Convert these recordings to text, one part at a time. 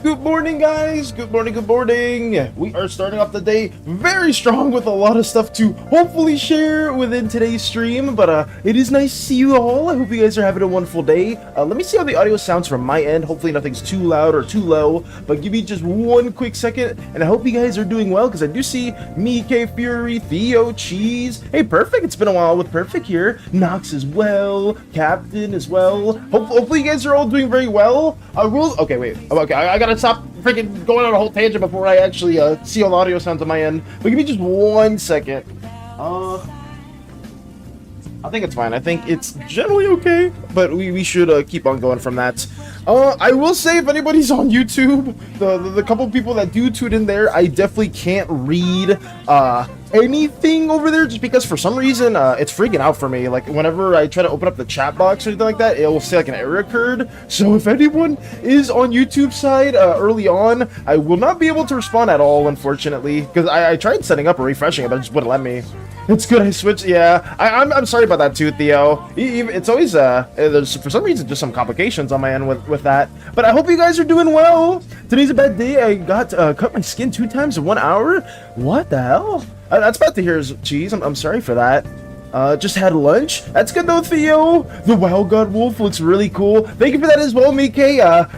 Good morning, guys. Good morning, good morning. We are starting off the day very strong with a lot of stuff to hopefully share within today's stream, but it is nice to see you all. I hope you guys are having a wonderful day. Let me see how the audio sounds from my end. Hopefully nothing's too loud or too low, but give me just one quick second, and I hope you guys are doing well, because I do see Mike, Fury, Theo, Cheese. Hey, Perfect. It's been a while with Perfect here. Nox as well. Captain as well. Hopefully you guys are all doing very well. Okay, wait. Okay, I gotta stop freaking going on a whole tangent before I actually see all the audio sounds on my end. But give me just 1 second. I think it's fine. I think it's generally okay, but we should keep on going from that. I will say, if anybody's on YouTube, the couple people that do tune in there, I definitely can't read anything over there, just because for some reason it's freaking out for me. Like, whenever I try to open up the chat box or anything like that, it will say like an error occurred. So if anyone is on YouTube side early on, I will not be able to respond at all, unfortunately, because I tried setting up or refreshing it, but it just wouldn't let me. It's good I switched. Yeah, I'm sorry about that too, Theo. It's always there's for some reason just some complications on my end with that. But I hope you guys are doing well. Today's a bad day. I got cut my skin 2 times in 1 hour. What the hell? That's bad to hear, Cheese. I'm sorry for that. Just had lunch. That's good though, Theo. The Wild God Wolf looks really cool. Thank you for that as well, Mike.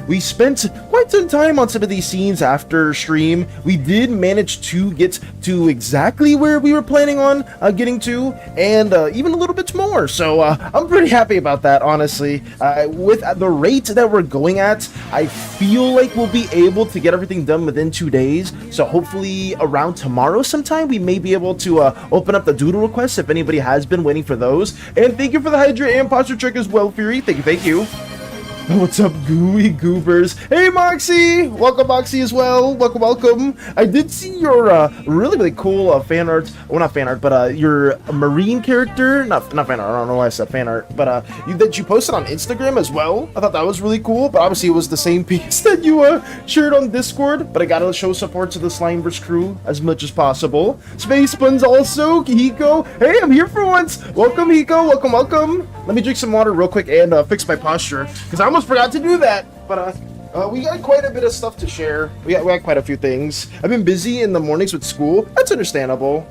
We spent quite some time on some of these scenes after stream. We did manage to get to exactly where we were planning on getting to, and even a little bit more. So I'm pretty happy about that, honestly. With the rate that we're going at, I feel like we'll be able to get everything done within 2 days. So hopefully around tomorrow sometime, we may be able to open up the doodle requests if anybody has been waiting for those. And thank you for the Hydra and posture trick as well, Fury. Thank you. What's up, gooey goobers? Hey, Moxie! Welcome, Moxie, as well. Welcome. I did see your really cool fan art. Well, not fan art, but your marine character. Not fan art. I don't know why I said fan art. But that you posted on Instagram as well. I thought that was really cool. But obviously, it was the same piece that you shared on Discord. But I gotta show support to the Slimeverse crew as much as possible. Space Buns also. Hiko. Hey, I'm here for once. Welcome, Hiko. Welcome. Let me drink some water real quick and fix my posture, because I almost forgot to do that. But we got quite a bit of stuff to share. We got quite a few things. I've been busy in the mornings with school. That's understandable.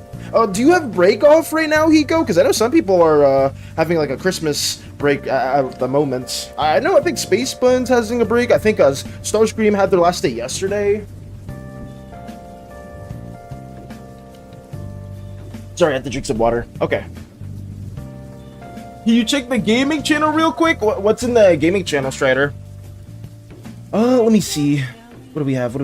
Do you have break off right now, Hiko? Because I know some people are having like a Christmas break at the moment. I think Space Buns having a break. I think Starscream had their last day yesterday. Sorry, I had to drink some water. Okay. Can you check the gaming channel real quick? What's in the gaming channel, Strider? Let me see. What do we have?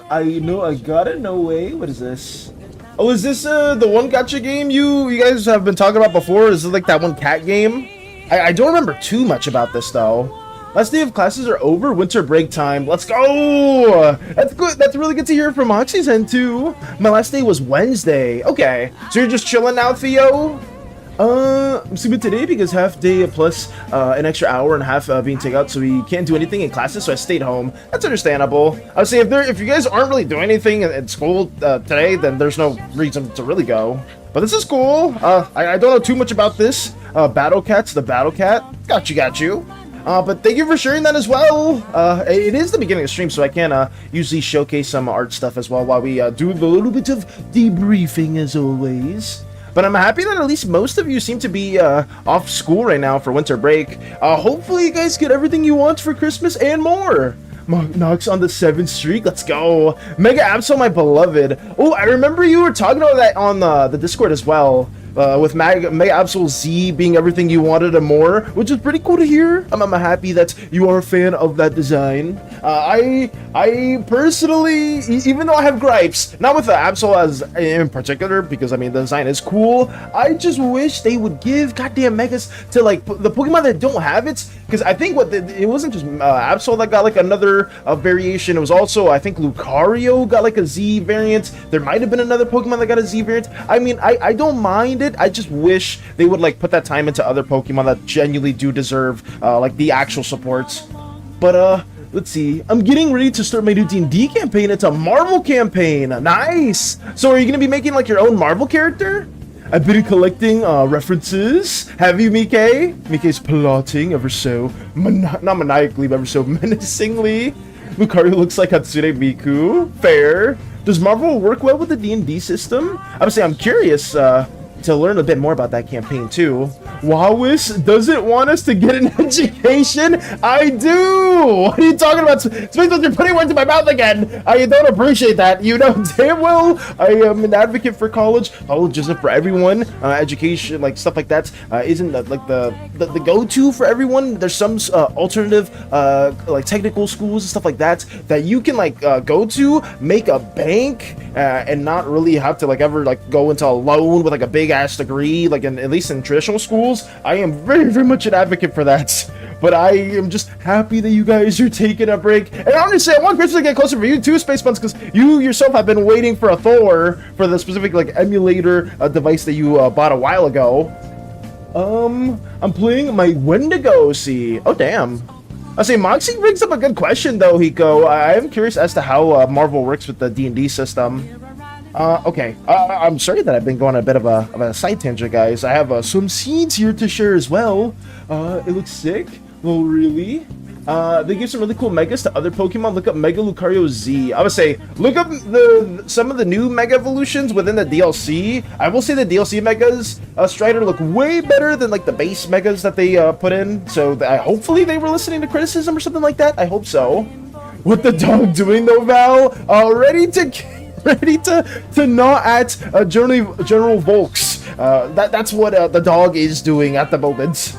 I know I got it. No way. What is this? Oh, is this the one gacha game you guys have been talking about before? Is it like that one cat game? I don't remember too much about this though. Last day of classes are over. Winter break time. Let's go. That's good. That's really good to hear from Moxie's end too. My last day was Wednesday. Okay, so you're just chilling now, Theo? I'm sleeping today because half day plus an extra hour and a half being taken out, so we can't do anything in classes, so I stayed home. That's understandable. I would say if you guys aren't really doing anything at school today, then there's no reason to really go. But this is cool. I don't know too much about this. Battle Cat's the Battle Cat. Got you. But thank you for sharing that as well. It is the beginning of the stream, so I can usually showcase some art stuff as well while we do a little bit of debriefing as always. But I'm happy that at least most of you seem to be off school right now for winter break. Hopefully you guys get everything you want for Christmas and more. Nox on the 7th streak. Let's go. Mega Absol, my beloved. Oh, I remember you were talking about that on the Discord as well. With Mega Absol Z being everything you wanted and more, which is pretty cool to hear. I'm happy that you are a fan of that design. I personally, even though I have gripes, not with the Absol as in particular, because I mean the design is cool, I just wish they would give goddamn Megas to like the Pokemon that don't have it, because I think it wasn't just Absol that got like another variation. It was also, I think, Lucario got like a Z variant. There might have been another Pokemon that got a Z variant. I mean, I don't mind it. I just wish they would like put that time into other Pokemon that genuinely do deserve like the actual supports. But let's see. I'm getting ready to start my new D&D campaign. It's a Marvel campaign. Nice. So are you gonna be making like your own Marvel character? I've been collecting references. Have you, Mike? Mike's plotting ever so not maniacally, but ever so menacingly. Lucario looks like Hatsune Miku. Fair. Does Marvel work well with the D&D system? I would say I'm curious to learn a bit more about that campaign too. Wowis doesn't want us to get an education. I do. What are you talking about? Space, you're putting words in my mouth again. I don't appreciate that. You know damn well I am an advocate for college. College isn't for everyone. Education, like stuff like that, isn't like the go-to for everyone. There's some alternative like technical schools and stuff like that that you can like go to, make a bank, and not really have to like ever like go into a loan with like a big ass degree, like at least in traditional schools. I am very, very much an advocate for that. But I am just happy that you guys are taking a break. And honestly, I want Christmas to get closer for you too, Space Buns, because you yourself have been waiting for a Thor for the specific like emulator device that you bought a while ago. I'm playing my Wendigo. See, oh damn. I say Moxie brings up a good question though, Hiko. I am curious as to how Marvel works with the D&D system. Okay, I'm sorry that I've been going a bit of a side tangent, guys. I have some scenes here to share as well. It looks sick. Well, really? They give some really cool Megas to other Pokemon. Look up Mega Lucario Z. I would say, look up some of the new Mega Evolutions within the DLC. I will say the DLC Megas, Strider, look way better than like the base Megas that they put in. So hopefully they were listening to criticism or something like that. I hope so. What the dog doing though, Val? Ready to gnaw at General Volks. That's what the dog is doing at the moment.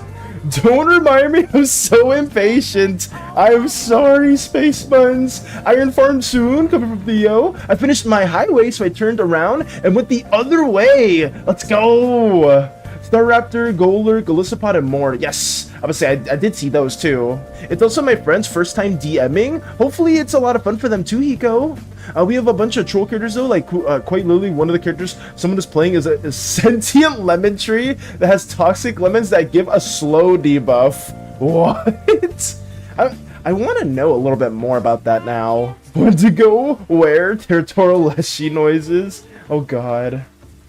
Don't remind me, I'm so impatient. I'm sorry, Space Buns. Iron Farm soon, coming from Theo. I finished my highway, so I turned around and went the other way. Let's go. Staraptor, Golurk, Golisopod, and more. Yes, I would say I did see those too. It's also my friend's first time DMing. Hopefully it's a lot of fun for them too, Hiko. We have a bunch of troll characters though, like quite literally one of the characters someone is playing is a sentient lemon tree that has toxic lemons that give a slow debuff. What? I want to know a little bit more about that now. Wendigo, where? Territorial leshy noises. Oh god.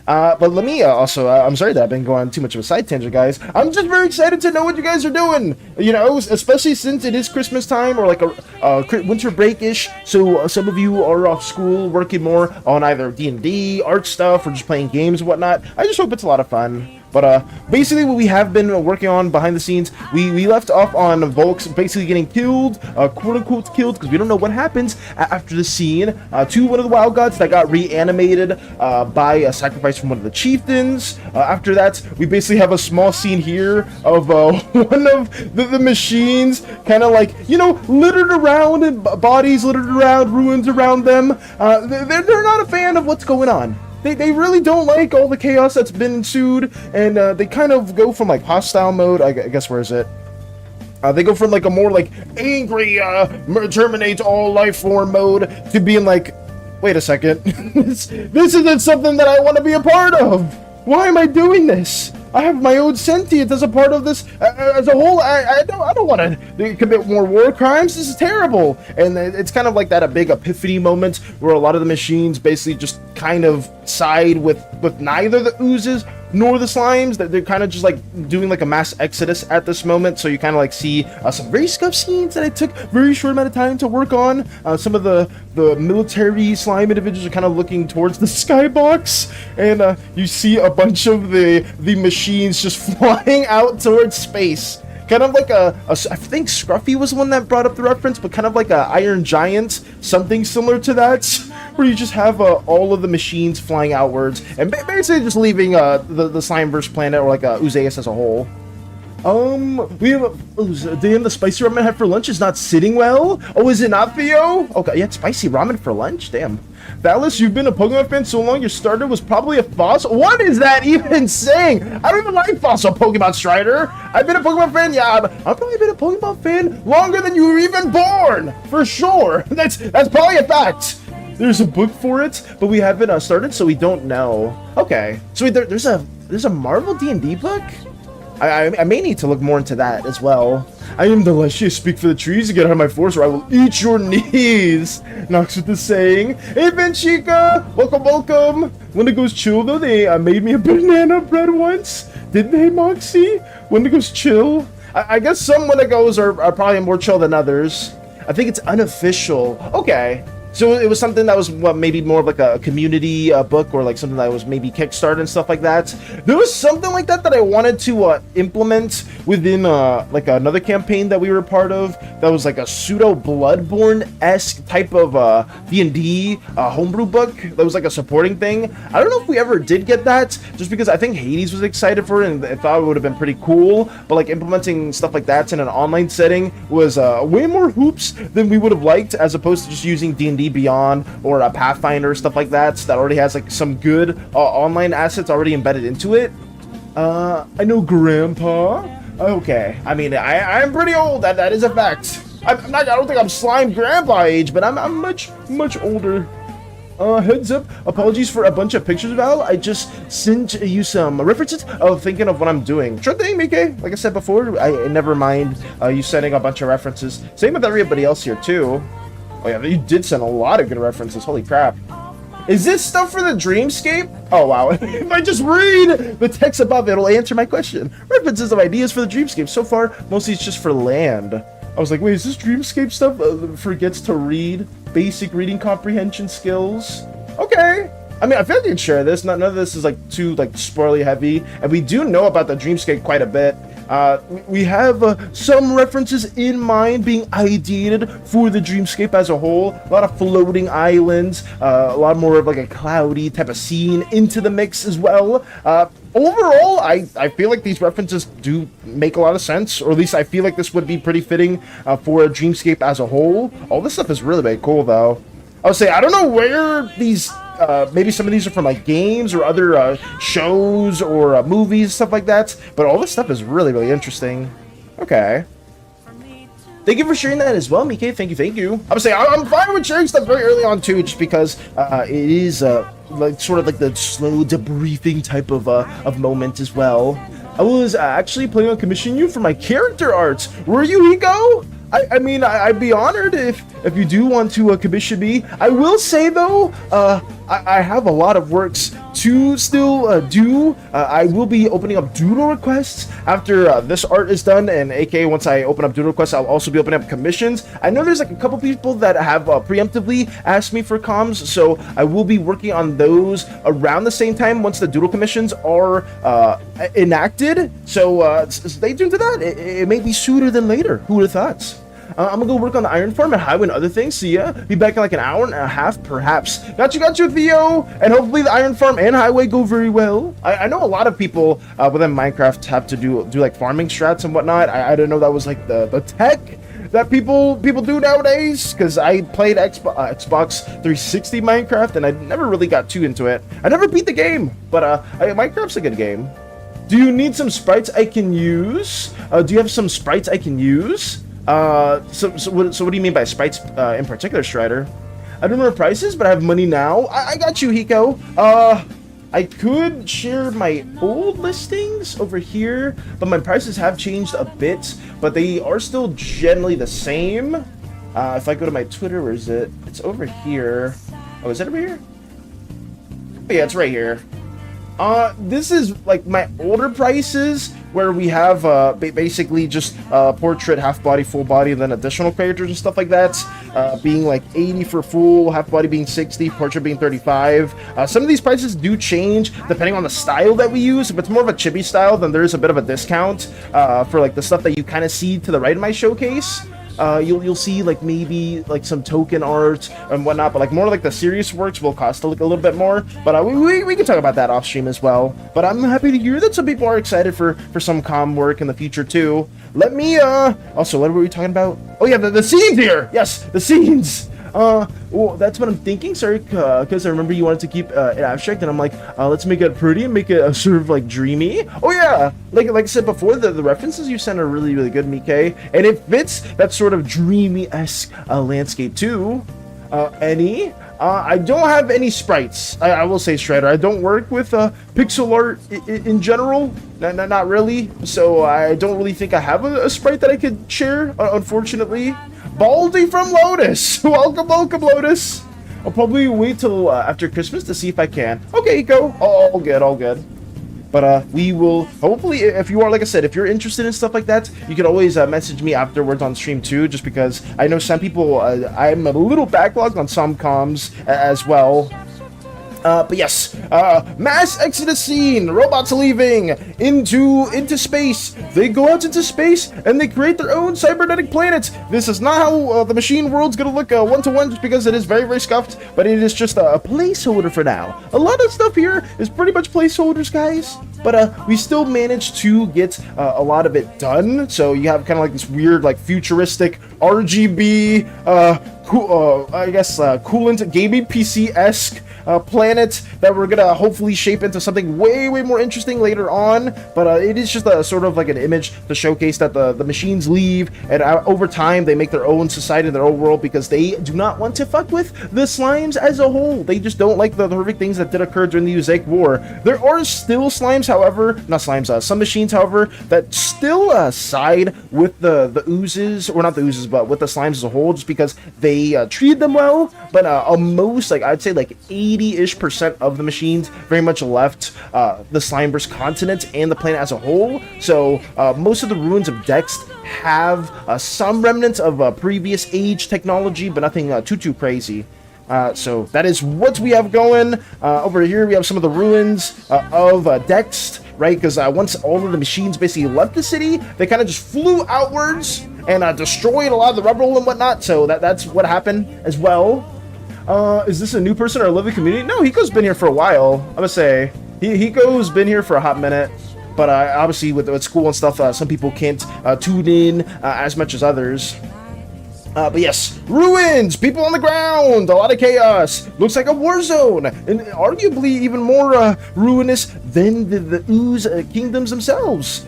But let me also, I'm sorry that I've been going too much of a side tangent, guys. I'm just very excited to know what you guys are doing. You know, especially since it is Christmas time or like a winter break-ish. So some of you are off school working more on either D&D, art stuff, or just playing games and whatnot. I just hope it's a lot of fun. But basically what we have been working on behind the scenes, we left off on Volks basically getting killed, quote-unquote killed, because we don't know what happens after the scene, to one of the wild gods that got reanimated by a sacrifice from one of the chieftains. After that, we basically have a small scene here of one of the machines kind of like, you know, littered around, and bodies littered around, ruins around them. They're not a fan of what's going on. They really don't like all the chaos that's been ensued, and they kind of go from like hostile mode, I guess, where is it? They go from like a more like angry, terminate all life form mode to being like, wait a second, this isn't something that I want to be a part of. Why am I doing this? I have my own sentience as a part of this, as a whole. I don't want to commit more war crimes. This is terrible. And it's kind of like that, a big epiphany moment where a lot of the machines basically just kind of side with neither the oozes nor the slimes. That they're kind of just like doing like a mass exodus at this moment. So you kind of like see some very scuffed scenes that I took very short amount of time to work on. Some of the military slime individuals are kind of looking towards the skybox, and you see a bunch of the machines just flying out towards space. Kind of like I think Scruffy was the one that brought up the reference, but kind of like a Iron Giant, something similar to that, where you just have all of the machines flying outwards and basically just leaving the Slimeverse planet, or like Uzeus as a whole. We have damn, the spicy ramen I had for lunch is not sitting well. Oh, is it not, Theo? Okay, you had spicy ramen for lunch? Damn. Valis, you've been a Pokemon fan so long, your starter was probably a fossil. What is that even saying? I don't even like fossil Pokemon, Strider. I've been a Pokemon fan, yeah, I've probably been a Pokemon fan longer than you were even born, for sure. That's probably a fact. There's a book for it, but we haven't started, so we don't know. Okay, so there's a Marvel D&D book? I may need to look more into that as well. I am the luscious, speak for the trees, to get out of my forest or I will eat your knees. Knocks with the saying. Hey, Benchica! Welcome. Wendigo's chill, though. They made me a banana bread once. Didn't they, Moxie? Wendigo's chill. I guess some Wendigos are probably more chill than others. I think it's unofficial. Okay. So it was something that was maybe more of like a community book, or like something that was maybe Kickstarter and stuff like that. There was something like that I wanted to implement within like another campaign that we were a part of. That was like a pseudo Bloodborne-esque type of D&D homebrew book. That was like a supporting thing. I don't know if we ever did get that, just because I think Hades was excited for it and I thought it would have been pretty cool. But like implementing stuff like that in an online setting was way more hoops than we would have liked, as opposed to just using D&D Beyond or a Pathfinder, stuff like that already has like some good online assets already embedded into it. I know Grandpa. Okay, I mean I'm pretty old. That is a fact. I'm not. I don't think I'm slime grandpa age, but I'm much older. Heads up, apologies for a bunch of pictures, Val. I just sent you some references of thinking of what I'm doing. Sure thing, Mike. Like I said before, I never mind you sending a bunch of references. Same with everybody else here too. Oh yeah, you did send a lot of good references. Holy crap. Is this stuff for the Dreamscape? Oh wow, if I just read the text above, it'll answer my question. References of ideas for the Dreamscape. So far, mostly it's just for land. I was like, wait, is this Dreamscape stuff forgets to read? Basic reading comprehension skills? Okay. I mean, I feel like you can share this. None of this is like too like spoilery heavy. And we do know about the Dreamscape quite a bit. We have some references in mind being ideated for the Dreamscape as a whole. A lot of floating islands, a lot more of like a cloudy type of scene into the mix as well. Overall, I feel like these references do make a lot of sense, or at least I feel like this would be pretty fitting for a Dreamscape as a whole. All this stuff is really cool, though. I would say, I don't know where these... maybe some of these are from like games or other shows or movies, stuff like that. But all this stuff is really interesting. Okay. Thank you for sharing that as well, Mike. Thank you. I would say I'm fine with sharing stuff very early on too, just because it is like sort of like the slow debriefing type of moment as well. I was actually planning on commissioning you for my character art. Were you, Hiko? I mean, I'd be honored if you do want to commission me. I will say, though, I have a lot of works to still do. I will be opening up doodle requests after this art is done, and aka once I open up doodle requests, I'll also be opening up commissions. I know there's like a couple people that have preemptively asked me for comms, so I will be working on those around the same time once the doodle commissions are enacted. So stay tuned to that. It may be sooner than later. Who would have thought? I'm gonna go work on the iron farm and highway and other things. So yeah, be back in like an hour and a half, perhaps. Got you, Theo. And hopefully the iron farm and highway go very well. I know a lot of people within Minecraft have to do like farming strats and whatnot. I didn't know that was like the tech that people do nowadays, because I played Xbox 360 Minecraft and I never really got too into it. I never beat the game, but Minecraft's a good game. Do you need some sprites I can use? Do you have some sprites I can use? So what do you mean by sprites in particular, Strider? I don't remember prices, but I have money now. I got you, Hiko. I could share my old listings over here, but my prices have changed a bit, but they are still generally the same. If I go to my Twitter, where is it? It's over here. Oh, is it over here? Oh, yeah, it's right here. This is like my older prices where we have basically just portrait, half body, full body, and then additional characters and stuff like that, being like 80 for full, half body being 60, portrait being 35. Some of these prices do change depending on the style that we use. If it's more of a chibi style, then there's a bit of a discount for like the stuff that you kind of see to the right of my showcase. You'll see like maybe like some token art and whatnot, but like more like the serious works will cost like a little bit more. But we can talk about that off stream as well. But I'm happy to hear that some people are excited for some comm work in the future too. Let me also, what were we talking about? Oh yeah, the scenes here. Yes, the scenes. Well, that's what I'm thinking. Sorry, because I remember you wanted to keep it abstract, and I'm like, let's make it pretty and make it sort of like dreamy. Oh yeah, like I said before, the references you sent are really, really good, Mike, and it fits that sort of dreamy-esque landscape too. I don't have any sprites. I will say, Strider, I don't work with pixel art in general. Not really. So I don't really think I have a sprite that I could share, unfortunately. Baldy from Lotus! Welcome, Lotus! I'll probably wait till after Christmas to see if I can. Okay, go. All good. But we will, hopefully, if you are, like I said, if you're interested in stuff like that, you can always message me afterwards on stream too, just because I know some people, I'm a little backlogged on some comms as well. But yes, mass exodus scene, robots leaving into space. They go out into space and they create their own cybernetic planets. This is not how the machine world's gonna look one-to-one, just because it is very, very scuffed, but it is just a placeholder for now. A lot of stuff here is pretty much placeholders, guys, but we still managed to get a lot of it done. So you have kind of like this weird, like futuristic RGB, I guess coolant gaming PC-esque planet that we're gonna hopefully shape into something way more interesting later on. But it is just a sort of like an image to showcase that the machines leave, and over time they make their own society, their own world, because they do not want to fuck with the slimes as a whole. They just don't like the horrific things that did occur during the Usaic War. There are still slimes, however, not slimes, some machines, however, that still side with the oozes, or not the oozes, but with the slimes as a whole, just because they treated them well. But most, like I'd say like 80-ish% of the machines very much left the Slimeverse continent and the planet as a whole. So most of the ruins of Dext have some remnants of previous age technology, but nothing too crazy. So that is what we have going. Over here we have some of the ruins of Dext, right? Because once all of the machines basically left the city, they kind of just flew outwards and destroyed a lot of the rubble and whatnot. So that's what happened as well. Is this a new person or a living community? No, Hiko's been here for a while. I'm gonna say Hiko's been here for a hot minute, but obviously with school and stuff, some people can't tune in as much as others. But yes, ruins, people on the ground, a lot of chaos. Looks like a war zone, and arguably even more ruinous than the ooze kingdoms themselves.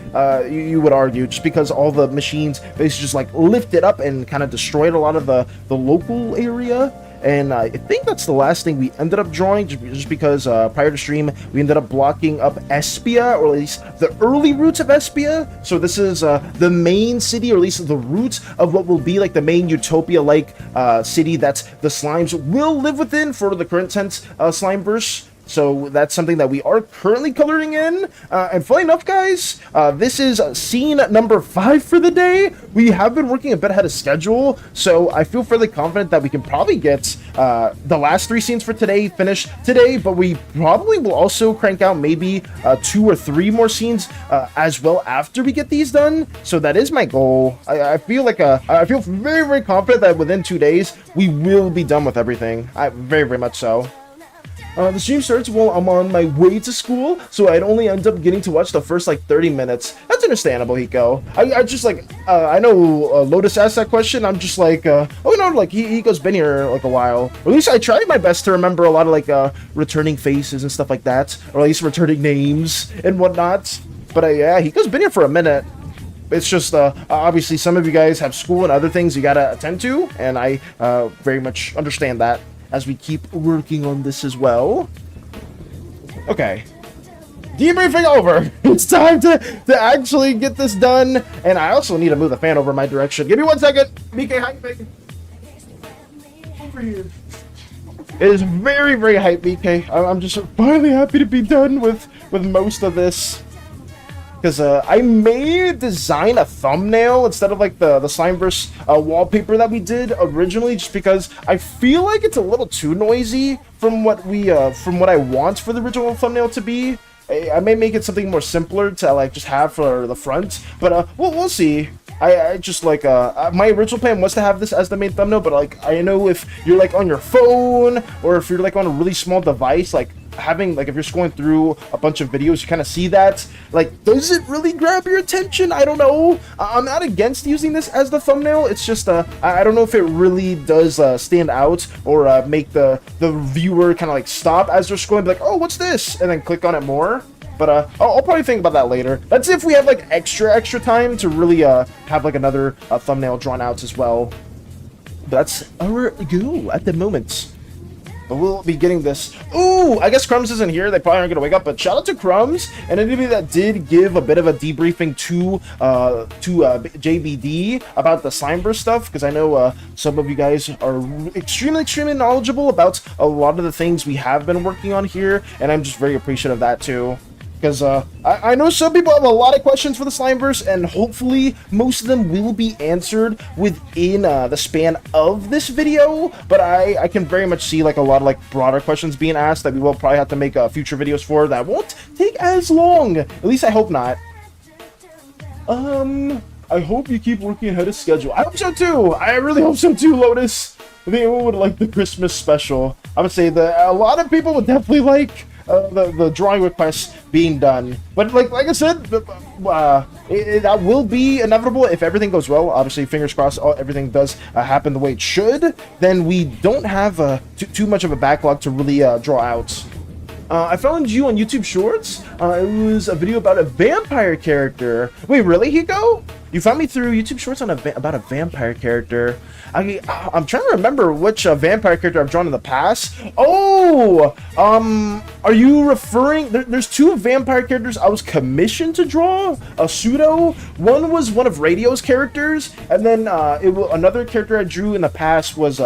You would argue, just because all the machines basically just like lifted up and kind of destroyed a lot of the local area. And I think that's the last thing we ended up drawing, just because prior to stream, we ended up blocking up Espia, or at least the early roots of Espia. So this is the main city, or at least the roots of what will be like the main Utopia-like city that the slimes will live within for the current tense Slimeverse. So that's something that we are currently coloring in. And funny enough, guys, this is scene number 5 for the day. We have been working a bit ahead of schedule, so I feel fairly confident that we can probably get the last 3 scenes for today finished today, but we probably will also crank out maybe 2 or 3 more scenes as well after we get these done. So that is my goal. I feel like I feel very confident that within 2 days we will be done with everything. Very much so. The stream starts while I'm on my way to school, so I'd only end up getting to watch the first like 30 minutes. That's understandable, Hiko. I just like, I know Lotus asked that question. I'm just like, oh no, like Hiko's been here like a while. Or at least I tried my best to remember a lot of like returning faces and stuff like that, or at least returning names and whatnot. But yeah, Hiko's been here for a minute. It's just, obviously some of you guys have school and other things you gotta attend to, and I very much understand that as we keep working on this as well. Okay. Debriefing over. It's time to actually get this done. And I also need to move the fan over my direction. Give me 1 second. BK, hype me. Over here. It is very, very hype, BK. I'm just finally happy to be done with most of this. Because I may design a thumbnail instead of like the Slimeverse wallpaper that we did originally, just because I feel like it's a little too noisy from what I want for the original thumbnail to be. I may make it something more simpler to like just have for the front, but we'll see. I just like my original plan was to have this as the main thumbnail, but like I know if you're like on your phone or if you're like on a really small device, like having like if you're scrolling through a bunch of videos, you kind of see that, like, does it really grab your attention? I don't know. I'm not against using this as the thumbnail. It's just I don't know if it really does stand out or make the viewer kind of like stop as they're scrolling, be like, oh, what's this, and then click on it more. But I'll probably think about that later. That's if we have like extra time to really have like another thumbnail drawn out as well. That's our goal at the moment. But we'll be getting this. Ooh, I guess Crumbs isn't here. They probably aren't going to wake up. But shout out to Crumbs and anybody that did give a bit of a debriefing to JBD about the Slimeverse stuff. Because I know some of you guys are extremely knowledgeable about a lot of the things we have been working on here. And I'm just very appreciative of that too. Because I know some people have a lot of questions for the Slimeverse, and hopefully most of them will be answered within the span of this video. But I can very much see like a lot of like broader questions being asked that we will probably have to make future videos for that won't take as long. At least I hope not. I hope you keep working ahead of schedule. I hope so too. I really hope so too, Lotus. I think everyone would like the Christmas special. I would say that a lot of people would definitely like the drawing requests being done, but like I said, that will be inevitable if everything goes well. Obviously, fingers crossed, everything does happen the way it should. Then we don't have too much of a backlog to really draw out. I found you on YouTube Shorts. It was a video about a vampire character. Wait, really, Hiko? You found me through YouTube Shorts on about a vampire character. I'm trying to remember which vampire character I've drawn in the past. Oh, are you referring? There's two vampire characters I was commissioned to draw. A pseudo. One was one of Radio's characters, and then another character I drew in the past was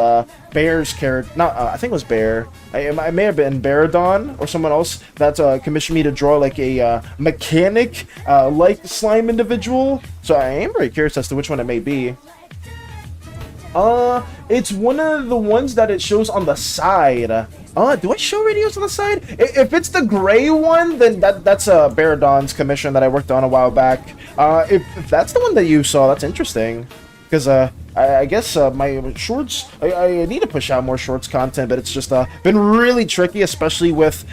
Bear's character. Not, I think it was Bear. I may have been Baradon or someone else that commissioned me to draw like a mechanic like slime individual. So I am very curious as to which one it may be. It's one of the ones that it shows on the side. Do I show radios on the side? If it's the gray one, then that's Baradon's commission that I worked on a while back. If that's the one that you saw, that's interesting. Because I guess my shorts, I need to push out more shorts content, but it's just been really tricky, especially with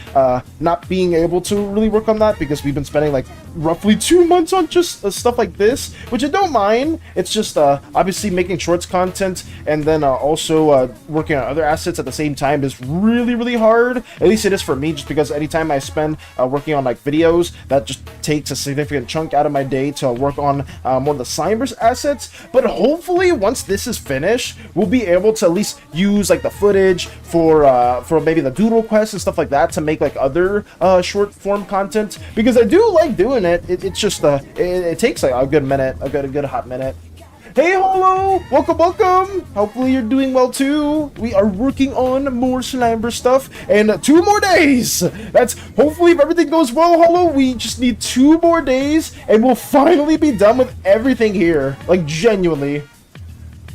not being able to really work on that, because we've been spending like roughly 2 months on just stuff like this, which I don't mind. It's just obviously making shorts content and then also working on other assets at the same time is really hard. At least it is for me, just because anytime I spend working on like videos, that just takes a significant chunk out of my day to work on more of the Slimeverse assets. But hopefully once this is finished, we'll be able to at least use like the footage for maybe the doodle quest and stuff like that to make like other short form content, because I do like doing it. It's just it takes like a good minute, a good hot minute. Hey Holo, welcome. Hopefully you're doing well too. We are working on more Slimeverse stuff, and 2 more days. That's hopefully, if everything goes well, Holo, we just need 2 more days and we'll finally be done with everything here. Like, genuinely.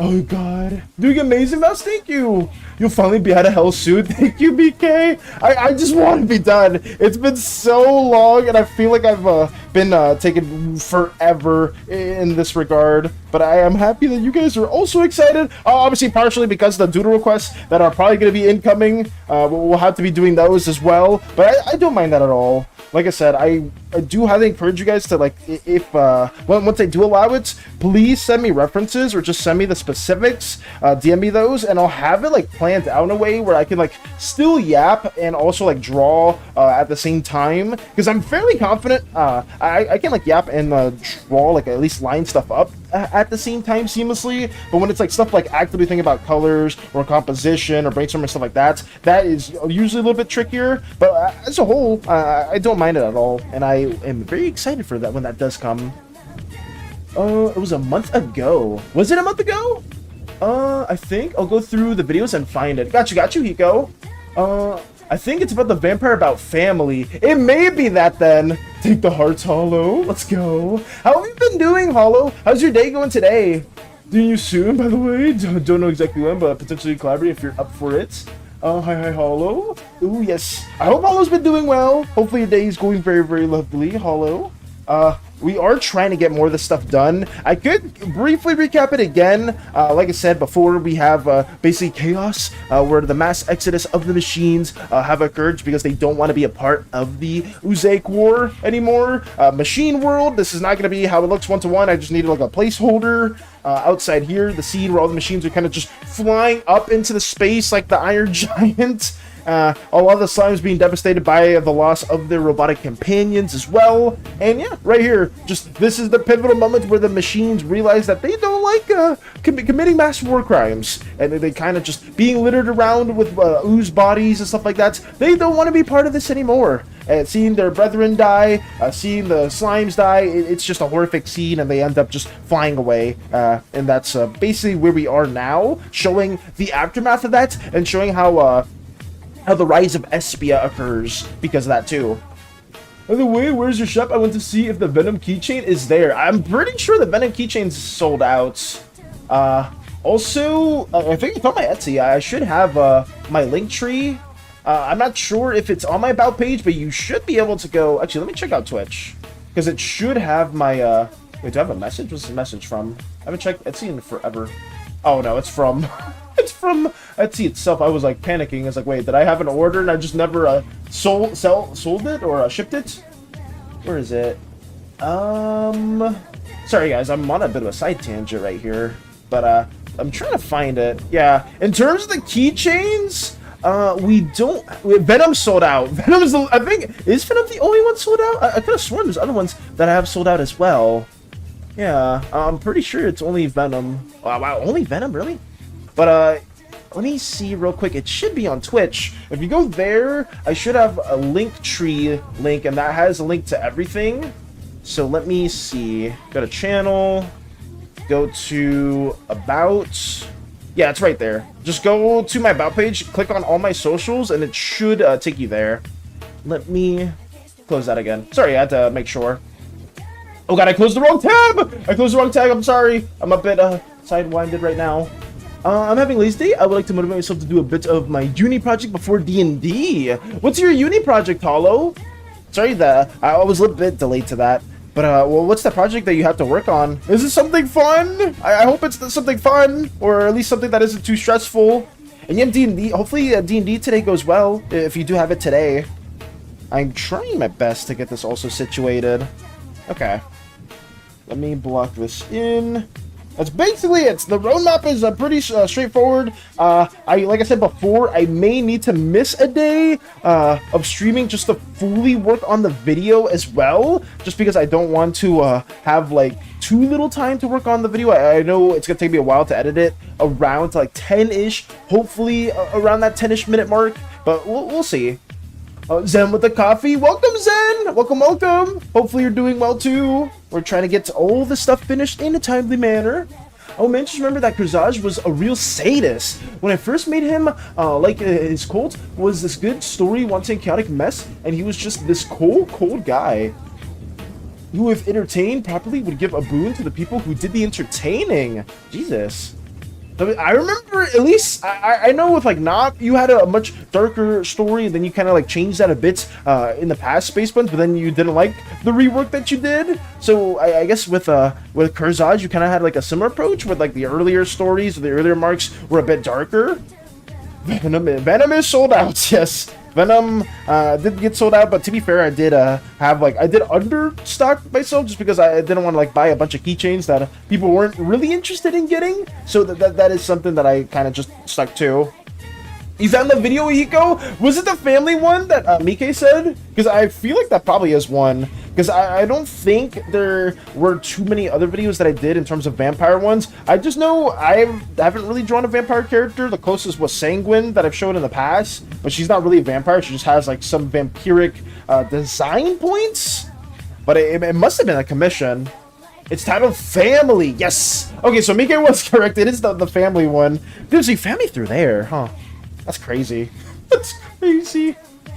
Oh god, doing amazing, Mouse. Thank you. You'll finally be out of hell soon. Thank you, BK. I just want to be done. It's been so long, and I feel like I've been taking forever in this regard. But I am happy that you guys are also excited. Obviously, partially because of the doodle requests that are probably going to be incoming. We'll have to be doing those as well. But I don't mind that at all. Like I said, I do highly encourage you guys to, like, if once they do allow it, please send me references or just send me the specifics, DM me those, and I'll have it like planned out in a way where I can like still yap and also like draw at the same time, because I'm fairly confident I can like yap and draw, like at least line stuff up at the same time seamlessly. But when it's like stuff like actively thinking about colors or composition or brainstorming stuff like that, that is usually a little bit trickier. But as a whole, I don't mind it at all, and I am very excited for that when that does come. It was a month ago. Was it a month ago? I think I'll go through the videos and find it. Got you, Hiko. I think it's about the vampire about family. It may be that then. Take the hearts, Hollow. Let's go. How have you been doing, Hollow? How's your day going today? Doing you soon, by the way. Don't know exactly when, but potentially collaborate if you're up for it. Hi, Hollow. Ooh, yes. I hope Hollow's been doing well. Hopefully your day is going very, very lovely, Hollow. We are trying to get more of this stuff done. I could briefly recap it again. Like I said before, we have basically chaos, where the mass exodus of the machines have occurred because they don't want to be a part of the Uzaic War anymore. Machine world, this is not going to be how it looks one-to-one. I just needed like a placeholder. Outside here, the scene where all the machines are kind of just flying up into the space like the Iron Giant. A lot of the slimes being devastated by the loss of their robotic companions as well. And yeah, right here, just this is the pivotal moment where the machines realize that they don't like committing mass war crimes, and they kind of just being littered around with ooze bodies and stuff like that. They don't want to be part of this anymore. And seeing their brethren die, seeing the slimes die, it's just a horrific scene, and they end up just flying away. And that's basically where we are now, showing the aftermath of that and showing how the rise of Espia occurs because of that too. By the way, where's your shop? I want to see if the Venom keychain is there. I'm pretty sure the Venom keychain's sold out. Also, I think it's on my Etsy. I should have my link tree. I'm not sure if it's on my about page, but you should be able to go. Actually, let me check out Twitch, because it should have my wait, do I have a message? What's the message from? I haven't checked Etsy in forever. Oh no, it's from it's from Etsy itself. I was like panicking. It's like, wait, did I have an order and I just never sold it or shipped it? Where is it? Sorry guys, I'm on a bit of a side tangent right here, but I'm trying to find it. Yeah, in terms of the keychains, we don't. Venom sold out. Venom's I think, is Venom the only one sold out? I could have sworn there's other ones that I have sold out as well. Yeah, I'm pretty sure it's only Venom. Wow, only Venom, really? But let me see real quick. It should be on Twitch. If you go there, I should have a link tree link, and that has a link to everything. So let me see. Go to channel. Go to about. Yeah, it's right there. Just go to my about page, click on all my socials, and it should take you there. Let me close that again. Sorry, I had to make sure. Oh god, I closed the wrong tab! I closed the wrong tab, I'm sorry. I'm a bit sidewinded right now. I'm having a lazy day. I would like to motivate myself to do a bit of my uni project before D&D. What's your uni project, Hollow? Sorry that I was a little bit delayed to that. But, well, what's the project that you have to work on? Is it something fun? I hope it's something fun, or at least something that isn't too stressful. And you have D&D. Hopefully, D&D today goes well, if you do have it today. I'm trying my best to get this also situated. Okay. Let me block this in. That's basically it. The roadmap is pretty straightforward. Like I said before, I may need to miss a day of streaming just to fully work on the video as well, just because I don't want to have like too little time to work on the video. I know it's gonna take me a while to edit it, around to like 10-ish, hopefully around that 10-ish minute mark, but we'll see. Zen with the coffee. Welcome, Zen! Welcome! Hopefully you're doing well too. We're trying to get all the stuff finished in a timely manner. Oh man, just remember that Corsage was a real sadist. When I first made him, his cult was this good story wanting chaotic mess, and he was just this cold guy who, if entertained properly, would give a boon to the people who did the entertaining. Jesus. I remember, at least, I know with, like, Knob, you had a much darker story, and then you kind of, like, changed that a bit in the past Space Buns, but then you didn't like the rework that you did. So, I guess with Corsage, you kind of had, like, a similar approach, with, like, the earlier stories, or the earlier marks were a bit darker. Venom is sold out, yes. Venom did get sold out, but to be fair, I did have like I did understock myself just because I didn't want to like buy a bunch of keychains that people weren't really interested in getting. So that is something that I kind of just stuck to. You found the video, Hiko? Was it the family one that Mike said? Because I feel like that probably is one. Because I don't think there were too many other videos that I did in terms of vampire ones. I just know I haven't really drawn a vampire character. The closest was Sanguine that I've shown in the past. But she's not really a vampire. She just has like some vampiric design points. But it must have been a commission. It's titled Family. Yes. Okay, so Mike was correct. It is the family one. Dude, see family through there, huh? That's crazy. That's crazy.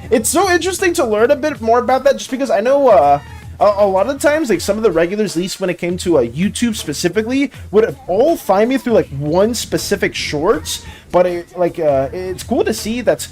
It's so interesting to learn a bit more about that just because I know a lot of the times, like some of the regulars, at least when it came to YouTube specifically, would all find me through like one specific shorts. But it's cool to see that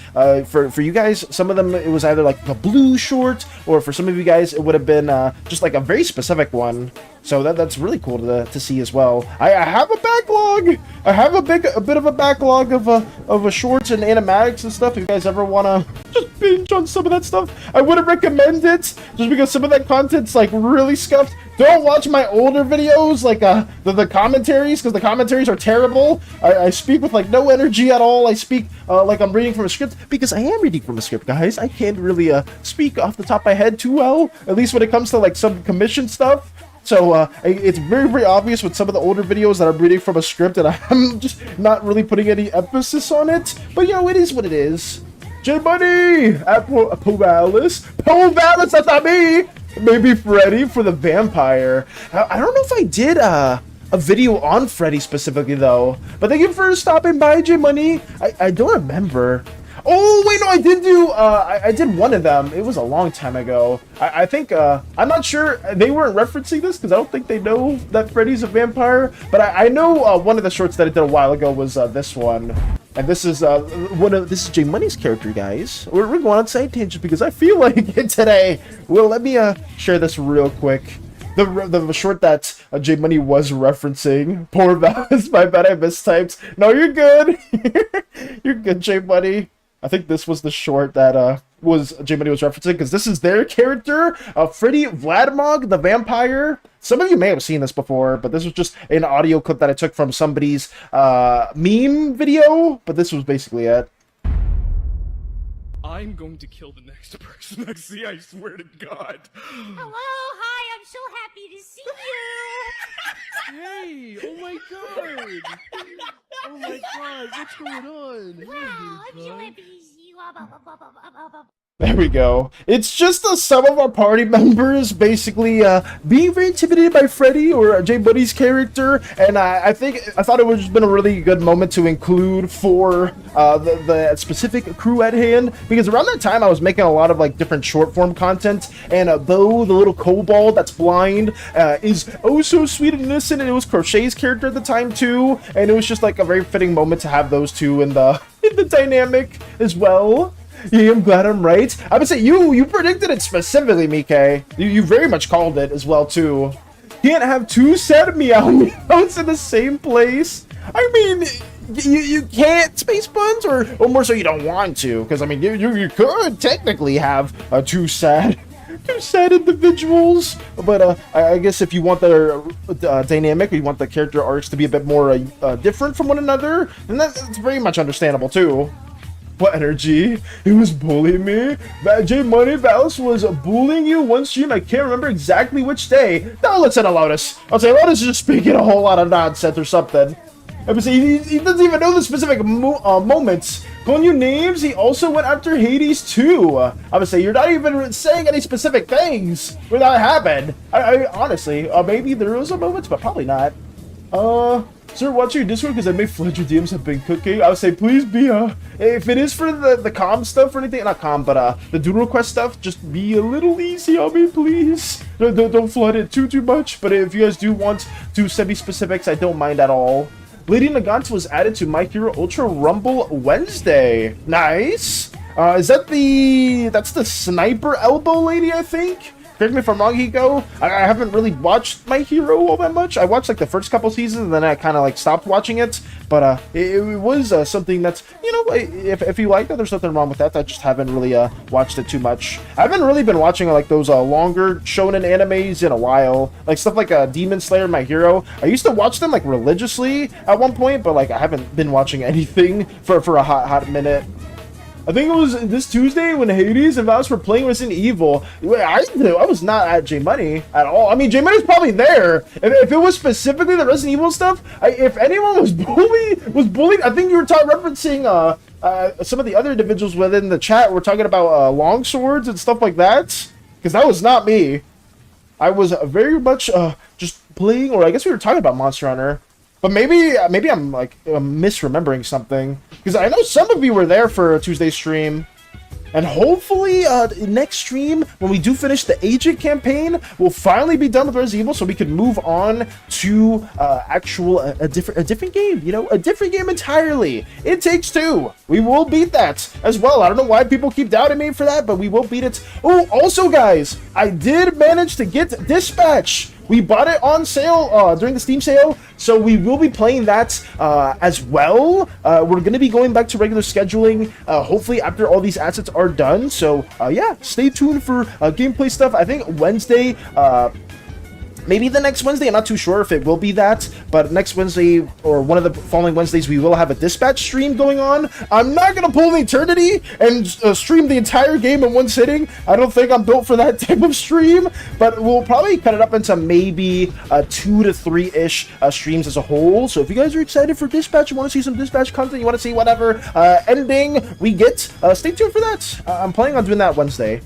for you guys, some of them it was either like a blue short, or for some of you guys it would have been just like a very specific one. So that's really cool to see as well. I have a backlog. I have a bit of a backlog of shorts and animatics and stuff. If you guys ever wanna just binge on some of that stuff, I wouldn't recommend it just because some of that content's like really scuffed. Don't watch my older videos, like the commentaries, because the commentaries are terrible. I speak with like no energy at all. I speak like I'm reading from a script, because I am reading from a script, guys. I can't really speak off the top of my head too well, at least when it comes to like some commission stuff. So it's very obvious with some of the older videos that I'm reading from a script, and I'm just not really putting any emphasis on it. But you know, it is what it is. J Buddy at PLEAAASE. PLEAAASE, that's not me. Maybe Freddy for the vampire. I don't know if I did a video on Freddy specifically though. But thank you for stopping by, J Money. I don't remember. Oh wait, no, I did do I did one of them. It was a long time ago. I think I'm not sure they weren't referencing this because I don't think they know that Freddy's a vampire. But I know one of the shorts that I did a while ago was this one. And this is this is J Money's character, guys. We're going on side tangents because I feel like it today. Well, let me share this real quick. The short that J Money was referencing. Poor Valus, my bad, I mistyped. No, you're good. You're good, J Money. I think this was the short that was J Money was referencing, because this is their character, Freddy Vladimog the vampire. Some of you may have seen this before, but this was just an audio clip that I took from somebody's meme video, but this was basically it. I'm going to kill the next person I see, I swear to God. Hello, hi, I'm so happy to see you. Hey, oh my God. Oh my God, what's going on? Wow, I'm so Hey, happy to see you. There we go. It's just some of our party members basically being very intimidated by Freddy or J Buddy's character, and I thought it would have been a really good moment to include for the specific crew at hand, because around that time I was making a lot of like different short form content, and though the little kobold that's blind is oh so sweet and innocent, and it was Crochet's character at the time too, and it was just like a very fitting moment to have those two in the dynamic as well. Yeah, I'm glad I'm right. I would say you predicted it specifically, Mike. You very much called it as well too. Can't have two sad meows in the same place. I mean, you can't, space buns, or more so you don't want to, because I mean you could technically have two sad individuals, but I guess if you want their dynamic, or you want the character arcs to be a bit more different from one another, then that's very much understandable too. What energy? He was bullying me. J Money Valus was bullying you one stream. I can't remember exactly which day. Now let's say Lotus. I'll say Lotus is just speaking a whole lot of nonsense or something. I would say he doesn't even know the specific moments. Calling you names. He also went after Hades too. I would say you're not even saying any specific things where that happened. I honestly, maybe there was a moment, but probably not. Sir, watch your Discord because I may flood your DMs have been cooking. I would say please be if it is for the comm stuff or anything, not comm, but the doodle request stuff, just be a little easy on me, please. Don't flood it too much. But if you guys do want to send me specifics, I don't mind at all. Lady Nagant was added to My Hero Ultra Rumble Wednesday. Nice. Is that that's the sniper elbow lady, I think? correct me if I'm wrong, Hiko. I haven't really watched My Hero all that much. I watched like the first couple seasons, and then I kind of like stopped watching it. But it was something that's, you know, if you like that, there's nothing wrong with that. I just haven't really watched it too much. I haven't really been watching like those longer shonen animes in a while, like stuff like Demon Slayer, My Hero. I used to watch them like religiously at one point, but like I haven't been watching anything for a hot minute. I think it was this Tuesday when Hades and Valus were playing Resident Evil. I was not at J Money at all. I mean, J Money's probably there. If it was specifically the Resident Evil stuff, if anyone was bullied, I think you were referencing some of the other individuals within the chat were talking about long swords and stuff like that. Because that was not me. I was very much just playing, or I guess we were talking about Monster Hunter. But maybe I'm like misremembering something, because I know some of you were there for a Tuesday stream, and hopefully next stream when we do finish the Agent campaign, we'll finally be done with Resident Evil, so we can move on to a different game. You know, a different game entirely. It Takes Two. We will beat that as well. I don't know why people keep doubting me for that, but we will beat it. Oh, also guys, I did manage to get Dispatch. We bought it on sale during the Steam sale, so we will be playing that as well. We're going to be going back to regular scheduling, hopefully after all these assets are done. So yeah, stay tuned for gameplay stuff. I think Wednesday, maybe the next Wednesday, I'm not too sure if it will be that, but next Wednesday or one of the following Wednesdays, we will have a Dispatch stream going on. I'm not going to pull the eternity and stream the entire game in one sitting. I don't think I'm built for that type of stream, but we'll probably cut it up into maybe 2 to 3-ish streams as a whole. So if you guys are excited for Dispatch, you want to see some Dispatch content, you want to see whatever ending we get, stay tuned for that. I'm planning on doing that Wednesday.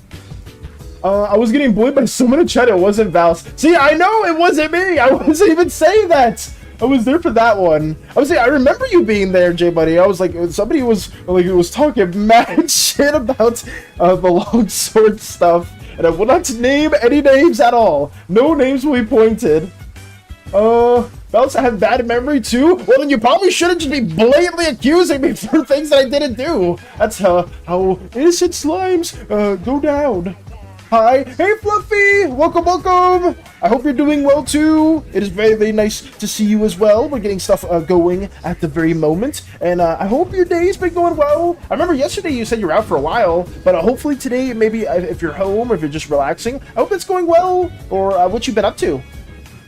I was getting bullied by someone in chat. It wasn't Val's. See, I know it wasn't me. I wasn't even saying that. I was there for that one. I was saying, I remember you being there, J Buddy. I was like, somebody was talking mad shit about the long sword stuff, and I will not name any names at all. No names will be pointed. Val's have bad memory too. Well, then you probably shouldn't just be blatantly accusing me for things that I didn't do. That's how innocent slimes go down. Hi, hey Fluffy, welcome. I hope you're doing well too. It is very, very nice to see you as well. We're getting stuff going at the very moment, and I hope your day's been going well. I remember yesterday you said you were out for a while, but hopefully today, maybe if you're home or if you're just relaxing, I hope it's going well, or what you've been up to.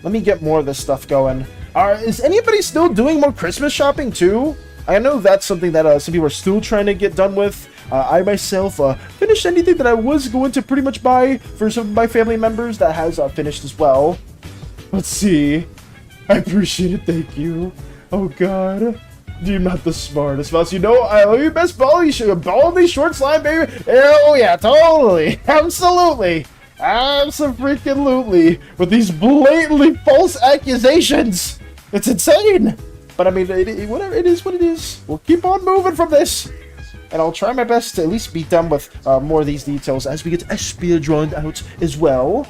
Let me get more of this stuff going. Is anybody still doing more Christmas shopping too? I know that's something that some people are still trying to get done with. I myself finished anything that I was going to pretty much buy for some of my family members that has finished as well. Let's see. I appreciate it, thank you. Oh god. You're not the smartest mouse. You know, I love you best baldy short slime, baby. Oh yeah, totally. Absolutely. Abso-freaking-lutely. With these blatantly false accusations. It's insane. But I mean, whatever, it is what it is. We'll keep on moving from this. And I'll try my best to at least be done with more of these details as we get Espia drawn out as well.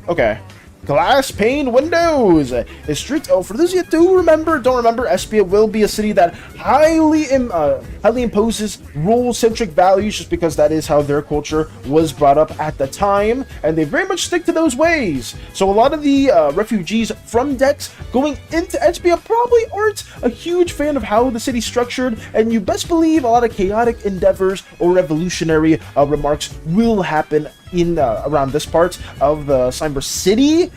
Okay. Glass pane windows is strict. Oh, for those of you who don't remember, Espia will be a city that highly imposes rule-centric values, just because that is how their culture was brought up at the time, and they very much stick to those ways. So a lot of the refugees from Dex going into Espia probably aren't a huge fan of how the city's structured, and you best believe a lot of chaotic endeavors or revolutionary remarks will happen in around this part of the Slimeverse city.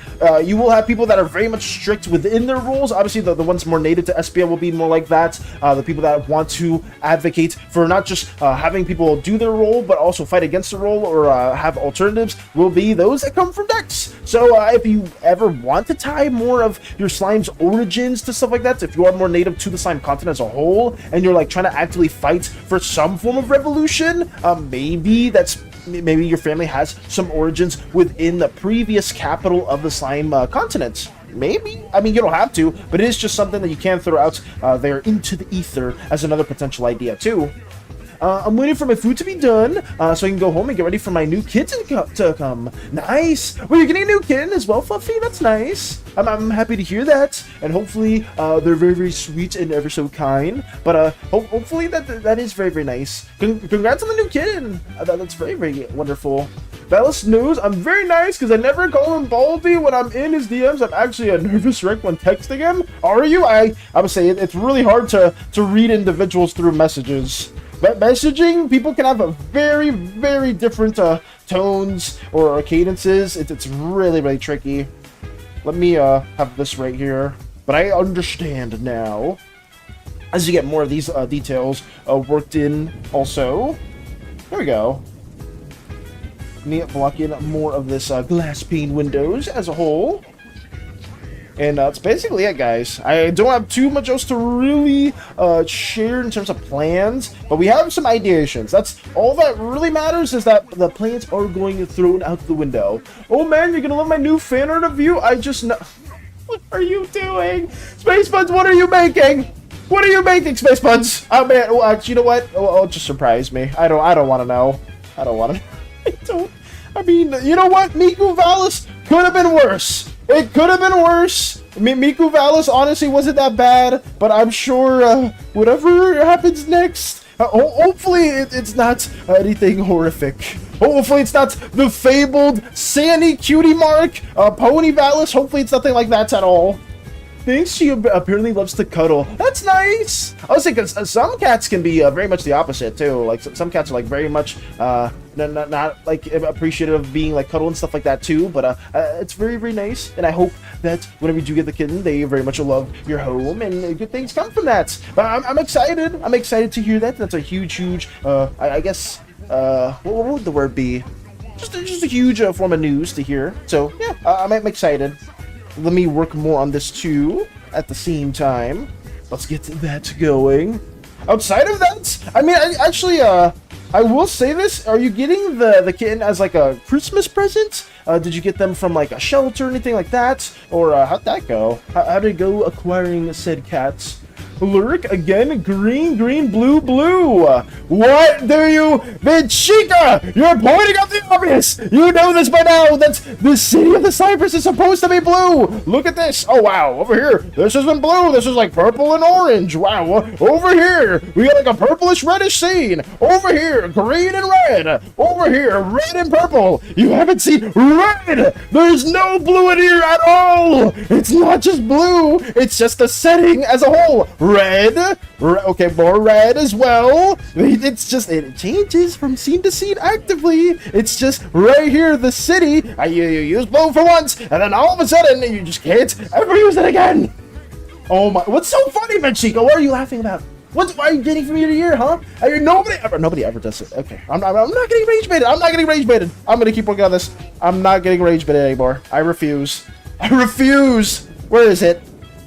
You will have people that are very much strict within their rules. Obviously, the ones more native to Espia will be more like that. The people that want to advocate for not just having people do their role, but also fight against the role or have alternatives will be those that come from Dex. So if you ever want to tie more of your slime's origins to stuff like that, if you are more native to the slime continent as a whole, and you're like trying to actively fight for some form of revolution, maybe your family has some origins within the previous capital of the slime continent. Maybe. I mean, you don't have to, but it is just something that you can throw out there into the ether as another potential idea too. I'm waiting for my food to be done so I can go home and get ready for my new kitten to come. Nice. Well, you're getting a new kitten as well, Fluffy. That's nice. I'm happy to hear that. And hopefully they're very, very sweet and ever so kind. But hopefully that is very, very nice. Congrats on the new kitten. That's very, very wonderful. Valus knows I'm very nice because I never call him Baldy when I'm in his DMs. I'm actually a nervous wreck when texting him. Are you? I would say it's really hard to read individuals through messages. But messaging, people can have a very, very different tones or cadences. It's really, really tricky. Let me have this right here. But I understand now. As you get more of these details worked in also. There we go. Me blocking more of this glass pane windows as a whole. And that's basically it, guys. I don't have too much else to really share in terms of plans, but we have some ideations. That's all that really matters, is that the plans are going thrown out the window. Oh man, you're gonna love my new fan art of you. I just know. What are you doing? Space Buds, what are you making? What are you making, Space Buds? Oh man, well, actually, you know what? Oh, just surprise me. I don't want to know. I don't want to. I mean, you know what? Miku Valus could have been worse. It could have been worse. I mean, Miku Valus honestly wasn't that bad, but I'm sure whatever happens next, hopefully it's not anything horrific. Hopefully it's not the fabled SANI cutie mark, Pony Valus. Hopefully it's nothing like that at all. Thinks she apparently loves to cuddle. That's nice. I was thinking some cats can be very much the opposite too. Like some cats are like very much not like appreciative of being like cuddle and stuff like that too. But it's very, very nice, and I hope that whenever you do get the kitten, they very much love your home and good things come from that. But I'm excited. I'm excited to hear that. That's a huge I guess what would the word be? Just a huge form of news to hear. So yeah, I'm excited. Let me work more on this too at the same time. Let's get that going. Outside of that, I mean, I will say this. Are you getting the kitten as like a Christmas present? Did you get them from like a shelter or anything like that? Or how'd that go? How did it go acquiring said cats? Lurk again, green, blue. What do you, Chica? You're pointing out the obvious. You know this by now. That the city of the Slimeverse is supposed to be blue. Look at this. Oh wow, over here, this isn't blue. This is like purple and orange. Wow, over here we got like a purplish reddish scene. Over here, green and red. Over here, red and purple. You haven't seen red. There's no blue in here at all. It's not just blue. It's just the setting as a whole. Red, okay, more red as well. It's just, it changes from scene to scene actively. It's just right here, the city. You use blue for once, and then all of a sudden, you just can't ever use it again. Oh my, what's so funny, Chico? What are you laughing about? Why are you getting from year to year, huh? I mean, nobody ever does it. Okay, I'm not getting rage baited. I'm not getting rage baited. I'm gonna keep working on this. I'm not getting rage baited anymore. I refuse. Where is it?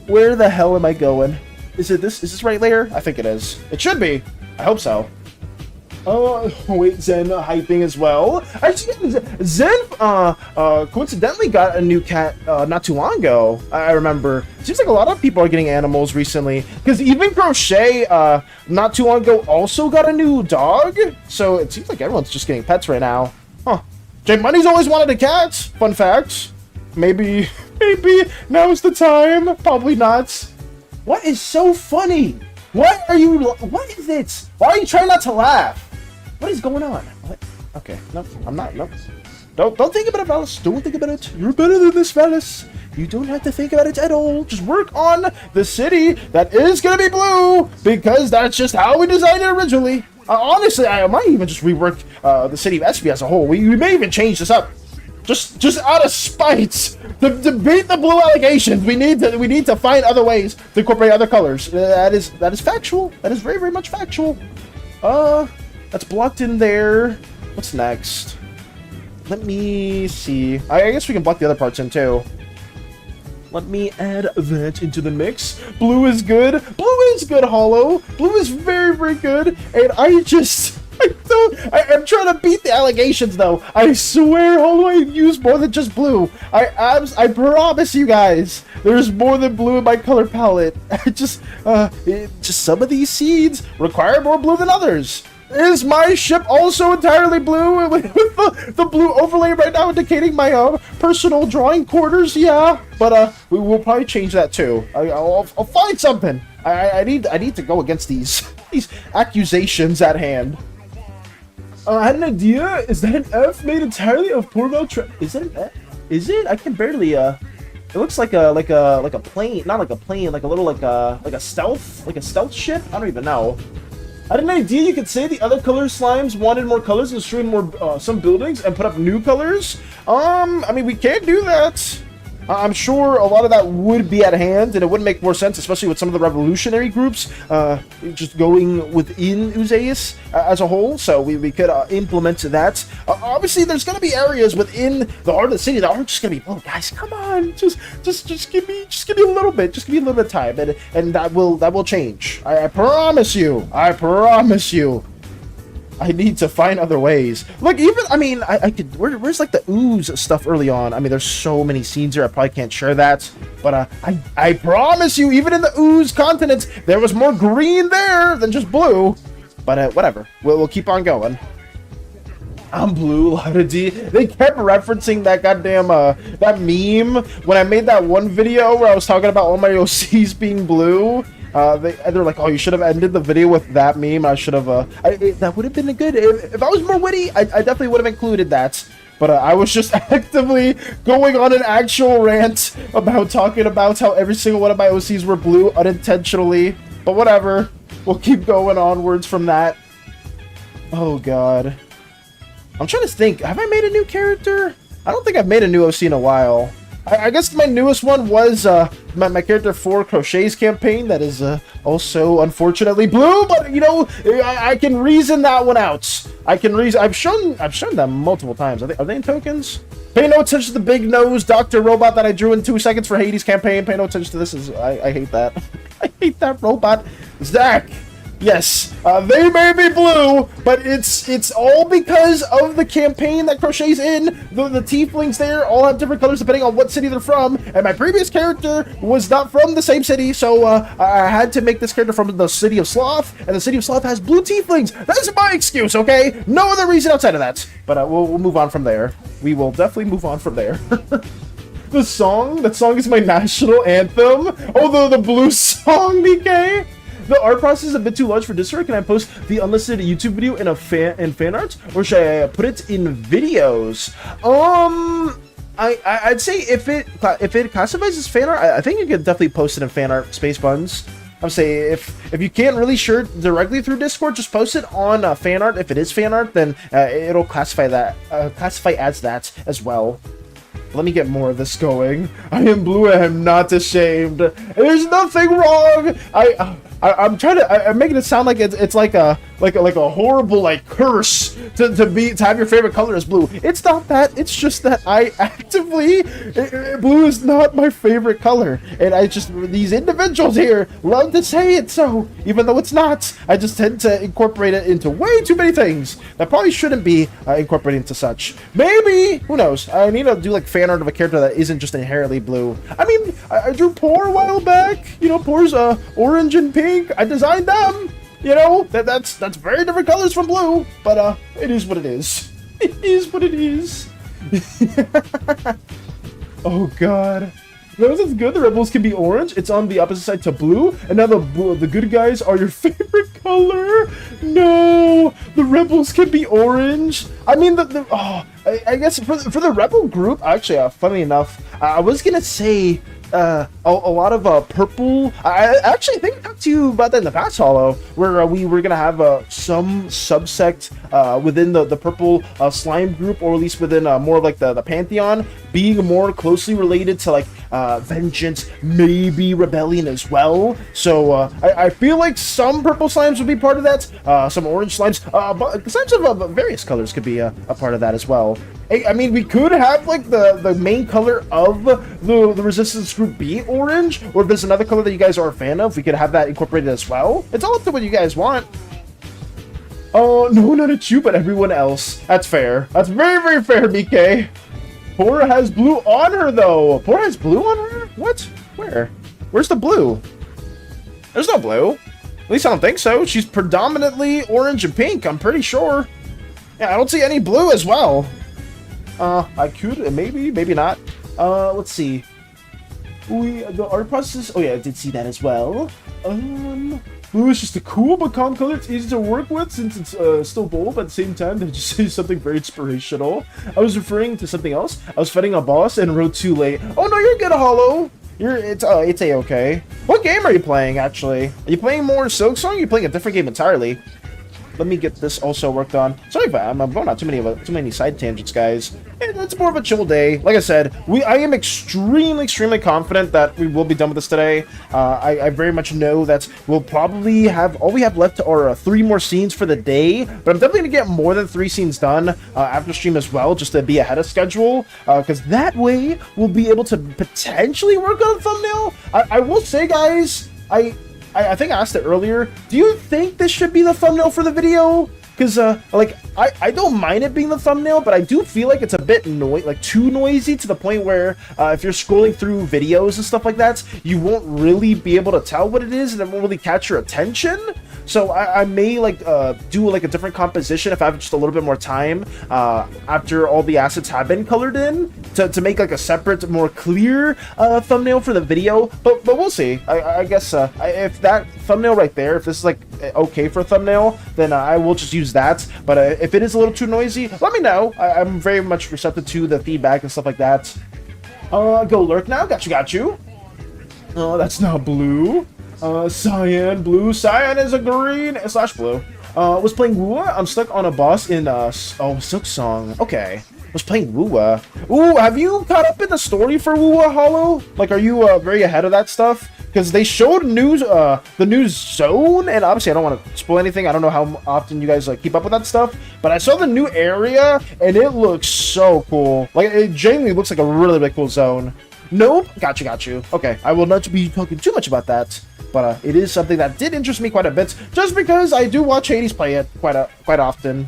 Where the hell am I going? Is this right there? I think it is. It should be. I hope so. Oh, wait, Zen hyping as well. Actually, Zen coincidentally got a new cat not too long ago. I remember. It seems like a lot of people are getting animals recently. Because even Crochet not too long ago also got a new dog. So it seems like everyone's just getting pets right now. Huh. Jay Money's always wanted a cat. Fun fact. Maybe now's the time. Probably not. What is so funny? What is it? Why are you trying not to laugh? What is going on? What? Okay, no, I'm not, no. Don't think about it, Valus. Don't think about it. You're better than this, Valus. You don't have to think about it at all. Just work on the city that is gonna be blue, because that's just how we designed it originally. Honestly, I might even just rework the city of SB as a whole. We may even change this up. Just out of spite, to beat the blue allegations, we need to find other ways to incorporate other colors. That is factual. That is very, very much factual. That's blocked in there. What's next? Let me see. I guess we can block the other parts in too. Let me add that into the mix. Blue is good. Blue is good, Hollow. Blue is very, very good. And I'm trying to beat the allegations, though. I swear, Hollow, I use more than just blue. I promise you guys, there's more than blue in my color palette. Just some of these seeds require more blue than others. Is my ship also entirely blue with the blue overlay right now indicating my personal drawing quarters? Yeah, but we will probably change that too. I'll find something. I need to go against these accusations at hand. I had an idea. Is that an F made entirely of Porval? Is it an F? Is it? I can barely. It looks like a plane. Not like a plane. Like a little like a stealth ship. I don't even know. I had an idea. You could say the other color slimes wanted more colors and destroy more some buildings and put up new colors. I mean, we can't do that. I'm sure a lot of that would be at hand, and it would make more sense, especially with some of the revolutionary groups just going within PLEAAASE as a whole. So we could implement that. Obviously, there's going to be areas within the heart of the city that aren't just going to be, oh guys, come on, just give me a little bit, just give me a little bit of time, and that will change. I promise you. I promise you. I need to find other ways. Look, even, I mean, I could, where's like the ooze stuff early on? I mean, there's so many scenes here, I probably can't share that. But I promise you, even in the ooze continents, there was more green there than just blue. But whatever, we'll keep on going. I'm blue, Lauda D. They kept referencing that goddamn, that meme when I made that one video where I was talking about all my OCs being blue. They're like, oh, you should have ended the video with that meme. I should have, that would have been a good, if I was more witty, I definitely would have included that. But I was just actively going on an actual rant about talking about how every single one of my OCs were blue unintentionally. But whatever, we'll keep going onwards from that. Oh, God. I'm trying to think, have I made a new character? I don't think I've made a new OC in a while. I guess my newest one was my character for Crochet's campaign. That is also unfortunately blue, but you know, I can reason that one out. I can reason. I've shown them multiple times. Are they in tokens? Pay no attention to the big nose Dr. Robot that I drew in 2 seconds for Hades' campaign. Pay no attention to this. I hate that. I hate that robot. Zach. Yes, they may be blue, but it's all because of the campaign that Crochet's in. The tieflings there all have different colors depending on what city they're from, and my previous character was not from the same city, so I had to make this character from the City of Sloth, and the City of Sloth has blue tieflings. That's my excuse, okay? No other reason outside of that. But we'll move on from there. We will definitely move on from there. That song is my national anthem. Oh, the blue song, BK. The art process is a bit too large for Discord. Can I post the unlisted YouTube video in fan art, or should I put it in videos? I'd say if it classifies as fan art, I think you could definitely post it in fan art space buns. I'm saying if you can't really share it directly through Discord, just post it on fan art. If it is fan art, then it'll classify as that as well. Let me get more of this going. I am blue. I am not ashamed. There's nothing wrong. I'm trying to. I'm making it sound like it's like a horrible like curse to have your favorite color as blue. It's not that. It's just that I actively blue is not my favorite color, and I just these individuals here love to say it so, even though it's not. I just tend to incorporate it into way too many things that probably shouldn't be incorporated into such. Maybe, who knows? I need to do like fan art of a character that isn't just inherently blue. I mean, I drew Poor a while back. You know, Poor's orange and pink. I designed them. You know, that's very different colors from blue, but it is what it is. It is what it is. Oh God. Those is good. The rebels can be orange. It's on the opposite side to blue, and now the good guys are your favorite color. No, the rebels can be orange. I mean, I guess for the rebel group, actually, funny enough, I was gonna say a lot of purple. I actually think I talked to you about that in the past, Hollow, where we were gonna have some subsect within the purple slime group, or at least within more of like the pantheon, being more closely related to like vengeance, maybe rebellion as well. So I feel like some purple slimes would be part of that, some orange slimes, but slimes of various colors could be a part of that as well. I mean, we could have like the main color of the resistance group be orange, or if there's another color that you guys are a fan of, we could have that incorporated as well. It's all up to what you guys want. Oh, no, not at you, but everyone else. That's fair. That's very, very fair, BK. Poor has blue on her, though. Poor has blue on her? What? Where? Where's the blue? There's no blue. At least I don't think so. She's predominantly orange and pink, I'm pretty sure. Yeah, I don't see any blue as well. I could, maybe, maybe not. Let's see. The art process, oh yeah, I did see that as well. Blue is just a cool but calm color. It's easy to work with since it's still bold, but at the same time, they just say something very inspirational. I was referring to something else. I was fighting a boss and wrote too late. Oh no, you're good, Hollow. It's a-okay. What game are you playing, actually? Are you playing more Silk Song? Or are you playing a different game entirely? Let me get this also worked on. Sorry if I'm going on too many side tangents, guys. It's more of a chill day. Like I said, I am extremely confident that we will be done with this today. I very much know that we'll probably have all we have left are 3 more scenes for the day. But I'm definitely gonna get more than 3 scenes done after stream as well, just to be ahead of schedule. Because that way we'll be able to potentially work on a thumbnail. I will say, guys, I think I asked it earlier. Do you think this should be the thumbnail for the video? Because, like, I don't mind it being the thumbnail, but I do feel like it's a bit too noisy to the point where if you're scrolling through videos and stuff like that, you won't really be able to tell what it is and it won't really catch your attention. So I may do like a different composition if I have just a little bit more time after all the assets have been colored in to make like a separate, more clear thumbnail for the video. But we'll see. I guess if that thumbnail right there, if this is like okay for a thumbnail, then I will just use that. But if it is a little too noisy, let me know. I'm very much receptive to the feedback and stuff like that. Go lurk now. Got you. Oh, that's not blue. Cyan, blue. Cyan is a green / blue. Was playing Wua. I'm stuck on a boss in Silk Song. Okay. Was playing Wua. Ooh, have you caught up in the story for Wua, Hollow? Like, are you very ahead of that stuff? Because they showed the new zone, and obviously I don't want to spoil anything. I don't know how often you guys keep up with that stuff, but I saw the new area, and it looks so cool. Like, it genuinely looks like a really cool zone. Nope, got you. Okay, I will not be talking too much about that. But it is something that did interest me quite a bit, just because I do watch Hades play it quite often.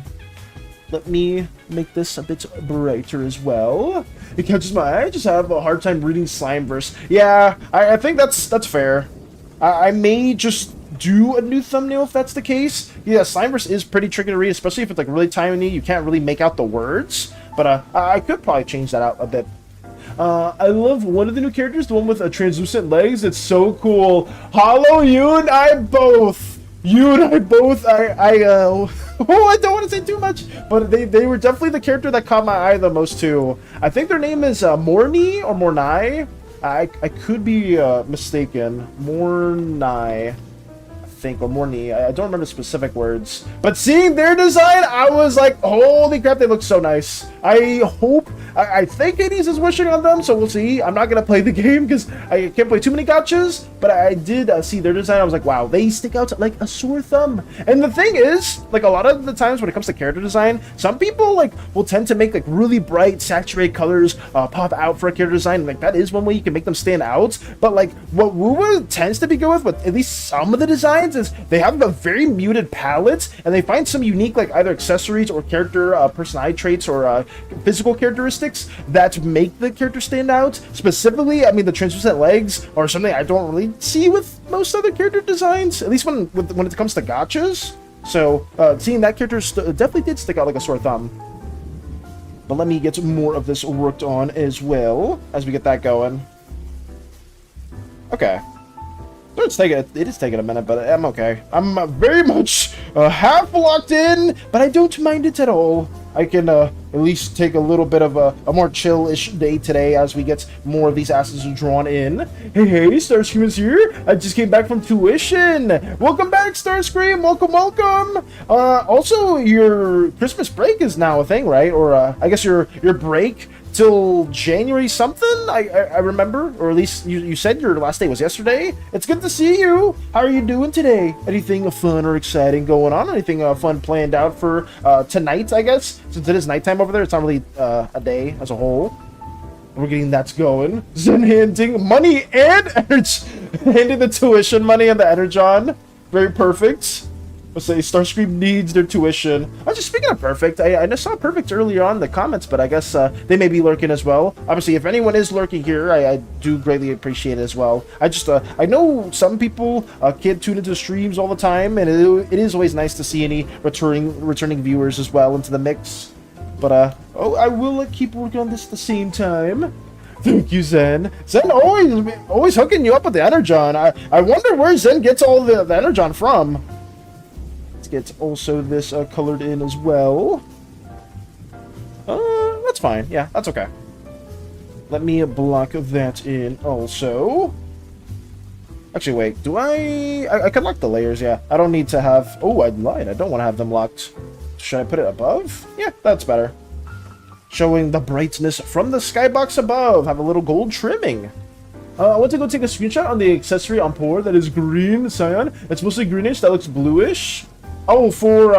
Let me make this a bit brighter as well. It catches my eye. I just have a hard time reading Slimeverse. Yeah, I think that's fair. I may just do a new thumbnail if that's the case. Yeah, Slimeverse is pretty tricky to read, especially if it's like really tiny. You can't really make out the words. But I could probably change that out a bit. I love one of the new characters, the one with translucent legs. It's so cool. Hollow, you and I both. I don't want to say too much, but they were definitely the character that caught my eye the most too. I think their name is Morni or Mornai. I could be mistaken. Mornai. Or Morni. I don't remember specific words, but seeing their design, I was like, holy crap, they look so nice. I think Hades is wishing on them, so we'll see. I'm not gonna play the game because I can't play too many gachas, but I did see their design. I was like, wow, they stick out like a sore thumb. And the thing is, like, a lot of the times when it comes to character design, some people will tend to make like really bright saturated colors pop out for a character design. Like, that is one way you can make them stand out, but like what Wua tends to be good with at least some of the designs is they have a very muted palette, and they find some unique like either accessories or character personality traits or physical characteristics that make the character stand out. Specifically, I mean, the translucent legs are something I don't really see with most other character designs, at least when it comes to gachas. So seeing that character definitely did stick out like a sore thumb. But let me get more of this worked on as well as we get that going. Okay. It is taking a minute, but I'm okay. I'm very much half locked in, but I don't mind it at all. I can at least take a little bit of a more chill-ish day today as we get more of these asses drawn in. Hey, Starscream is here. I just came back from tuition. Welcome back, Starscream. Welcome. Also, your Christmas break is now a thing, right? Or I guess your break till January something, I remember, or at least you said your last day was yesterday. It's good to see you. How are you doing today? Anything fun or exciting going on? Anything fun planned out for tonight, I guess? Since it is nighttime over there, it's not really a day as a whole. We're getting that going. Zen handing money and energy. Handing the tuition money and the energon. Very perfect. Let's say Starscream needs their tuition. I was just speaking of perfect. I saw perfect earlier on in the comments, but I guess they may be lurking as well. Obviously, if anyone is lurking here, I do greatly appreciate it as well. I know some people can't tune into streams all the time, and it is always nice to see any returning viewers as well into the mix. But I will keep working on this at the same time. Thank you, Zen. Zen always hooking you up with the energon. I wonder where Zen gets all the energon from. Let's get also this colored in as well. That's fine. Yeah, that's okay. Let me block that in also. Actually, wait. Do I can lock the layers, yeah. I don't need to have... Oh, I lied. I don't want to have them locked. Should I put it above? Yeah, that's better. Showing the brightness from the skybox above. Have a little gold trimming. I want to go take a screenshot on the accessory on pour that is green cyan. It's mostly greenish. That looks bluish. Oh, for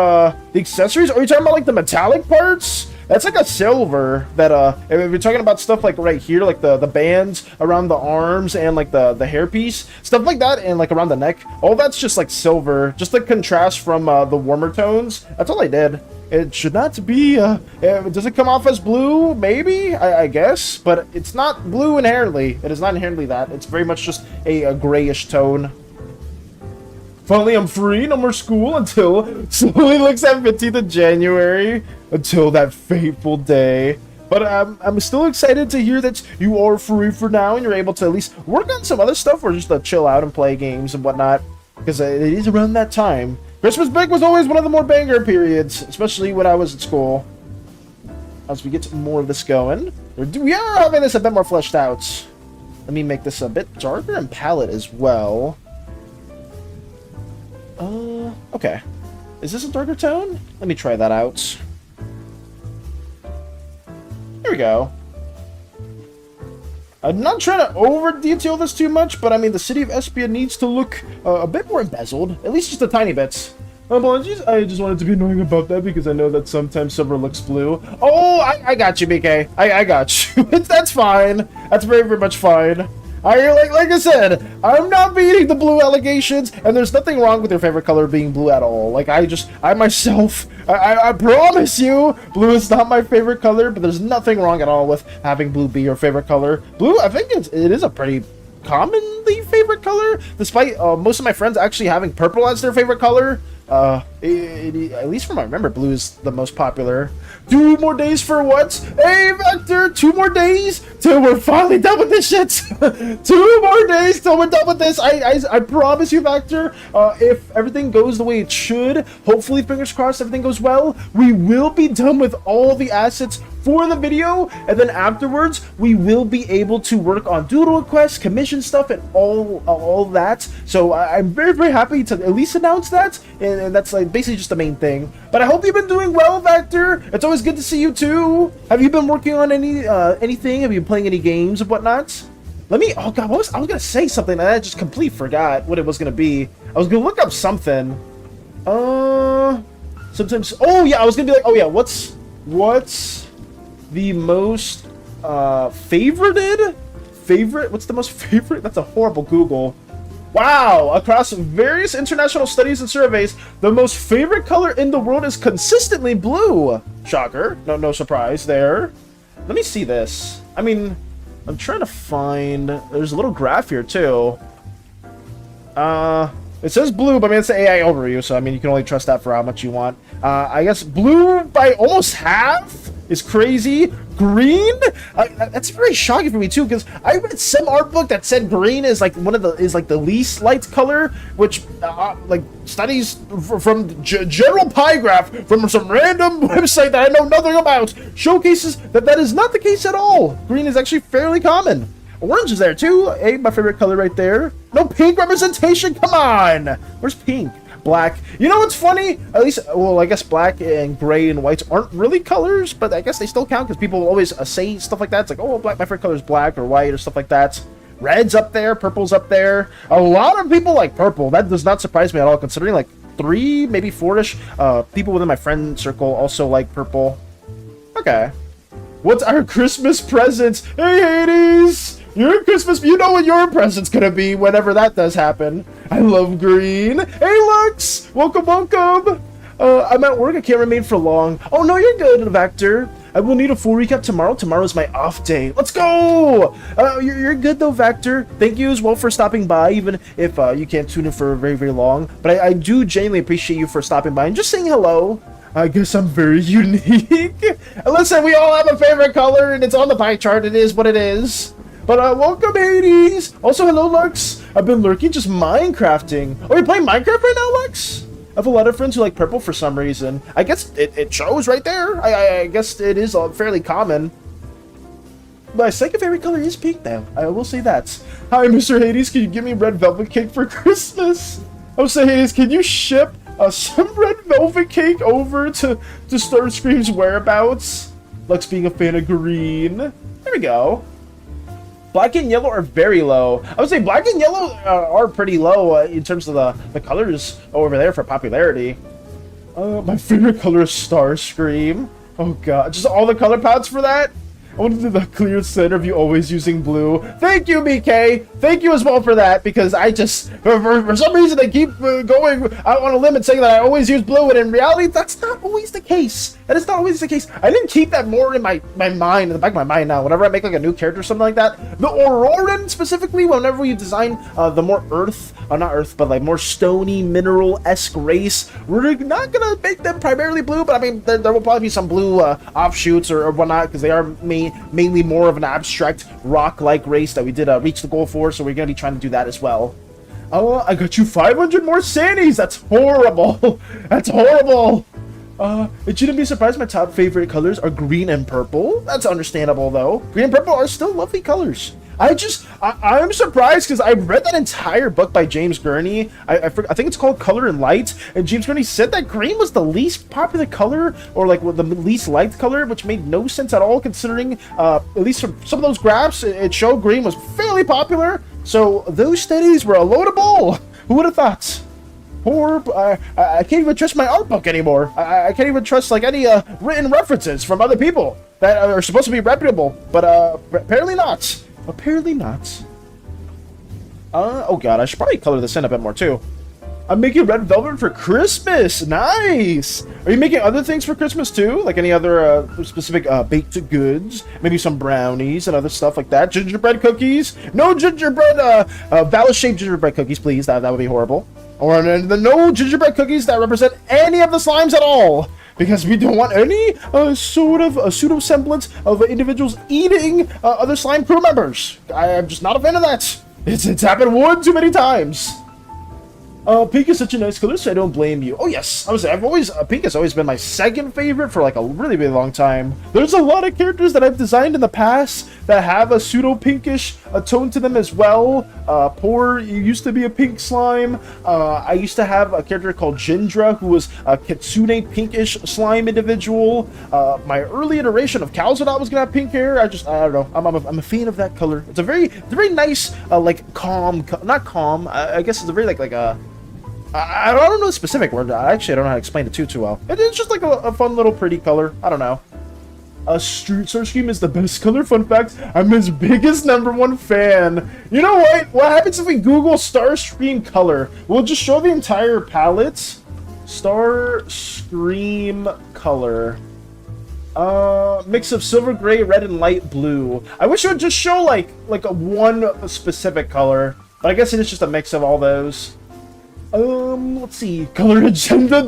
the accessories? Are you talking about like the metallic parts? That's like a silver that if you're talking about stuff like right here, like the bands around the arms and like the hairpiece, stuff like that, and like around the neck, all that's just like silver, just the contrast from the warmer tones. That's all I did. It should not be does it come off as blue? Maybe, I guess, but it's not blue inherently. It is not inherently that. It's very much just a grayish tone. Finally, I'm free. No more school until slowly looks at 15th of January. Until that fateful day. But I'm still excited to hear that you are free for now and you're able to at least work on some other stuff or just chill out and play games and whatnot. Because it is around that time. Christmas break was always one of the more banger periods, especially when I was at school. As we get more of this going, we are having this a bit more fleshed out. Let me make this a bit darker and palette as well. Okay. Is this a darker tone? Let me try that out. There we go. I'm not trying to over-detail this too much, but I mean, the city of Espia needs to look a bit more embezzled. At least just a tiny bit. Apologies, I just wanted to be annoying about that because I know that sometimes silver looks blue. Oh, I got you, BK. I got you. That's fine. That's very, very much fine. Like I said, I'm not beating the blue allegations, and there's nothing wrong with your favorite color being blue at all. Like, I myself, I promise you, blue is not my favorite color, but there's nothing wrong at all with having blue be your favorite color. Blue, I think it is a pretty commonly favorite color, despite most of my friends actually having purple as their favorite color. At least from what I remember, blue is the most popular. 2 more days for what? Hey, Vector, 2 more days till we're finally done with this shit. 2 more days till we're done with this. I promise you, Vector, if everything goes the way it should, hopefully, fingers crossed, everything goes well, we will be done with all the assets for the video, and then afterwards we will be able to work on doodle requests, commission stuff, and all that. So I'm very, very happy to at least announce that, and that's like basically just the main thing. But I hope you've been doing well, Vector. It's always good to see you too. Have you been working on anything? Have you been playing any games and whatnot? Let me. Oh god, I was gonna say something and I just completely forgot what it was gonna be. I was gonna look up something. Sometimes. Oh yeah, I was gonna be like, oh yeah, what's the most favorite? What's the most favorite? That's a horrible Google. Wow, across various international studies and surveys, the most favorite color in the world is consistently blue. Shocker. No surprise there. Let me see this. I mean, I'm trying to find... There's a little graph here, too. It says blue, but I mean, it's the AI overview, so I mean, you can only trust that for how much you want. I guess blue by almost half is crazy. Green? That's very shocking for me too, because I read some art book that said green is like the least liked color, which like studies from General Pie Graph from some random website that I know nothing about showcases that is not the case at all. Green is actually fairly common. Orange is there too. Hey, my favorite color right there. No pink representation. Come on. Where's pink? Black. You know what's funny? At least, well, I guess black and gray and whites aren't really colors, but I guess they still count because people always say stuff like that. It's like, oh, black, my favorite color is black or white or stuff like that. Red's up there, purple's up there. A lot of people like purple. That does not surprise me at all, considering like 3, maybe 4-ish people within my friend circle also like purple. Okay. What's our Christmas presents? Hey, Hades! Your Christmas, you know what your present's gonna be whenever that does happen. I love green. Hey, Lux! Welcome, welcome! I'm at work, I can't remain for long. Oh, no, you're good, Vector. I will need a full recap tomorrow. Tomorrow's my off day. Let's go! You're good, though, Vector. Thank you as well for stopping by, even if you can't tune in for very, very long. But I do genuinely appreciate you for stopping by and just saying hello. I guess I'm very unique. Listen, we all have a favorite color, and it's on the pie chart. It is what it is. But welcome, Hades. Also, hello, Lux. I've been lurking, just Minecrafting. Oh, you're playing Minecraft right now, Lux? I have a lot of friends who like purple for some reason. I guess it shows right there. I guess it is fairly common. My second favorite color is pink, though. I will say that. Hi, Mr. Hades. Can you give me red velvet cake for Christmas? I will say, Hades, can you ship some red velvet cake over to Starscream's whereabouts? Lux being a fan of green. There we go. Black and yellow are very low. I would say black and yellow are pretty low in terms of the colors over there for popularity. My favorite color is Starscream. Oh god, just all the color palettes for that? I want to do the clear center view, always using blue. Thank you, BK. Thank you as well for that, because I just, for some reason, I keep going out on a limb and saying that I always use blue, and in reality, that's not always the case. That is not always the case. I didn't keep that more in my mind, in the back of my mind now. Whenever I make like a new character or something like that, the Auroran specifically, whenever you design the more not earth, but like more stony, mineral-esque race, we're not gonna make them primarily blue, but I mean, there will probably be some blue offshoots or whatnot, because they are mainly more of an abstract rock-like race that we did reach the goal for, so we're going to be trying to do that as well. Oh, I got you 500 more SANIs! That's horrible! That's horrible! It shouldn't be surprised my top favorite colors are green and purple. That's understandable, though. Green and purple are still lovely colors. I'm surprised because I read that entire book by James Gurney. I think it's called Color and Light, and James Gurney said that green was the least popular color, or like the least liked color, which made no sense at all considering, at least from some of those graphs, it showed green was fairly popular. So those studies were a load of bull. Who would have thought? I can't even trust my art book anymore. I can't even trust like any written references from other people that are supposed to be reputable, but apparently not. Apparently not. Oh god, I should probably color this in a bit more too. I'm making red velvet for Christmas. Nice. Are you making other things for Christmas too? Like any other specific baked goods? Maybe some brownies and other stuff like that. Gingerbread cookies? No gingerbread, vowel-shaped gingerbread cookies, please. That would be horrible. Or no gingerbread cookies that represent any of the slimes at all. Because we don't want any sort of a pseudo semblance of individuals eating other slime crew members. I'm just not a fan of that. It's happened one too many times. Pink is such a nice color, so I don't blame you. Oh yes, I was pink has always been my second favorite for like a really long time. There's a lot of characters that I've designed in the past that have a pseudo pinkish tone to them as well. Poor used to be a pink slime. I used to have a character called Jindra who was a kitsune pinkish slime individual. My early iteration of Calzadot was gonna have pink hair. I don't know. I'm a fan of that color. It's a very nice like calm, not calm. I guess it's a very like a. I don't know the specific word. I don't know how to explain it too well. It's just like a fun little pretty color. I don't know. Starscream is the best color. Fun fact, I'm his biggest #1 fan. You know what? What happens if we Google Starscream color? We'll just show the entire palette. Starscream color. Mix of silver gray, red, and light blue. I wish it would just show like a one specific color, but I guess it is just a mix of all those. Let's see. Color agenda, ...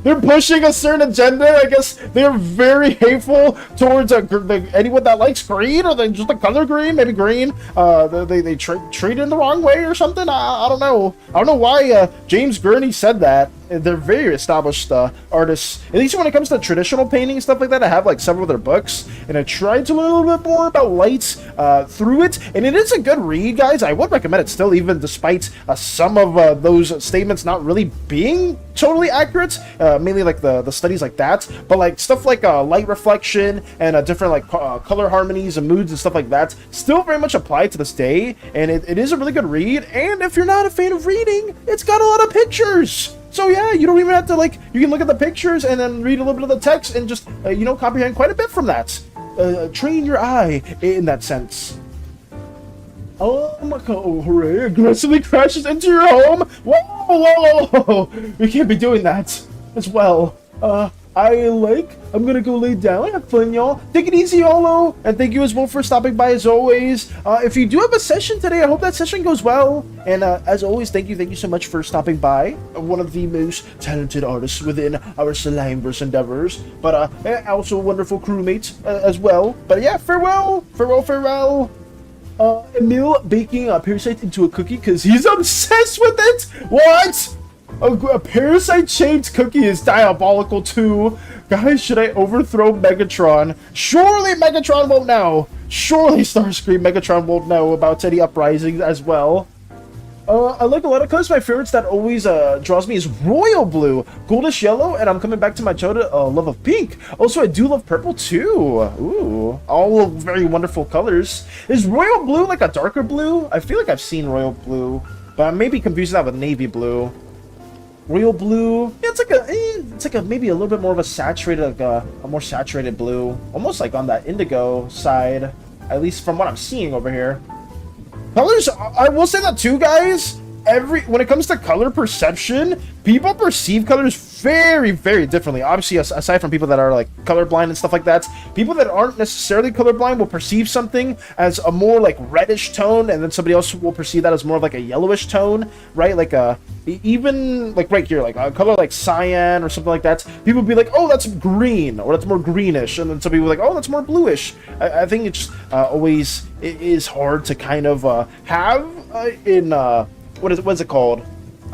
They're pushing a certain agenda. I guess they're very hateful towards anyone that likes green, or just the color green, maybe green. They treat it in the wrong way or something. I don't know. I don't know why James Gurney said that. They're very established artists, at least when it comes to traditional painting and stuff like that. I have like several of their books, and I tried to learn a little bit more about lights through it, and it is a good read, guys. I would recommend it still, even despite some of those statements not really being totally accurate, mainly like the studies like that, but like stuff like light reflection and different like color harmonies and moods and stuff like that still very much apply to this day, and it is a really good read. And if you're not a fan of reading, it's got a lot of pictures. So yeah, you don't even have to you can look at the pictures and then read a little bit of the text and just, comprehend quite a bit from that. Train your eye in that sense. Oh my god, oh, hooray, aggressively crashes into your home. Whoa. We can't be doing that as well. I'm gonna go lay down. Have fun, y'all. Take it easy, Holo. And thank you as well for stopping by as always. If you do have a session today, I hope that session goes well. And as always, thank you so much for stopping by. One of the most talented artists within our Slimeverse endeavors. But also a wonderful crewmate as well. But yeah, farewell. Emil baking a parasite into a cookie because he's obsessed with it? What? A parasite-shaped cookie is diabolical too. Guys, should I overthrow Megatron? Surely Megatron won't know. Surely Starscream Megatron won't know about any uprisings as well. I like a lot of colors. My favorites that always draws me is royal blue, goldish yellow, and I'm coming back to my childhood love of pink. Also, I do love purple too. Ooh, all very wonderful colors. Is royal blue like a darker blue? I feel like I've seen royal blue, but I may be confusing that with navy blue. Royal blue, yeah, it's like a maybe a little bit more of a saturated, like a more saturated blue, almost like on that indigo side, at least from what I'm seeing over here. Colors, I will say that too, guys. When it comes to color perception, people perceive colors very, very differently. Obviously, aside from people that are like colorblind and stuff like that, people that aren't necessarily colorblind will perceive something as a more like reddish tone, and then somebody else will perceive that as more of like a yellowish tone, right? Like even like right here, like a color like cyan or something like that. People will be like, oh, that's green, or that's more greenish, and then some people will be like, oh, that's more bluish. I think it's always it is hard to kind of have in what is it called?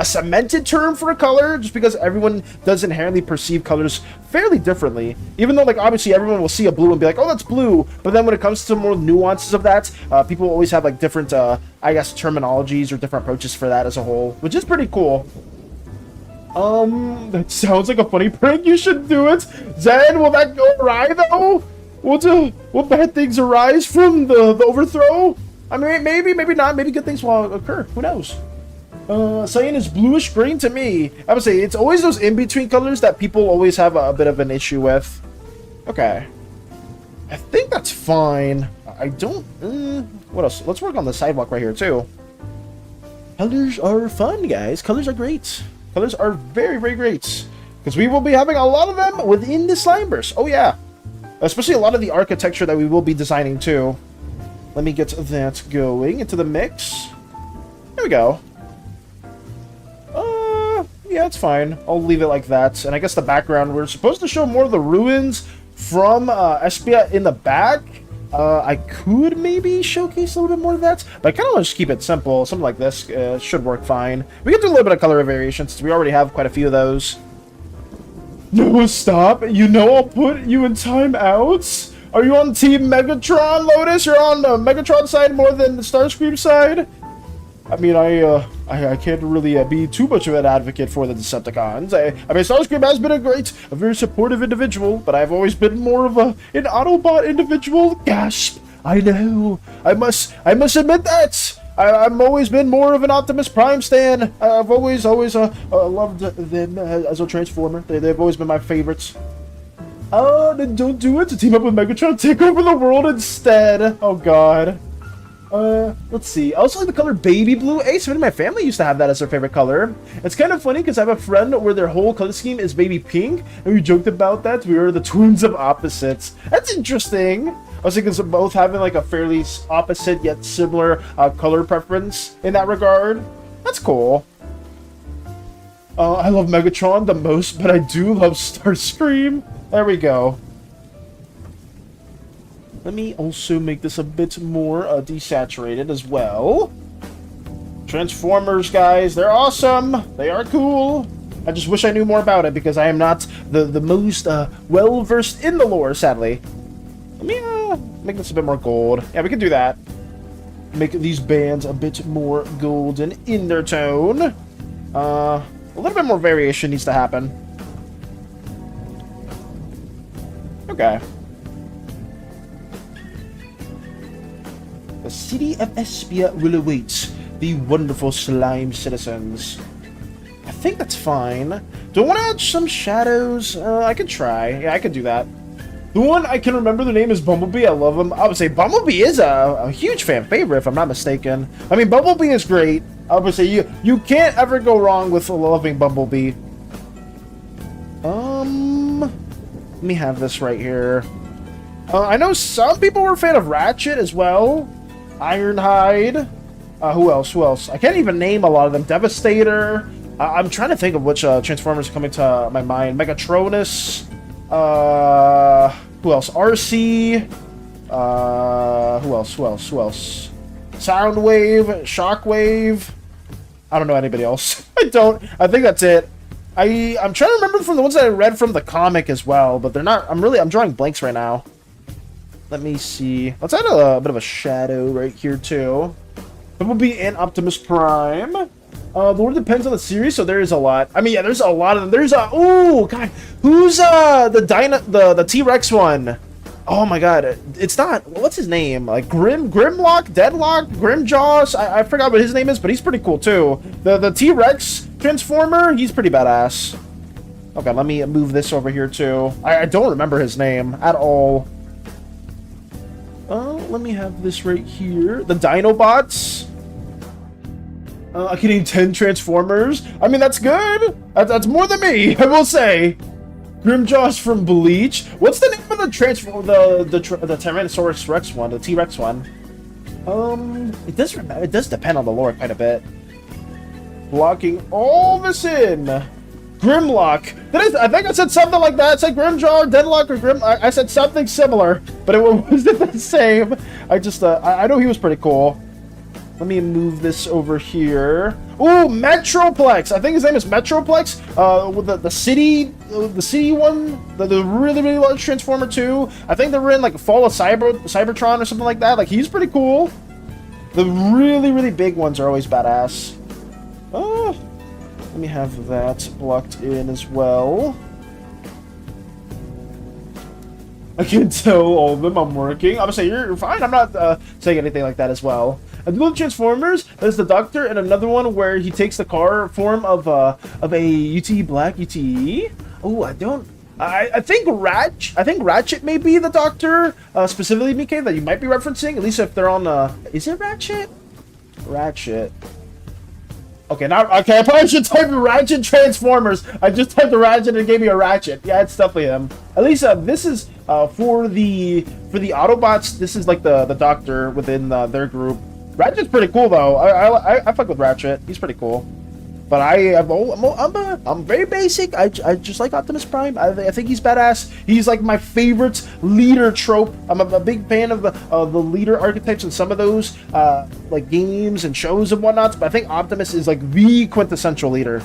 A cemented term for a color, just because everyone does inherently perceive colors fairly differently. Even though, like, obviously everyone will see a blue and be like, oh, that's blue. But then when it comes to more nuances of that, people always have, like, different, I guess, terminologies or different approaches for that as a whole, which is pretty cool. That sounds like a funny prank. You should do it. Zen, will that go awry, though? What bad things arise from the overthrow? I mean, maybe not. Maybe good things will occur. Who knows? Cyan is bluish green to me. I would say it's always those in-between colors that people always have a bit of an issue with. Okay. I think that's fine. I don't... what else? Let's work on the sidewalk right here, too. Colors are fun, guys. Colors are great. Colors are very, very great. Because we will be having a lot of them within the Slimeverse. Oh, yeah. Especially a lot of the architecture that we will be designing, too. Let me get that going into the mix. There we go. Yeah, it's fine. I'll leave it like that. And I guess the background, we're supposed to show more of the ruins from Espia in the back. I could maybe showcase a little bit more of that, but I kind of want to just keep it simple. Something like this should work fine. We can do a little bit of color variation since we already have quite a few of those. No, stop. You know I'll put you in timeouts. Are you on Team Megatron, Lotus? You're on the Megatron side more than the Starscream side? I mean, I can't really be too much of an advocate for the Decepticons. I mean, Starscream has been a very supportive individual, but I've always been more of an Autobot individual. Gasp! I know. I must admit that. I've always been more of an Optimus Prime stan. I've always loved them as a Transformer. They've always been my favorites. Oh, then don't do it. To team up with Megatron, take over the world instead. Oh God. Let's see. I also like the color baby blue. Hey, somebody in my family used to have that as their favorite color. It's kind of funny because I have a friend where their whole color scheme is baby pink, and we joked about that. We were the twins of opposites. That's interesting. I was thinking of both having like a fairly opposite yet similar color preference in that regard. That's cool. I love Megatron the most, but I do love Starscream. There we go. Let me also make this a bit more desaturated as well. Transformers, guys, they're awesome. They are cool. I just wish I knew more about it because I am not the most well-versed in the lore, sadly. Let me make this a bit more gold. Yeah, we can do that. Make these bands a bit more golden in their tone. A little bit more variation needs to happen. Okay. The city of Espia will await the wonderful slime citizens. I think that's fine. Do I want to add some shadows? I could try. Yeah, I could do that. The one I can remember the name is Bumblebee. I love him. I would say Bumblebee is a huge fan favorite, if I'm not mistaken. I mean, Bumblebee is great. I would say you can't ever go wrong with loving Bumblebee. Let me have this right here. I know some people were a fan of Ratchet as well. Ironhide. Who else? I can't even name a lot of them. Devastator. I'm trying to think of which Transformers are coming to my mind. Megatronus. Who else? RC. Who else? Soundwave, Shockwave. I don't know anybody else. I don't. I think that's it. I'm trying to remember from the ones that I read from the comic as well, but they're not. I'm drawing blanks right now. Let me see. Let's add a bit of a shadow right here too. It will be in Optimus Prime. The word depends on the series, so there is a lot. I mean, yeah, there's a lot of them. There's a oh god, who's the T-Rex one? Oh my god, it's not. What's his name? Like Grimlock, Deadlock, Grimjaws. I forgot what his name is, but he's pretty cool too. The T-Rex Transformer, he's pretty badass. Okay, let me move this over here too. I don't remember his name at all. Let me have this right here. The Dinobots. Getting 10 Transformers. I mean, that's good. That's more than me, I will say. Grimjaws from Bleach. What's the name of the the Tyrannosaurus Rex one, the T-Rex one? It does depend on the lore quite a bit. Blocking all this in. Grimlock. I think I said something like that. I said Grimjaw, Deadlock, or Grim. I said something similar, but it wasn't the same. I know he was pretty cool. Let me move this over here. Ooh, Metroplex. I think his name is Metroplex. With the city one, the really really large Transformer too. I think they were in like Fall of Cybertron or something like that. Like he's pretty cool. The really really big ones are always badass. Let me have that blocked in as well. I can tell all of them I'm working. I'm saying you're fine. I'm not saying anything like that as well. And the Transformers, there's the Doctor, and another one where he takes the car form of a UTE Black UTE. Oh, I think Ratchet may be the Doctor, specifically Mike, that you might be referencing. At least if they're on is it Ratchet? Ratchet. Okay, I probably should type Ratchet Transformers. I just typed the Ratchet and it gave me a Ratchet. Yeah, it's definitely him. At least this is for the Autobots. This is like the Doctor within their group. Ratchet's pretty cool though. I fuck with Ratchet. He's pretty cool. But I'm very basic. I just like Optimus Prime. I think he's badass. He's like my favorite leader trope. I'm a big fan of the leader archetypes in some of those like games and shows and whatnot. But I think Optimus is like the quintessential leader.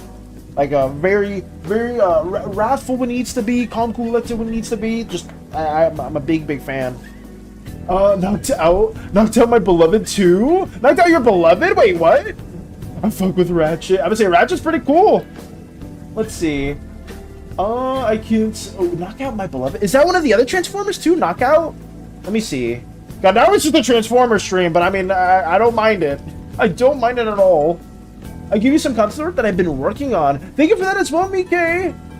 Like very wrathful when he needs to be, calm, collected when he needs to be. Just I'm a big fan. Knocked out my beloved too. Knocked out your beloved? Wait, what? I fuck with Ratchet. I would say Ratchet's pretty cool. Let's see. I can't. Oh, knock out my beloved. Is that one of the other Transformers too? Knockout? Let me see. God, now it's just a Transformer stream, but I mean, I don't mind it. I don't mind it at all. I give you some concept art that I've been working on. Thank you for that as well, Mike.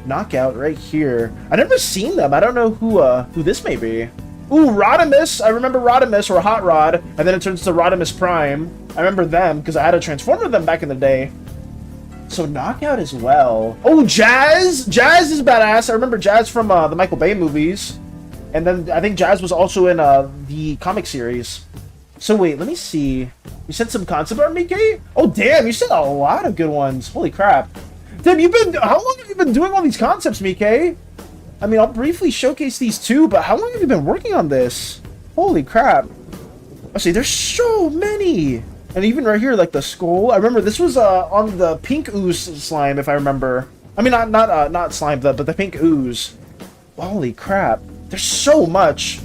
Knockout right here. I've never seen them. I don't know who this may be. Ooh, Rodimus. I remember Rodimus, or Hot Rod, and then it turns to Rodimus Prime. I remember them because I had a Transformer of them back in the day. So Knockout as well. Oh, Jazz. Jazz is badass. I remember Jazz from the Michael Bay movies. And then I think Jazz was also in the comic series. So wait, let me see. You sent some concept art, Mike? Oh, damn, you sent a lot of good ones. Holy crap. Damn, how long have you been doing all these concepts, Mike? I mean, I'll briefly showcase these two, but how long have you been working on this? Holy crap. Let's see, there's so many. And even right here, like the skull. I remember this was on the pink ooze slime, if I remember. I mean, not slime, but the pink ooze. Holy crap. There's so much.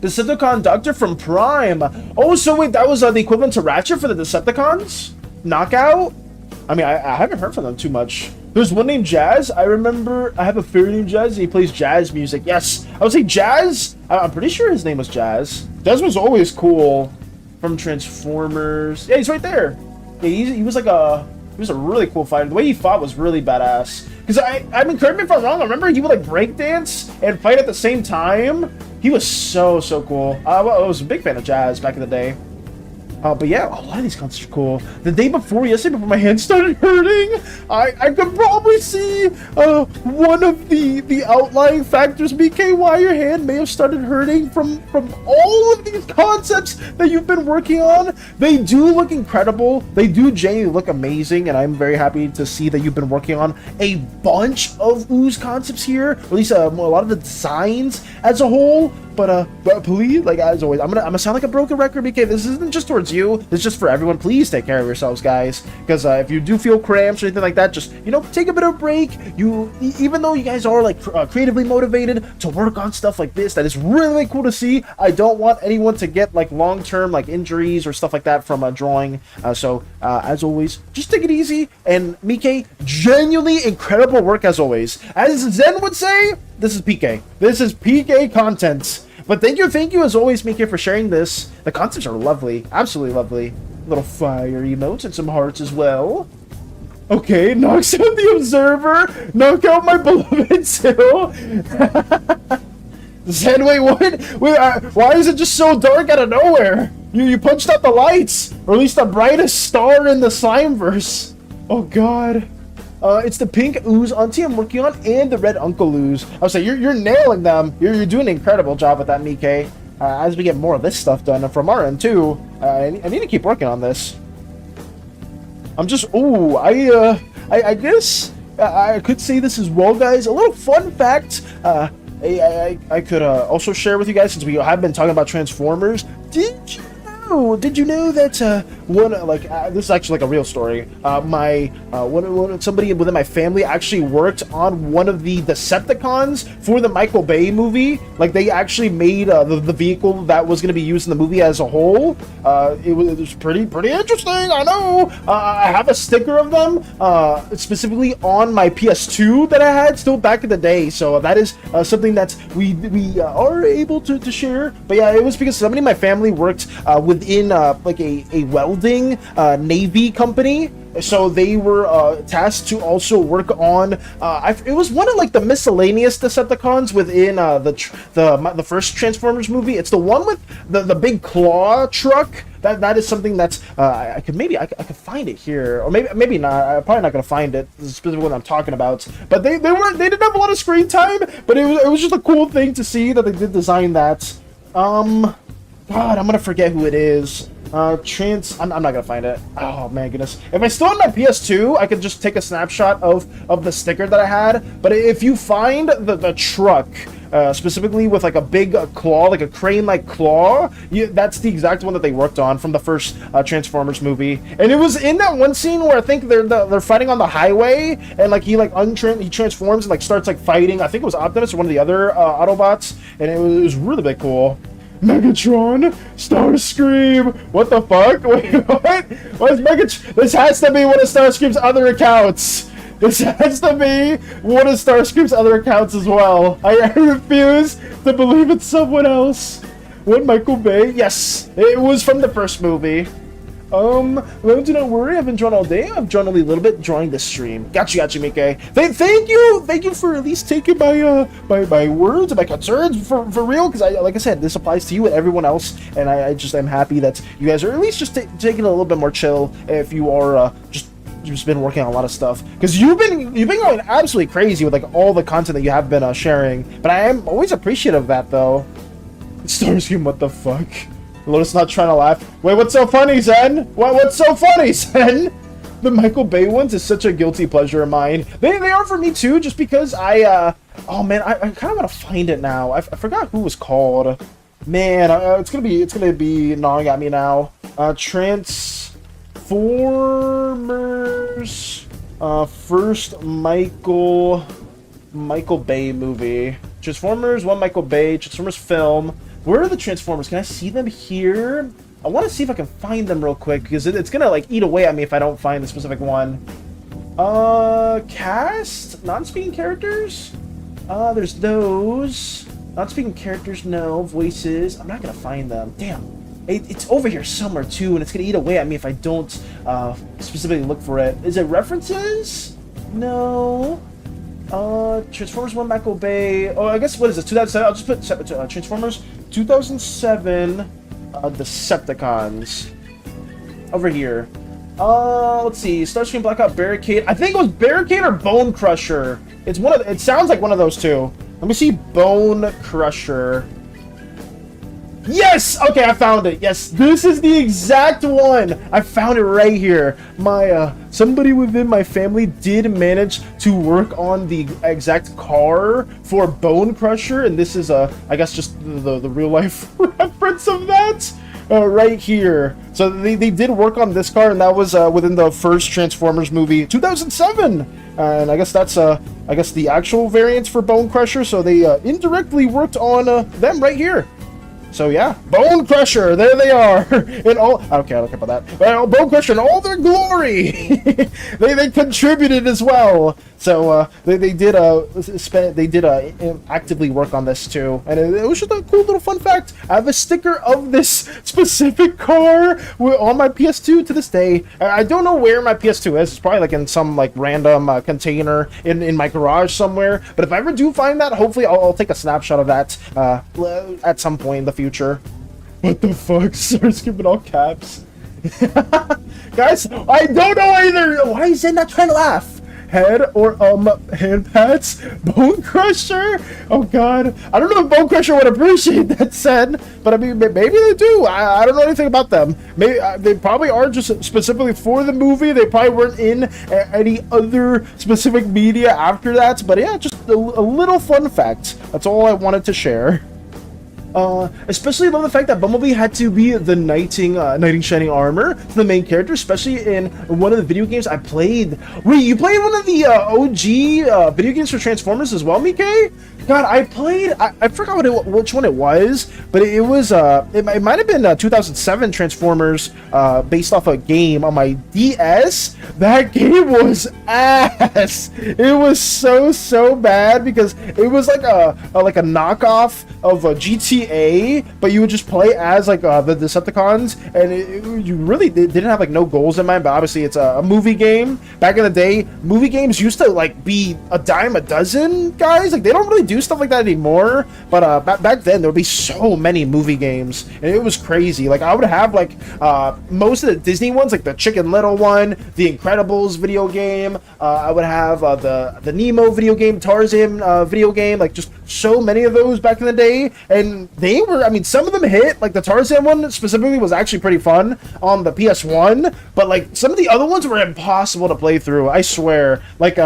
Decepticon Doctor from Prime. Oh, so wait, that was the equivalent to Ratchet for the Decepticons? Knockout? I mean, I haven't heard from them too much. There's one named Jazz. I remember I have a fairy named Jazz, and he plays jazz music. Yes, I would say Jazz. I'm pretty sure his name was Jazz. Jazz was always cool from Transformers. Yeah, he's right there. Yeah, he was a really cool fighter. The way he fought was really badass. Because I mean, correct me if I'm wrong. I remember he would like breakdance and fight at the same time. He was so cool. I was a big fan of Jazz back in the day. But yeah, a lot of these concepts are cool. The day before, yesterday, before my hand started hurting, I could probably see one of the outlying factors, BK, why your hand may have started hurting from all of these concepts that you've been working on. They do look incredible. They do genuinely look amazing, and I'm very happy to see that you've been working on a bunch of ooze concepts here, or at least a lot of the designs as a whole. But please, like as always, I'm gonna sound like a broken record, BK. This isn't just towards you. This is just for everyone. Please take care of yourselves, guys. Because if you do feel cramps or anything like that, just take a bit of a break. Even though you guys are like creatively motivated to work on stuff like this, that is really cool to see. I don't want anyone to get like long-term like injuries or stuff like that from drawing. So as always, just take it easy. And Mike, genuinely incredible work as always. As Zen would say, this is PK. This is PK content. But thank you as always, Mika, for sharing this. The concepts are lovely, absolutely lovely. Little fire emotes and some hearts as well. Okay, knocks out the observer. Knock out my beloved too. Zen, wait, what? Why is it just so dark out of nowhere? You punched out the lights, or at least the brightest star in the Slimeverse. Oh God. It's the pink ooze auntie I'm working on, and the red uncle ooze. I would say you're nailing them. You're doing an incredible job with that, Mike. As we get more of this stuff done from our end too, I need to keep working on this. I'm just I guess I could say this as well, guys. A little fun fact. I could also share with you guys, since we have been talking about Transformers. Did you know that this is actually like a real story. Somebody within my family actually worked on one of the Decepticons for the Michael Bay movie. Like they actually made the vehicle that was going to be used in the movie as a whole. It was pretty interesting. I know. I have a sticker of them specifically on my PS2 that I had still back in the day. So that is something that we are able to share. But yeah, it was because somebody in my family worked within like a welding Navy company, so they were tasked to also work on it was one of like the miscellaneous Decepticons within the first Transformers movie. It's the one with the big claw truck. That is something that's I could find it here, or maybe not. I'm probably not gonna find it specifically what I'm talking about. But they didn't have a lot of screen time, but it was just a cool thing to see that they did design that. God, I'm gonna forget who it is. I'm not gonna find it. Oh man, goodness. If I still had my PS2, I could just take a snapshot of the sticker that I had. But if you find the truck, specifically with like a big claw, like a crane-like claw, that's the exact one that they worked on from the first Transformers movie. And it was in that one scene where I think they're fighting on the highway, and like he transforms and like starts like fighting. I think it was Optimus or one of the other Autobots, and it was really cool. Megatron, Starscream, what the fuck? Wait, what? What is Megatron? This has to be one of Starscream's other accounts. This has to be one of Starscream's other accounts as well. I refuse to believe it's someone else. What, Michael Bay? Yes, it was from the first movie. Well, do not worry, I've been drawing all day. I've drawn only a little bit during the stream. Gotcha, Mike. Thank you for at least taking my words and my concerns for real, because like I said, this applies to you and everyone else, and I just am happy that you guys are at least just taking it a little bit more chill if you are just been working on a lot of stuff, because you've been going absolutely crazy with like all the content that you have been sharing. But I am always appreciative of that, though. Starscream, what the fuck? Lotus not trying to laugh. Wait, what's so funny, Zen? What's so funny, Zen? The Michael Bay ones is such a guilty pleasure of mine. They are for me too, just because oh man, I kind of want to find it now. I forgot who it was called. Man, it's gonna be gnawing at me now. Transformers, first Michael Bay movie. Transformers 1 Michael Bay. Transformers film. Where are the Transformers? Can I see them here? I want to see if I can find them real quick, because it's gonna like eat away at me if I don't find the specific one. Cast? Non-speaking characters? There's those. Non-speaking characters, no. Voices. I'm not gonna find them. Damn. It's over here somewhere too, and it's gonna eat away at me if I don't specifically look for it. Is it references? No. Transformers 1 Michael Bay. Oh, I guess, what is this? 2007? I'll just put Transformers 2007 Decepticons. over here. Let's see. Starscream, Blackout, Barricade. I think it was Barricade or Bone Crusher. It's one of. It sounds like one of those two. Let me see. Bone Crusher. Yes! Okay, I found it. Yes, this is the exact one. I found it right here. My, somebody within my family did manage to work on the exact car for Bone Crusher, and this is, I guess just the real life reference of that. Right here. So they did work on this car, and that was within the first Transformers movie, 2007. And I guess that's I guess the actual variants for Bone Crusher. So they indirectly worked on them right here. So yeah, Bone Crusher, there they are, in all. Okay, I don't care about that. Well, Bone Crusher in all their glory. they contributed as well. So they did actively work on this too, and it was just a cool little fun fact. I have a sticker of this specific car on my PS2 to this day. I don't know where my PS2 is. It's probably like in some like random container in my garage somewhere. But if I ever do find that, hopefully I'll take a snapshot of that at some point in the future. What the fuck? Starscream in all caps. Guys, I don't know either. Why is it not trying to laugh? Head or hand pats? Bone Crusher? Oh god, I don't know if Bone Crusher would appreciate that said, but I mean maybe they do. I don't know anything about them. Maybe they probably are just specifically for the movie. They probably weren't in any other specific media after that. But yeah, just a little fun fact. That's all I wanted to share. Especially love the fact that Bumblebee had to be the knight in shining armor for the main character, especially in one of the video games I played. Wait, you played one of the OG video games for Transformers as well, Mike? God, I played. I forgot which one it was, but it was it might have been 2007 Transformers based off a game on my DS. That game was ass. It was so bad because it was like a knockoff of a GTA, but you would just play as like the Decepticons, and you really didn't have like no goals in mind. But obviously, it's a movie game. Back in the day, movie games used to like be a dime a dozen, guys. Like they don't really do stuff like that anymore, but back then there would be so many movie games, and it was crazy. Like I would have like most of the Disney ones, like the Chicken Little one, the Incredibles video game. I would have the Nemo video game, Tarzan video game, like just so many of those back in the day, and they were, I mean, some of them hit. Like the Tarzan one specifically was actually pretty fun on the PS1, but like some of the other ones were impossible to play through, I swear. Like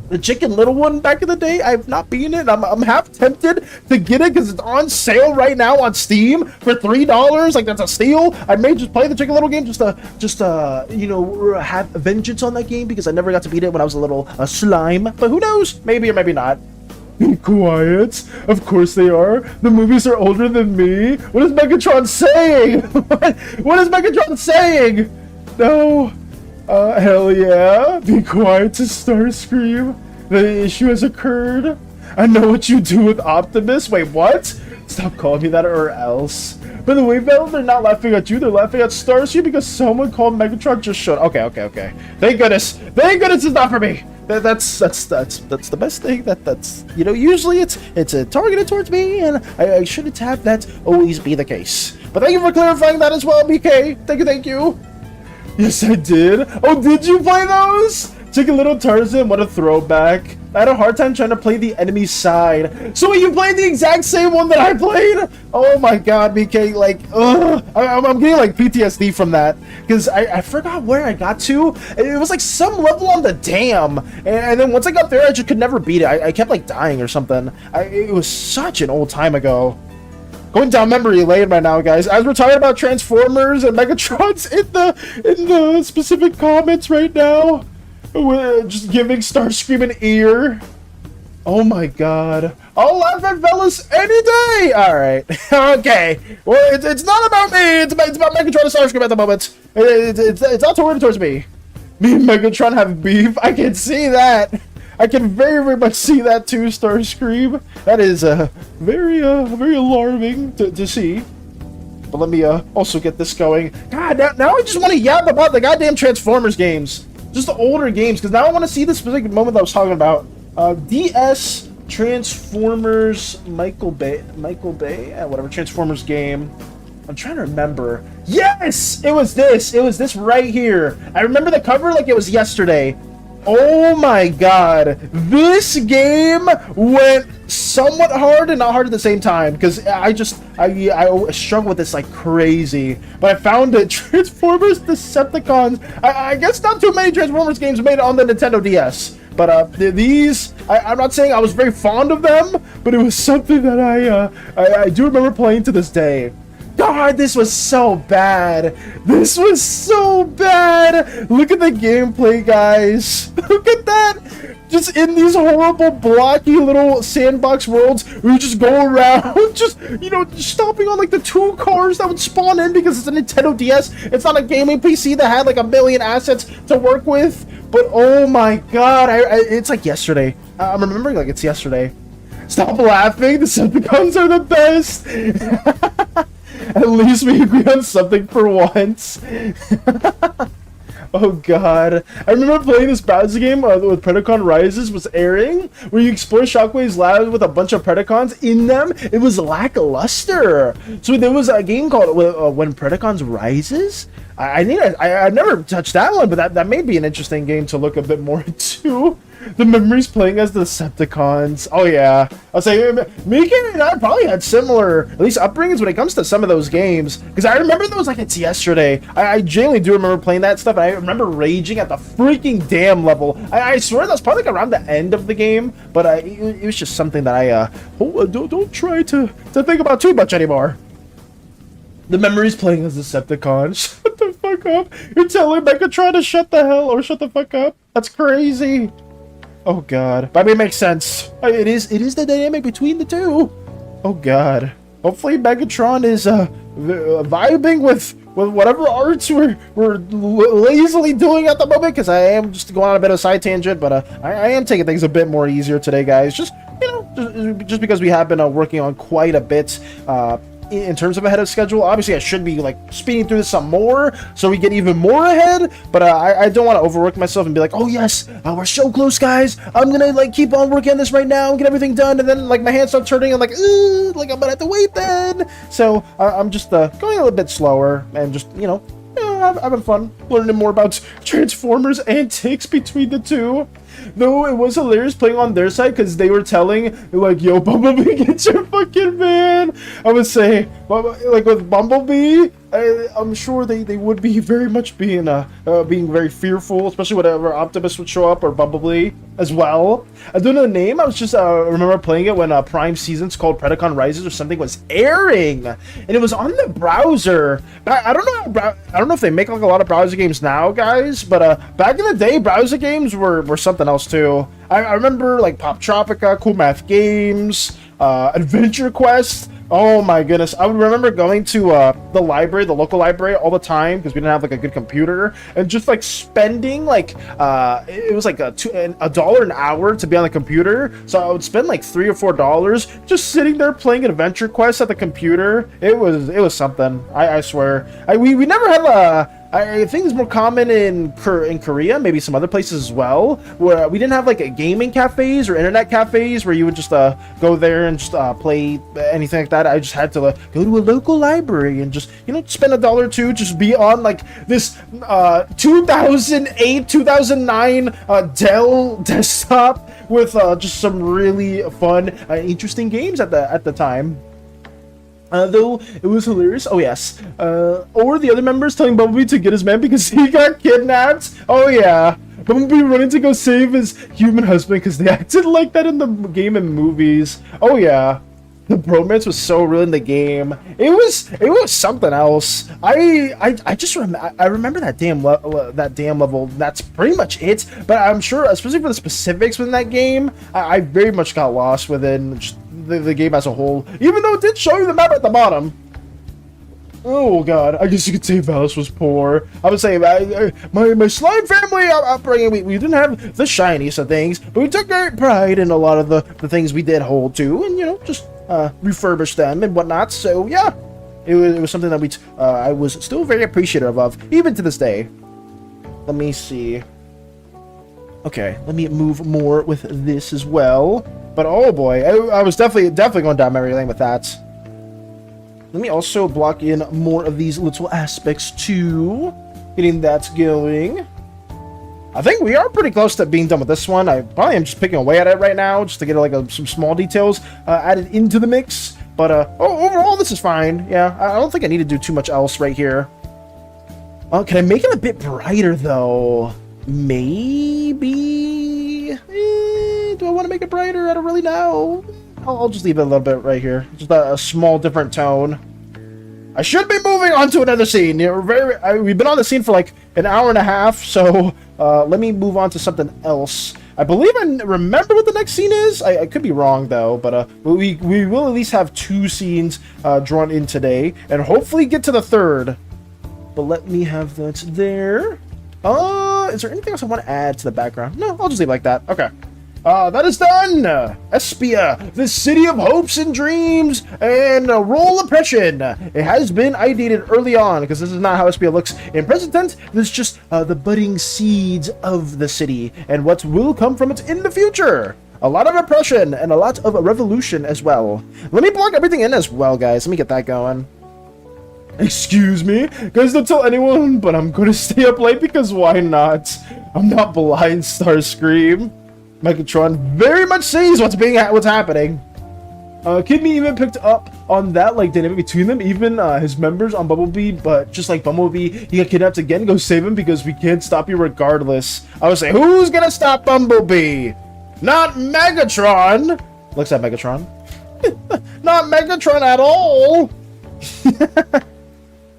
the Chicken Little one back in the day, I've not beaten it. I'm half tempted to get it because it's on sale right now on Steam for $3. Like that's a steal. I may just play the Chicken Little game just to you know, have vengeance on that game because I never got to beat it when I was a little slime. But who knows? Maybe or maybe not. Be quiet. Of course they are. The movies are older than me. What is Megatron saying? What is Megatron saying? No. Hell yeah. Be quiet to Starscream. The issue has occurred. I know what you do with Optimus. Wait, what? Stop calling me that or else. By the way, Val, they're not laughing at you. They're laughing at Starscream because someone called Megatron just showed. Okay. Thank goodness. Thank goodness it's not for me. That's the best thing. That's you know, usually it's targeted towards me, and I shouldn't have that always be the case. But thank you for clarifying that as well, BK. Thank you. Yes, I did. Oh, did you play those? Chicken Little Tarzan, what a throwback. I had a hard time trying to play the enemy side. So you played the exact same one that I played? Oh my god, BK, like, ugh. I'm getting like PTSD from that. Because I forgot where I got to. It was like some level on the dam. And then once I got there, I just could never beat it. I kept like dying or something. It was such an old time ago. Going down memory lane right now, guys. As we're talking about Transformers and Megatrons in the specific comments right now, we're just giving Starscream an ear. Oh my god. I'll laugh at fellas any day. All right. Okay. Well, it's not about me. It's about Megatron and Starscream at the moment. It's not towards me. Me and Megatron have beef. I can see that. I can very much see that too, Starscream. That is very alarming to see. But let me also get this going. God, now I just want to yap about the goddamn Transformers games. Just the older games, because now I want to see the specific moment that I was talking about. DS Transformers Michael Bay, whatever Transformers game. I'm trying to remember. Yes, it was this. It was this right here. I remember the cover like it was yesterday. Oh my god, this game went somewhat hard and not hard at the same time, because I struggle with this like crazy. But I found it. Transformers Decepticons. I guess not too many Transformers games made on the Nintendo DS, but these, I'm not saying I was very fond of them, but it was something that I do remember playing to this day. God, this was so bad. This was so bad. Look at the gameplay, guys. Look at that. Just in these horrible, blocky little sandbox worlds, we just go around, just, you know, stopping on like the 2 cars that would spawn in because it's a Nintendo DS. It's not a gaming PC that had like a million assets to work with. But oh my God, it's like yesterday. I'm remembering like it's yesterday. Stop laughing. The Decepticons are the best. At least we agree on something for once. Oh god. I remember playing this browser game with Predacon Rises was airing, where you explore Shockwave's lab with a bunch of Predacons in them. It was lackluster. So there was a game called When Predacons Rises. I never touched that one, but that may be an interesting game to look a bit more into. The memories playing as the Decepticons. Oh yeah. I'll say, Mika and I probably had similar, at least upbringings when it comes to some of those games. Because I remember those like it's yesterday. I genuinely do remember playing that stuff. And I remember raging at the freaking damn level. I swear that was probably like around the end of the game. But it was just something that I don't try to think about too much anymore. The memories playing as the Decepticons. Shut the fuck up. You're telling Megatron to shut the hell or shut the fuck up? That's crazy. Oh god. But I mean, it makes sense. It is the dynamic between the two. Oh god. Hopefully Megatron is vibing with whatever arts we're lazily doing at the moment, because I am just going on a bit of a side tangent, but I am taking things a bit more easier today, guys. Just, you know, just because we have been working on quite a bit in terms of ahead of schedule. Obviously I should be like speeding through this some more so we get even more ahead, but I don't want to overwork myself and be like, oh yes, we're so close, guys, I'm gonna like keep on working on this right now and get everything done, and then like my hands start turning and like I'm gonna have to wait then. So I'm just going a little bit slower and just, you know, having fun learning more about Transformers antics between the two. Though it was hilarious playing on their side, because they were telling, like, yo, Bumblebee, get your fucking man. I would say, like, with Bumblebee, I'm sure they would be very much being very fearful, especially whenever Optimus would show up, or Bumblebee as well. I don't know the name. I was just remember playing it when Prime Seasons called Predacon Rises or something was airing, and it was on the browser. I don't know if they make like a lot of browser games now, guys, but back in the day, browser games were something else too. I remember like Pop Tropica, Cool Math Games, Adventure Quest. Oh my goodness, I would remember going to the library, the local library, all the time, because we didn't have like a good computer, and just like spending like it was like $1 an hour to be on the computer. So I would spend like $3 or $4 just sitting there playing Adventure Quest at the computer. It was something. I swear. We never had I think it's more common in Korea, maybe some other places as well, where we didn't have like a gaming cafes or internet cafes where you would just go there and just play anything like that. I just had to go to a local library and just, you know, spend $1 or $2, just be on like this 2008, 2009 Dell desktop with just some really fun, interesting games at the time. Though it was hilarious. Oh yes. Or the other members telling Bumblebee to get his man because he got kidnapped. Oh yeah. Bumblebee running to go save his human husband because they acted like that in the game and movies. Oh yeah. The bromance was so real in the game. It was something else. I just remember that damn level. That's pretty much it. But I'm sure, especially for the specifics within that game, I very much got lost within just the game as a whole. Even though it did show you the map at the bottom. Oh god, I guess you could say Valis was poor. I would say my slime family upbringing, we didn't have the shiniest of things, but we took great pride in a lot of the things we did hold to, and you know, just refurbish them and whatnot. So yeah, it was something that I was still very appreciative of, even to this day. Let me see. Okay, let me move more with this as well. But oh boy, I was definitely going down memory lane with that. Let me also block in more of these little aspects too. Getting that going. I think we are pretty close to being done with this one. I probably am just picking away at it right now just to get like some small details added into the mix. But overall, this is fine. Yeah, I don't think I need to do too much else right here. Can I make it a bit brighter though? Maybe. Do I want to make it brighter? I don't really know. I'll just leave it a little bit right here. Just a small different tone. I should be moving on to another scene. You know, we've been on the scene for like an hour and a half, so let me move on to something else. I believe I remember what the next scene is. I could be wrong though, but we will at least have 2 scenes drawn in today, and hopefully get to the 3rd. But let me have that there. Is there anything else I want to add to the background? No, I'll just leave it like that. Okay. That is done! Espia, the city of hopes and dreams, and role oppression. It has been ideated early on, because this is not how Espia looks in present tense. This is just the budding seeds of the city, and what will come from it in the future. A lot of oppression, and a lot of revolution as well. Let me block everything in as well, guys. Let me get that going. Excuse me? Guys, don't tell anyone, but I'm going to stay up late because why not? I'm not blind, Starscream. Megatron very much sees what's happening. Kid Me even picked up on that like dynamic between them, even his members on Bumblebee, but just like Bumblebee, he got kidnapped again. Go save him because we can't stop you regardless. I would say, who's gonna stop Bumblebee? Not Megatron. Looks at Megatron. Not Megatron at all.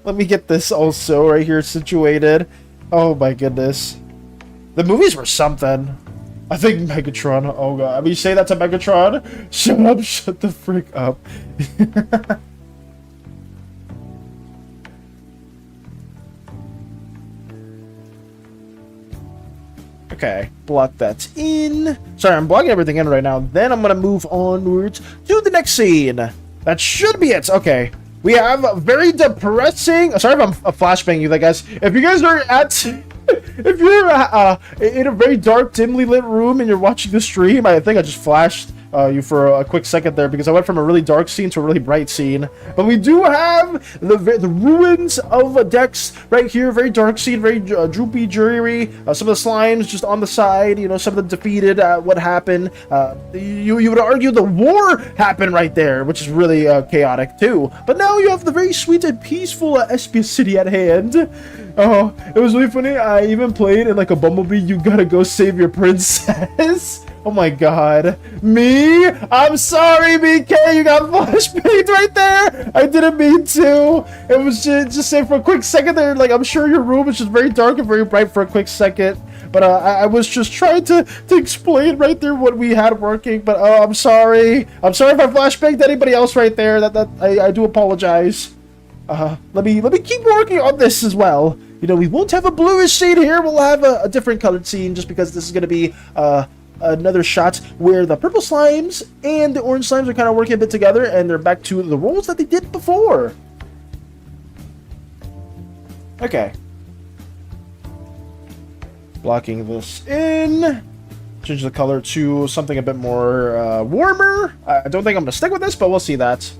Let me get this also right here situated. Oh my goodness. The movies were something. I think Megatron, oh god, I mean, you say that to Megatron? Shut up, shut the frick up. Okay, block that in. Sorry, I'm blocking everything in right now. Then I'm gonna move onwards to the next scene. That should be it. Okay, we have a very depressing. Sorry if I'm flashbanging you, guys. If you guys are at. If you're in a very dark, dimly lit room and you're watching the stream, I think I just flashed you for a quick second there because I went from a really dark scene to a really bright scene. But we do have the ruins of Dex right here, very dark scene, very droopy, dreary. Some of the slimes just on the side, you know, some of them defeated. What happened? You would argue the war happened right there, which is really chaotic too. But now you have the very sweet and peaceful Espia city at hand. Oh, it was really funny. I even played in like a Bumblebee, you gotta go save your princess. Oh my god. Me? I'm sorry, BK, you got flashbanged right there. I didn't mean to. It was just saying for a quick second there, like I'm sure your room is just very dark and very bright for a quick second. But I was just trying to explain right there what we had working. But I'm sorry. I'm sorry if I flashbanged anybody else right there. I do apologize. Let me keep working on this as well. You know, we won't have a bluish shade here. We'll have a different colored scene just because this is going to be another shot where the purple slimes and the orange slimes are kind of working a bit together and they're back to the roles that they did before. Okay. Blocking this in. Change the color to something a bit more warmer. I don't think I'm going to stick with this, but we'll see that.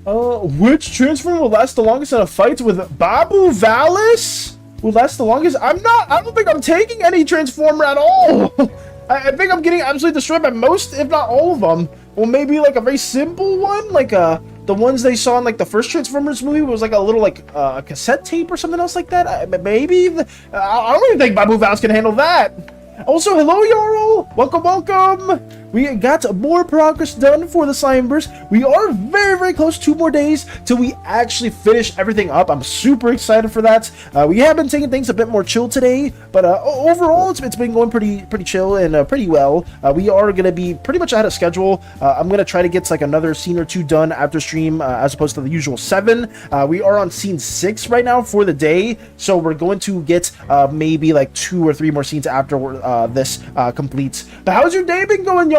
Which transform will last the longest in a fight with Babu Valis? Will last the longest? I don't think I'm taking any transformer at all. I think I'm getting absolutely destroyed by most, if not all of them. Well, maybe like a very simple one, like the ones they saw in like the first Transformers movie was like a little like a cassette tape or something else like that. Maybe. I don't even think Babu Valis can handle that. Also, hello, Jarl! Welcome, welcome! We got more progress done for the Slimeverse. We are very, very close. 2 more days till we actually finish everything up. I'm super excited for that. We have been taking things a bit more chill today, but overall, it's been going pretty chill and pretty well. We are going to be pretty much ahead of schedule. I'm going to try to get like another scene or 2 done after stream as opposed to the usual 7. We are on scene 6 right now for the day, so we're going to get maybe like 2 or 3 more scenes after this completes. But how's your day been going, Jarl?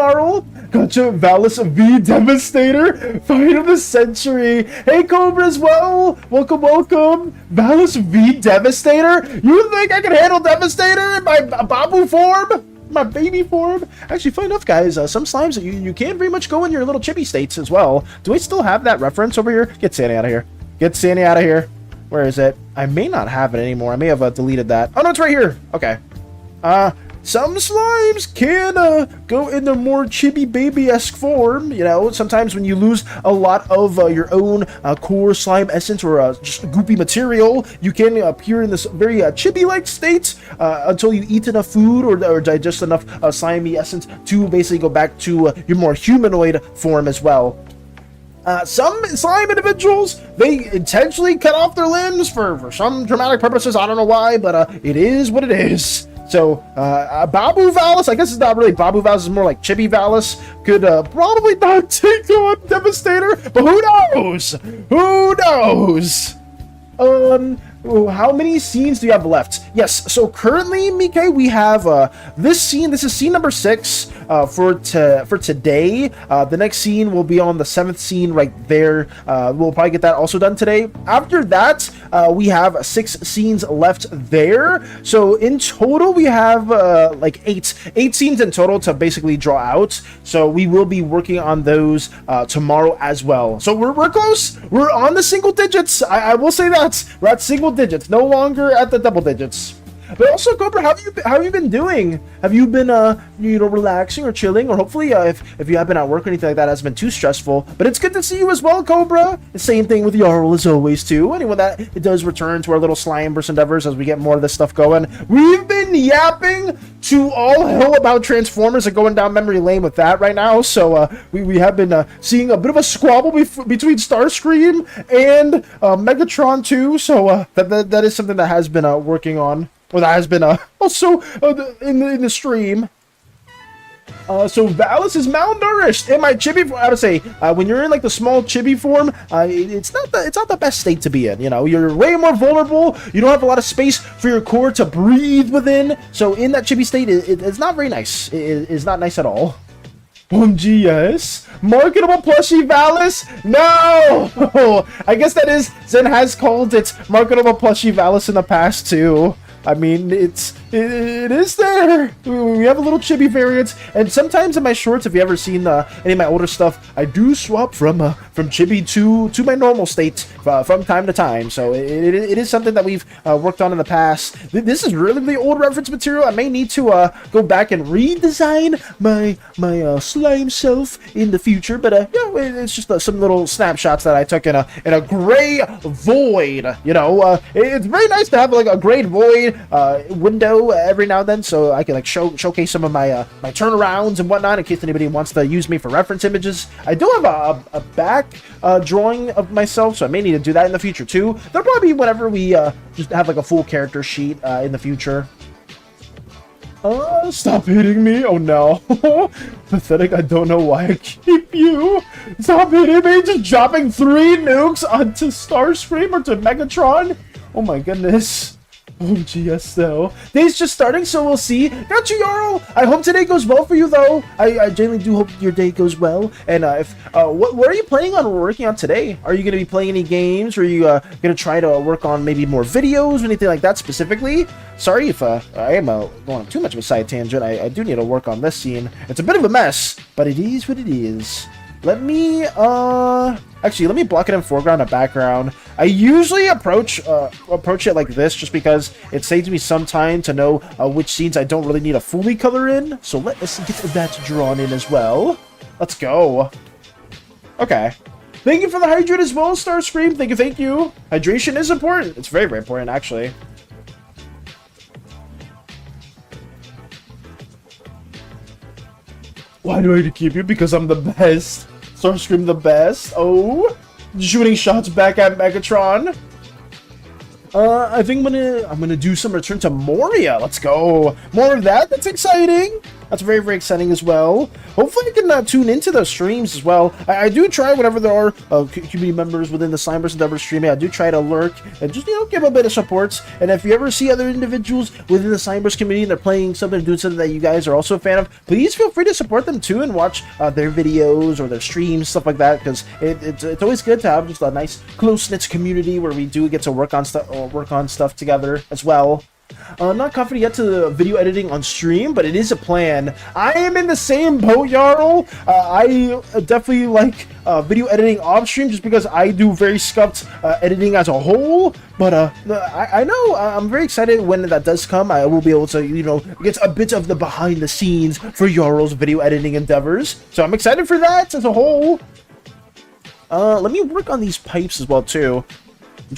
Gotcha, Valis V Devastator, fight of the century. Hey, Cobra as well. Welcome, welcome. Valis V Devastator? You think I can handle Devastator in my Babu form? my baby form. Actually, fun enough, guys, some slimes, you can very much go in your little chibi states as well. Do I still have that reference over here? Get SANI out of here. Get SANI out of here. Where is it? I may not have it anymore. I may have deleted that. Oh, no, it's right here. Okay. Some slimes can go in their more chibi baby-esque form. You know, sometimes when you lose a lot of your own core slime essence or just goopy material, you can appear in this very chibi-like state until you eat enough food or digest enough slimy essence to basically go back to your more humanoid form as well. Some slime individuals, they intentionally cut off their limbs for some dramatic purposes. I don't know why, but it is what it is. So, Babu Valis, I guess it's not really Babu Valis, it's more like Chibi Valis, could probably not take on Devastator, but who knows? Who knows? How many scenes do you have left? Yes, so currently, Mike, we have this scene. This is scene number 6 for today. The next scene will be on the 7th scene right there. We'll probably get that also done today. After that, we have 6 scenes left there. So in total, we have like 8 scenes in total to basically draw out. So we will be working on those tomorrow as well. So we're close. We're on the single digits. I will say that we're at single digits, no longer at the double digits. But also, Cobra, how have you been doing? Have you been relaxing or chilling, or hopefully if you have been at work or anything like that, it hasn't been too stressful. But it's good to see you as well, Cobra. The same thing with Jarl as always too. Anyone that it does return to our little Slimeverse endeavors as we get more of this stuff going. We've been yapping to all hell about Transformers and going down memory lane with that right now. So we have been seeing a bit of a squabble between Starscream and Megatron too. So that is something that has been working on. Well, that has been also in the stream. So Valis is malnourished. In my chibi form, I would say when you're in like the small chibi form, it's not the best state to be in. You know, you're way more vulnerable. You don't have a lot of space for your core to breathe within. So in that chibi state, it's not very nice. It's not nice at all. OMG, marketable plushie Valis? No! I guess that is, Zen has called it marketable plushie Valis in the past too. I mean, it is there. We have a little chibi variant, and sometimes in my shorts, if you ever seen any of my older stuff, I do swap from chibi to my normal state from time to time. So it is something that we've worked on in the past. This is really the old reference material. I may need to go back and redesign my slime self in the future, but yeah, it's just some little snapshots that I took in a gray void. You know, it's very nice to have like a gray void window every now and then, so I can like showcase some of my my turnarounds and whatnot in case anybody wants to use me for reference images. I do have a back drawing of myself, so I may need to do that in the future too. There'll probably be whenever we just have like a full character sheet in the future. Stop hitting me. Oh no. Pathetic, I don't know why I keep you. Stop hitting me. Just dropping 3 nukes onto Starscream or to Megatron. Oh my goodness. Oh, GS though. Day's just starting, so we'll see. Got you, Jarl. I hope today goes well for you, though. I genuinely do hope your day goes well. And what are you planning on working on today? Are you going to be playing any games? Or are you going to try to work on maybe more videos or anything like that specifically? Sorry if I am going on too much of a side tangent. I do need to work on this scene. It's a bit of a mess, but it is what it is. Let me, actually, let me block it in foreground and background. I usually approach it like this just because it saves me some time to know which scenes I don't really need to fully color in. So let us get that drawn in as well. Let's go. Okay. Thank you for the hydrate as well, Starscream. Thank you. Hydration is important. It's very, very important, actually. Why do I have to keep you? Because I'm the best. Starscream the best. Oh, shooting shots back at Megatron. I think I'm gonna do some Return to Moria. Let's go. More of that. That's exciting. That's very, very exciting as well. Hopefully I can tune into those streams as well. I do try whenever there are community members within the Slimeverse endeavor streaming. I do try to lurk and just, you know, give a bit of support. And if you ever see other individuals within the Slimeverse community and they're playing something, doing something that you guys are also a fan of, please feel free to support them too and watch their videos or their streams, stuff like that. Because it's always good to have just a nice close-knit community where we do get to work on stuff together as well. Not confident yet to the video editing on stream, but it is a plan. I am in the same boat, Jarl. I definitely like video editing off stream just because I do very scuffed editing as a whole. But I know I'm very excited when that does come. I will be able to, you know, get a bit of the behind the scenes for Jarl's video editing endeavors. So I'm excited for that as a whole. Let me work on these pipes as well too.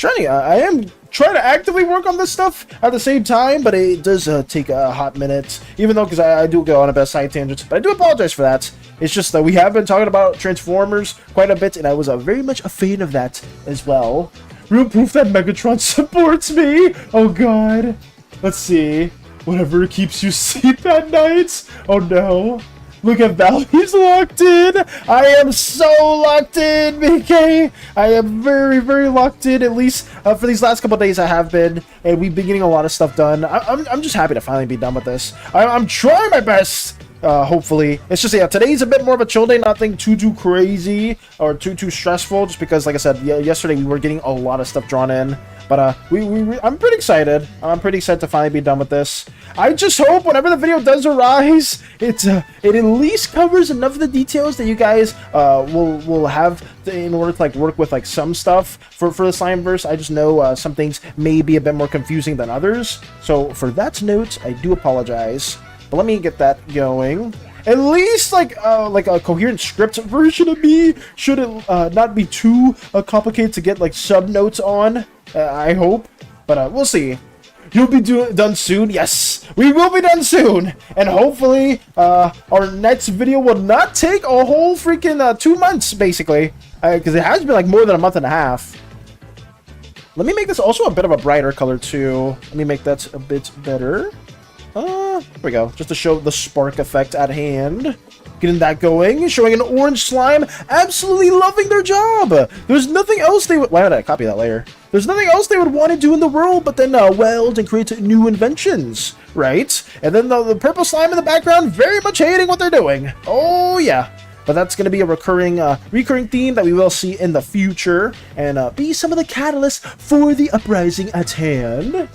I am trying to actively work on this stuff at the same time, but it does take a hot minute, even though, because I do go on a best side tangent, but I do apologize for that. It's just that we have been talking about Transformers quite a bit, and I was very much a fan of that as well. Real proof that Megatron supports me! Oh god. Let's see. Whatever keeps you asleep at night. Oh no. Look at Val, he's locked in! I am so locked in, BK! I am very, very locked in, at least for these last couple days I have been, and we've been getting a lot of stuff done. I'm just happy to finally be done with this. I'm trying my best, hopefully. It's just, yeah, today's a bit more of a chill day, nothing too crazy or too stressful, just because, like I said, yesterday we were getting a lot of stuff drawn in. But I'm pretty excited. I'm pretty excited to finally be done with this. I just hope whenever the video does arise, it at least covers enough of the details that you guys will have in order to like work with like some stuff for the Slimeverse. I just know some things may be a bit more confusing than others. So for that note, I do apologize. But let me get that going. At least like a coherent script version of me should it not be too complicated to get like sub notes on. I hope, but we'll see. You'll be done soon. Yes, we will be done soon, and hopefully our next video will not take a whole freaking 2 months, basically, because it has been like more than a month and a half. Let me make this also a bit of a brighter color too. Let me make that a bit better. Here we go, just to show the spark effect at hand. Getting that going, showing an orange slime absolutely loving their job. There's nothing else they would... Why did I copy that layer? There's nothing else they would want to do in the world but then weld and create new inventions, right? And then the purple slime in the background very much hating what they're doing. Oh yeah. But that's going to be a recurring theme that we will see in the future and be some of the catalysts for the uprising at hand.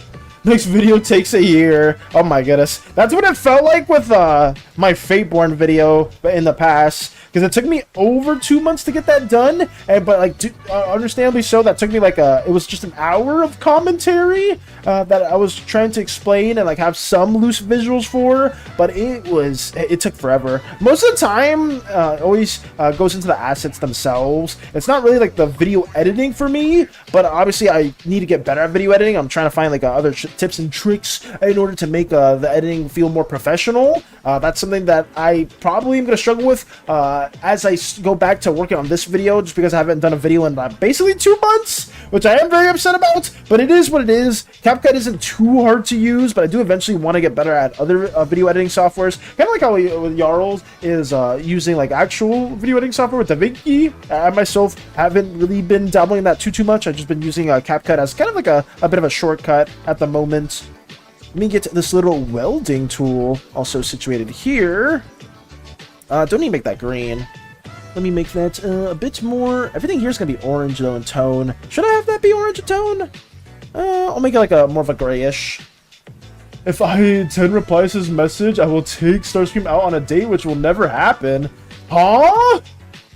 Next video takes a year. Oh my goodness. That's what it felt like with my Fateborn video in the past. Because it took me over 2 months to get that done. But like, understandably so, that took me like it was just an hour of commentary that I was trying to explain and like have some loose visuals for. But it took forever. Most of the time, always goes into the assets themselves. It's not really like the video editing for me. But obviously, I need to get better at video editing. I'm trying to find like other tips and tricks in order to make the editing feel more professional. That's something that I probably am going to struggle with as I go back to working on this video, just because I haven't done a video in basically 2 months, which I am very upset about, but it is what it is. CapCut isn't too hard to use, but I do eventually want to get better at other video editing softwares, kind of like how Jarl is using like actual video editing software with DaVinci. I myself haven't really been dabbling in that too much. I've just been using CapCut as kind of like a bit of a shortcut at the moment. Let me get this little welding tool also situated here. Don't need to make that green. Let me make that a bit more... Everything here is going to be orange, though, in tone. Should I have that be orange in tone? I'll make it like more of a grayish. If I 10 replies to his message, I will take Starscream out on a date, which will never happen. Huh?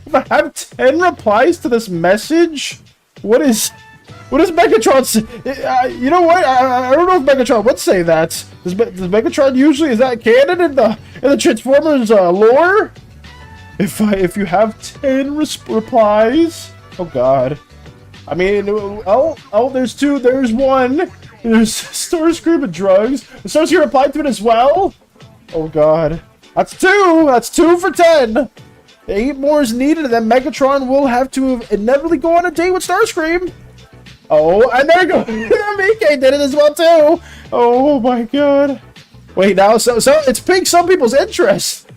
If I have 10 replies to this message? What does Megatron say? You know what? I don't know if Megatron would say that. Does Megatron usually, is that canon in the Transformers lore? If you have 10 replies, oh god. I mean, oh, there's 2, there's 1. There's Starscream and Drugs. Starscream replied to it as well. Oh god, that's 2. That's 2 for 10. 8 more is needed, and then Megatron will have to inevitably go on a date with Starscream. Oh, and there you go. Mike did it as well too. Oh my god. Wait, now so it's piqued some people's interest.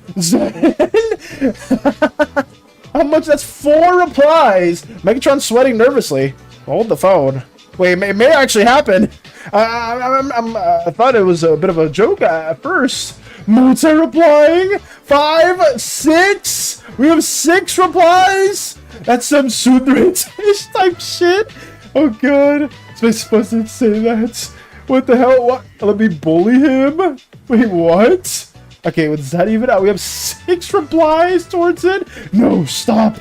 How much? That's 4 replies. Megatron's sweating nervously. Hold the phone. Wait, it may actually happen. I thought it was a bit of a joke at first. Mozart replying. 5, 6. We have 6 replies. That's some Sundrich type shit. Oh god, was I supposed to say that? What the hell? What? Let me bully him? Wait, what? Okay, what's that even? We have 6 replies towards it? No, stop.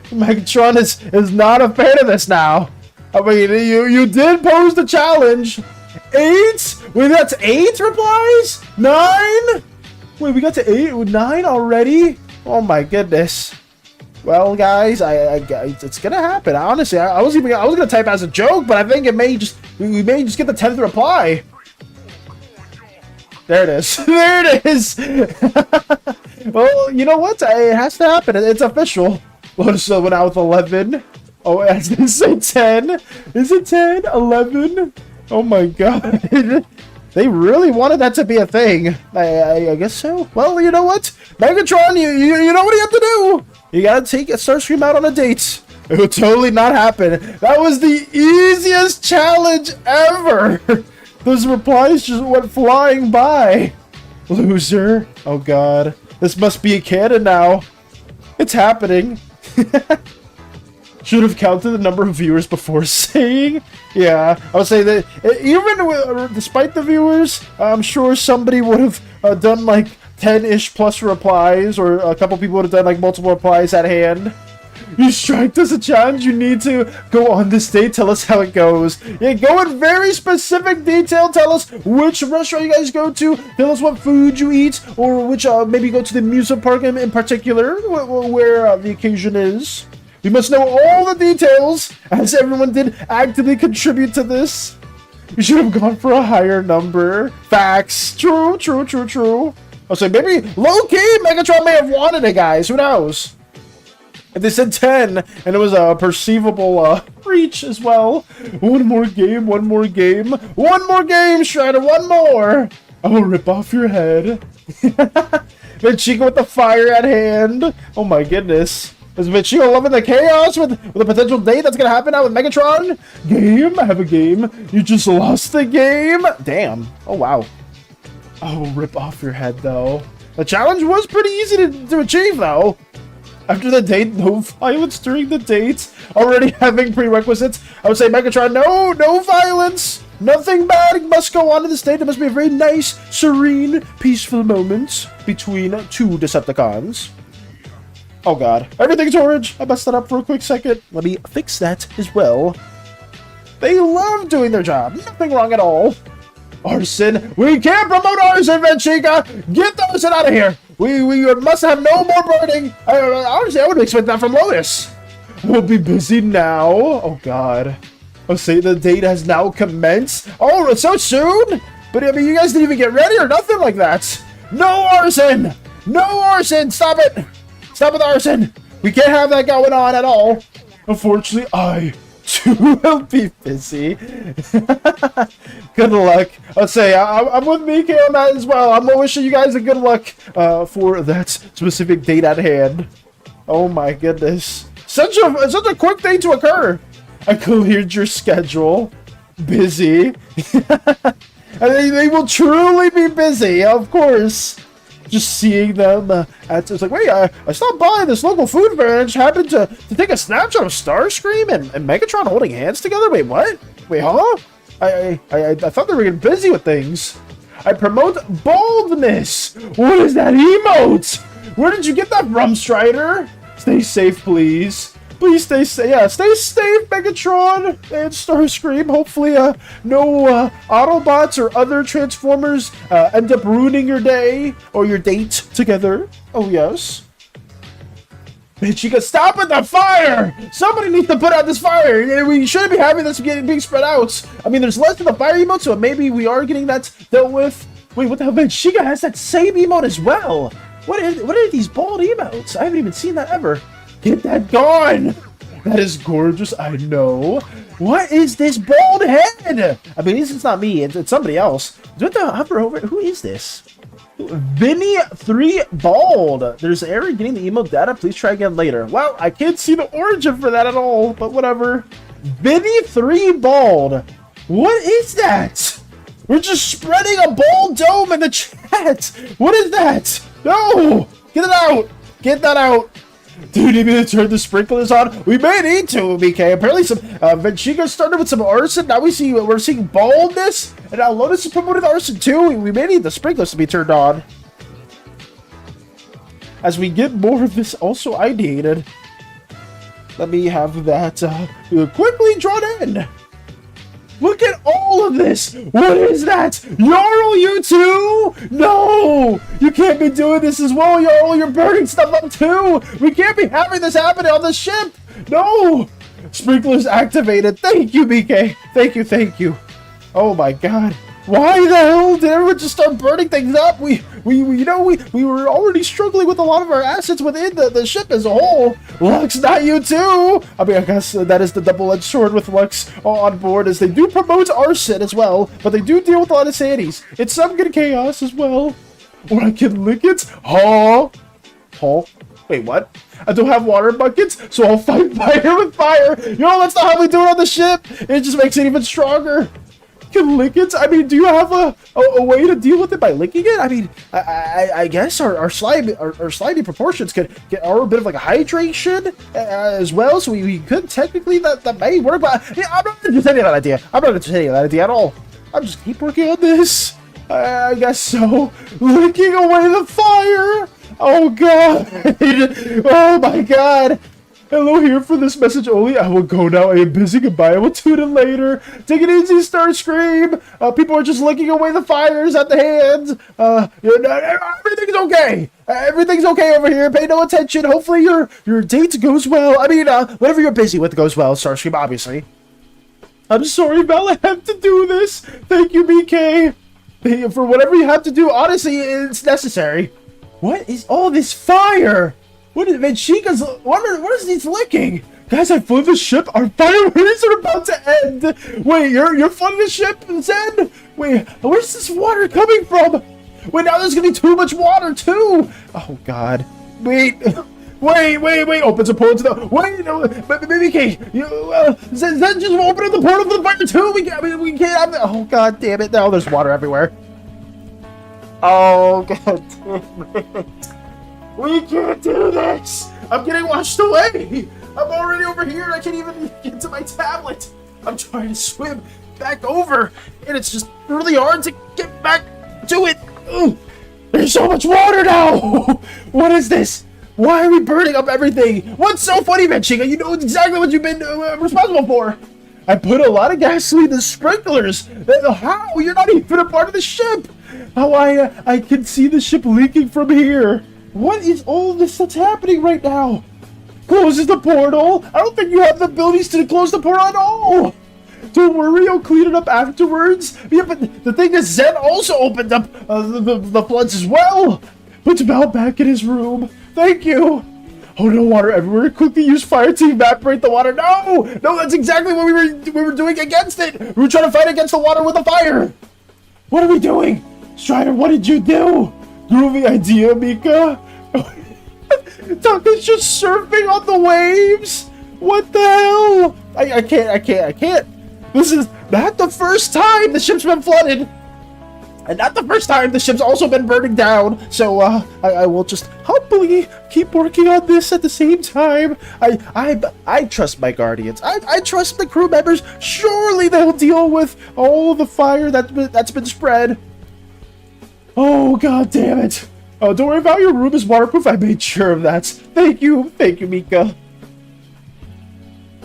Megatron is not a fan of this now. I mean, you did pose the challenge. 8? Wait, that's 8 replies? 9? Wait, we got to 8 with 9 already? Oh my goodness. Well, guys, it's gonna happen. Honestly, I was gonna type as a joke, but I think we may just get the 10th reply. There it is. There it is. Well, you know what? It has to happen. It's official. Lotus went out with 11. Oh, I didn't say 10. Is it 10? 11? Oh my god. They really wanted that to be a thing. I guess so. Well, you know what? Megatron, you know what you have to do. You gotta take a Starscream out on a date. It would totally not happen. That was the easiest challenge ever. Those replies just went flying by. Loser. Oh god. This must be a canon now. It's happening. Should have counted the number of viewers before saying. Yeah, I would say that even despite the viewers, I'm sure somebody would have done like 10-ish plus replies, or a couple people would have done like multiple replies at hand. You striked us a challenge. You need to go on this date. Tell us how it goes. Yeah, go in very specific detail. Tell us which restaurant you guys go to. Tell us what food you eat, or which maybe go to the amusement park in particular, where the occasion is. We must know all the details, as everyone did actively contribute to this. You should have gone for a higher number. Facts. True, true, true, true. I'll say maybe low-key Megatron may have wanted it, guys. Who knows? If they said 10, and it was a perceivable reach as well. One more game, one more game. One more game, Shredder, one more. I will rip off your head. Chica with the fire at hand. Oh my goodness. Is Chica loving the chaos with a potential date that's gonna happen now with Megatron? Game? I have a game. You just lost the game? Damn. Oh wow. I will rip off your head though. The challenge was pretty easy to achieve though. After the date, no violence during the date. Already having prerequisites. I would say Megatron, no violence. Nothing bad must go on in this date. It must be a very nice, serene, peaceful moment between 2 Decepticons. Oh god. Everything's orange. I messed that up for a quick second. Let me fix that as well. They love doing their job. Nothing wrong at all. Arson. We can't promote arson, Chica. Get the arson out of here. We must have no more burning. Honestly, I would expect that from Lotus. We'll be busy now. Oh god. Oh, say the date has now commenced. Oh, it's so soon? But I mean, you guys didn't even get ready or nothing like that. No arson. No arson. Stop it. Stop with arson. We can't have that going on at all. Unfortunately, I too will be busy. Good luck. Let's say I'm with Mika on that as well. I'm wishing you guys a good luck for that specific date at hand. Oh my goodness. Such a quick thing to occur. I cleared your schedule. Busy. And they will truly be busy, of course. Just seeing them it's like, wait, I stopped by this local food fair and just happened to take a snapshot of Starscream and Megatron holding hands together. Wait, what? Wait, huh? I thought they were getting busy with things. I promote boldness. What is that emote? Where did you get that from, Strider? Stay safe, please. Please stay safe. Yeah, stay safe, Megatron and Starscream. Hopefully, no Autobots or other Transformers end up ruining your day or your date together. Oh, yes. Bitch, you can stop at the fire! Somebody needs to put out this fire! We shouldn't be having this being spread out. I mean, there's less of the fire emote, so maybe we are getting that dealt with. Wait, what the hell, man? Chica has that same emote as well. What are these bald emotes? I haven't even seen that ever. Get that gone! That is gorgeous, I know. What is this bald head? I mean, it's not me, it's somebody else. Do I have to hover over it? Who is this? Vinny3 Bald. There's an error getting the email data. Please try again later. Well, I can't see the origin for that at all, but whatever. Vinny3 Bald. What is that? We're just spreading a bald dome in the chat. What is that? No! Get it out! Get that out! Do you need me to turn the sprinklers on? We may need to, BK. Apparently some Venchica started with some arson. Now we're seeing baldness. And now Lotus is promoted arson too. We may need the sprinklers to be turned on. As we get more of this also ideated. Let me have that quickly drawn in. Look at all of this! What is that? Jarl, you too? No! You can't be doing this as well, Jarl! You're burning stuff up too! We can't be having this happening on the ship! No! Sprinklers activated. Thank you, BK. Thank you. Oh my god. Why the hell did everyone just start burning things up? We were already struggling with a lot of our assets within the ship as a whole. Lux, not you too! I mean, I guess that is the double-edged sword with Lux on board, as they do promote arson as well, but they do deal with a lot of SANIs. It's some good chaos as well. Or I can lick it. Huh? Wait, what? I don't have water buckets, so I'll fight fire with fire. You know, that's not how we do it on the ship. It just makes it even stronger. Can lick it? I mean, do you have a way to deal with it by licking it? I mean, I guess our slimy proportions could get a bit of like a hydration as well, so we could technically that may work. But yeah, I'm not entertaining that idea. I'm not entertaining that idea at all. I'm just keep working on this. I guess so. Licking away the fire. Oh god. Oh my god. Hello, here for this message only. I will go now. I am busy. Goodbye. I will tune in later. Take it easy, Starscream. People are just licking away the fires at the hands. Everything's okay. Everything's okay over here. Pay no attention. Hopefully your date goes well. I mean, whatever you're busy with goes well, Starscream, obviously. I'm sorry, Val. I have to do this. Thank you, BK. For whatever you have to do, honestly, it's necessary. What is all this fire? What is Venchica's? What is these licking? Guys, I flew the ship. Our fireworks are about to end. Wait, you're flooding the ship, Zen? Wait, where's this water coming from? Wait, now there's gonna be too much water too. Oh God. Wait. Opens a portal to the. Wait, no, BK, Zen just open up the portal for the fire too. We can't have that. Oh God damn it! Now there's water everywhere. Oh God damn it. We can't do this! I'm getting washed away! I'm already over here, I can't even get to my tablet! I'm trying to swim back over, and it's just really hard to get back to it! Ugh. There's so much water now! What is this? Why are we burning up everything? What's so funny, Venchica? You know exactly what you've been responsible for! I put a lot of gasoline in the sprinklers! How? You're not even a part of the ship! How I can see the ship leaking from here! What is all this that's happening right now? Closes the portal? I don't think you have the abilities to close the portal at all! Don't worry, I'll clean it up afterwards. Yeah, but the thing is, Zen also opened up the floods as well. Put Val back in his room. Thank you. Oh no, water everywhere. Quickly use fire to evaporate the water. No, that's exactly what we were doing against it. We were trying to fight against the water with the fire. What are we doing? Strider, what did you do? Groovy idea, Mika. Taka's just surfing on the waves. What the hell? I can't. This is not the first time the ship's been flooded. And not the first time the ship's also been burning down. So I will just humbly keep working on this at the same time. I trust my guardians. I trust the crew members. Surely they'll deal with all the fire that's been spread. Oh god damn it. Oh, don't worry about your room is waterproof. I made sure of that. Thank you, Mika.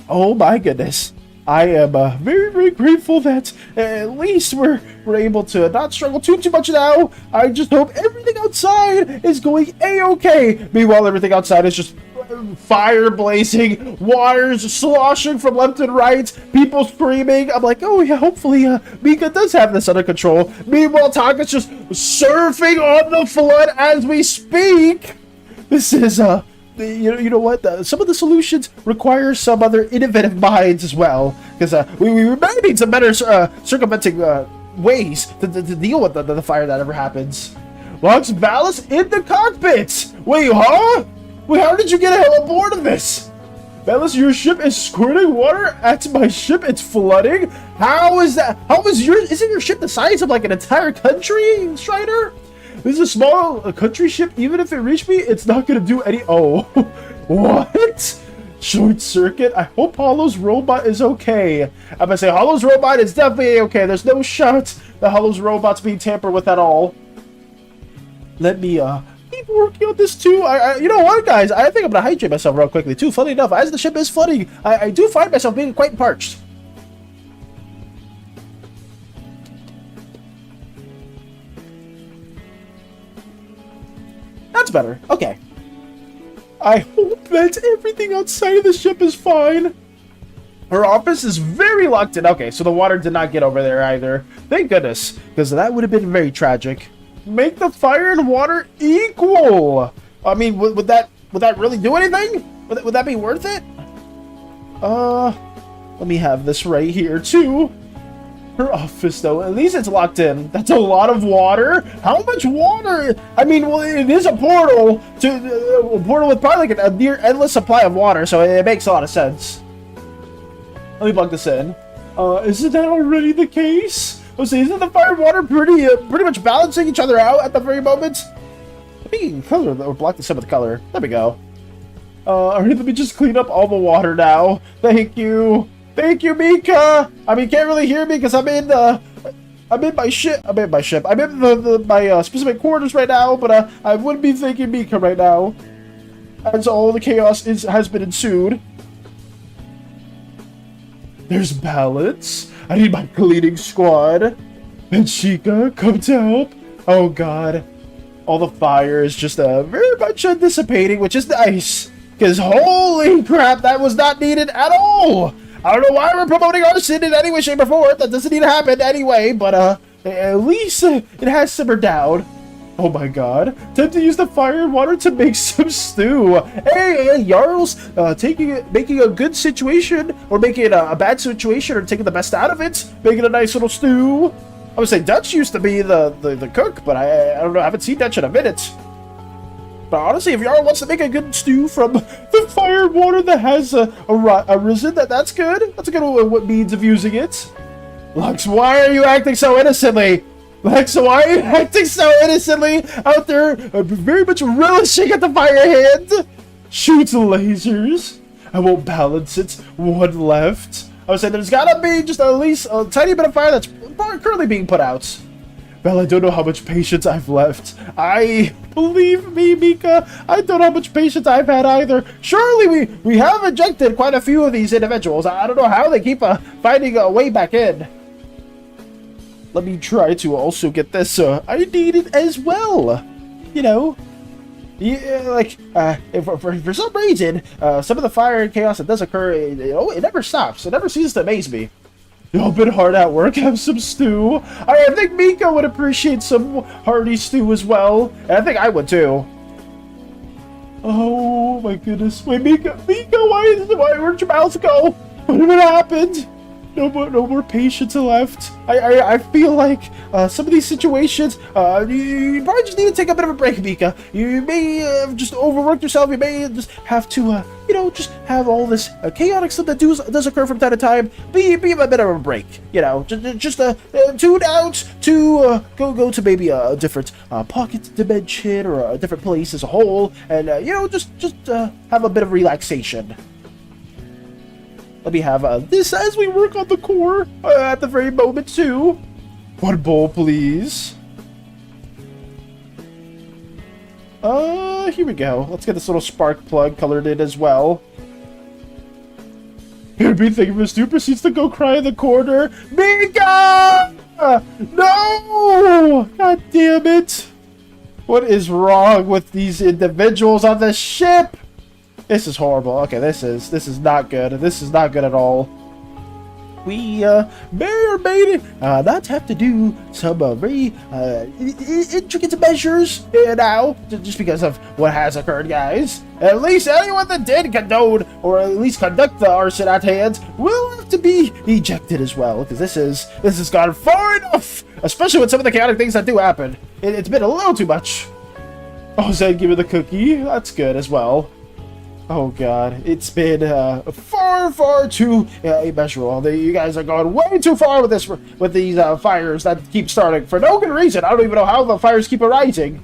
Oh my goodness. I am very, very grateful that at least we're able to not struggle too much now. I just hope everything outside is going a-okay. Meanwhile, everything outside is just fire blazing, waters sloshing from left and right, people screaming. I'm like, oh yeah, hopefully Mika does have this under control. Meanwhile, Taka's just surfing on the flood as we speak. This is you know what? Some of the solutions require some other innovative minds as well, because we may need some better circumventing ways to deal with the fire that ever happens. Lux Valis in the cockpit. Wait, huh? Wait, how did you get aboard of this? Valis, your ship is squirting water at my ship. It's flooding. How is that? Isn't your ship the size of like an entire country, Strider? This is a small country ship. Even if it reached me, it's not gonna do any. Oh, What? Short circuit? I hope Hollow's robot is okay. I'm gonna say Hollow's robot is definitely okay. There's no shot that Hollow's robot's being tampered with at all. Let me keep working on this too. You know what, guys? I think I'm gonna hydrate myself real quickly too. Funny enough, as the ship is flooding, I do find myself being quite parched. That's better. Okay. I hope that everything outside of the ship is fine. Her office is very locked in. Okay, so the water did not get over there either. Thank goodness, because that would have been very tragic. Make the fire and water equal. I mean, would that really do anything? Would that be worth it? Let me have this right here too. Her office, though, at least it's locked in. That's a lot of water. How much water? I mean, well, it is a portal to a portal with probably like a near endless supply of water, so it makes a lot of sense. Let me plug this in. Isn't that already the case? Let's see, isn't the fire and water pretty much balancing each other out at the very moment? I think you can color or block this up with color. There we go. Alright, let me just clean up all the water now. Thank you. Thank you, Mika! I mean, you can't really hear me because I'm in my ship. I'm in my specific quarters right now, but I wouldn't be thanking Mika right now. As all the chaos has been ensued. There's balance. I need my cleaning squad. And Chica, come to help. Oh god. All the fire is just very much dissipating, which is nice. Because holy crap, that was not needed at all! I don't know why we're promoting arson in any way, shape, or form. That doesn't need to happen anyway, but at least it has simmered down. Oh my god. Time to use the fire and water to make some stew. Hey, Jarls, making a good situation, or making it a bad situation, or taking the best out of it, making a nice little stew. I would say Dutch used to be the cook, but I don't know, I haven't seen Dutch in a minute. But honestly, if Jarl wants to make a good stew from the fire and water that has arisen, that's good. That's a good means of using it. Lux, why are you acting so innocently? Lux, why are you acting so innocently out there, very much relishing at the fire hand? Shoots lasers. I won't balance it. One left. I would say there's gotta be just at least a tiny bit of fire that's currently being put out. Well, I don't know how much patience I've left. Believe me, Mika, I don't know how much patience I've had either. Surely we have ejected quite a few of these individuals. I don't know how they keep finding a way back in. Let me try to also get this. I need it as well. You know. Yeah, like, for some reason, some of the fire and chaos that does occur, it never stops. It never ceases to amaze me. Y'all been hard at work, have some stew. I think Mika would appreciate some hearty stew as well. And I think I would too. Oh my goodness. Wait, Mika, why where'd your mouth go? What happened? No more patience left. I feel like some of these situations, you probably just need to take a bit of a break, Mika. You may just overwork yourself. You may just have to, just have all this chaotic stuff that does occur from time to time. Be a bit of a break. Just tune out to go to maybe a different pocket dimension or a different place as a whole, and just have a bit of relaxation. Let me have this as we work on the core at the very moment too. One bowl, please. Here we go. Let's get this little spark plug colored in as well. Everybody thinking of a stew proceeds to go cry in the corner. Mika! No! God damn it! What is wrong with these individuals on the ship? This is horrible. Okay, this is not good. This is not good at all. We may or may not have to do some very intricate measures now, just because of what has occurred, guys. At least anyone that did condone or at least conduct the arson at hand will have to be ejected as well, because this has gone far enough, especially with some of the chaotic things that do happen. It's been a little too much. Oh, Zed, give me the cookie. That's good as well. Oh god, it's been far too immeasurable. You guys are going way too far with this, with these fires that keep starting for no good reason. I don't even know how the fires keep arising.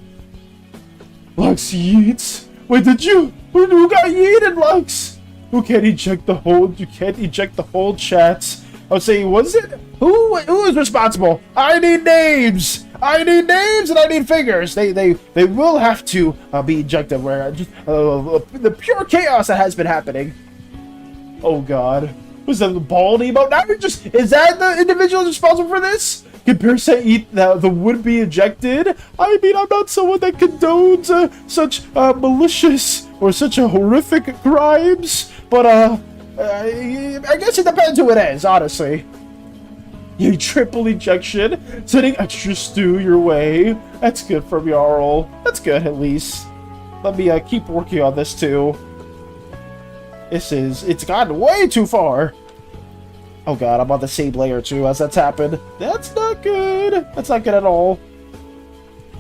Lux Yeats, wait, did you Who got yeeted, Lux? Who can't eject the hold? You can't eject the hold, chat. I was saying, was it? Who is responsible? I need names. I need names and I need figures. They will have to be ejected. Where just the pure chaos that has been happening. Oh God, was that the bald emote? Now you're just, is that the individual responsible for this? Can Parasite eat the would-be ejected? I mean, I'm not someone that condones such malicious or such a horrific crimes, but I guess it depends who it is, honestly. You triple ejection, sending extra stew your way. That's good from Jarl. That's good, at least. Let me keep working on this too. It's gotten way too far. Oh God, I'm on the same layer too as that's happened. That's not good. That's not good at all.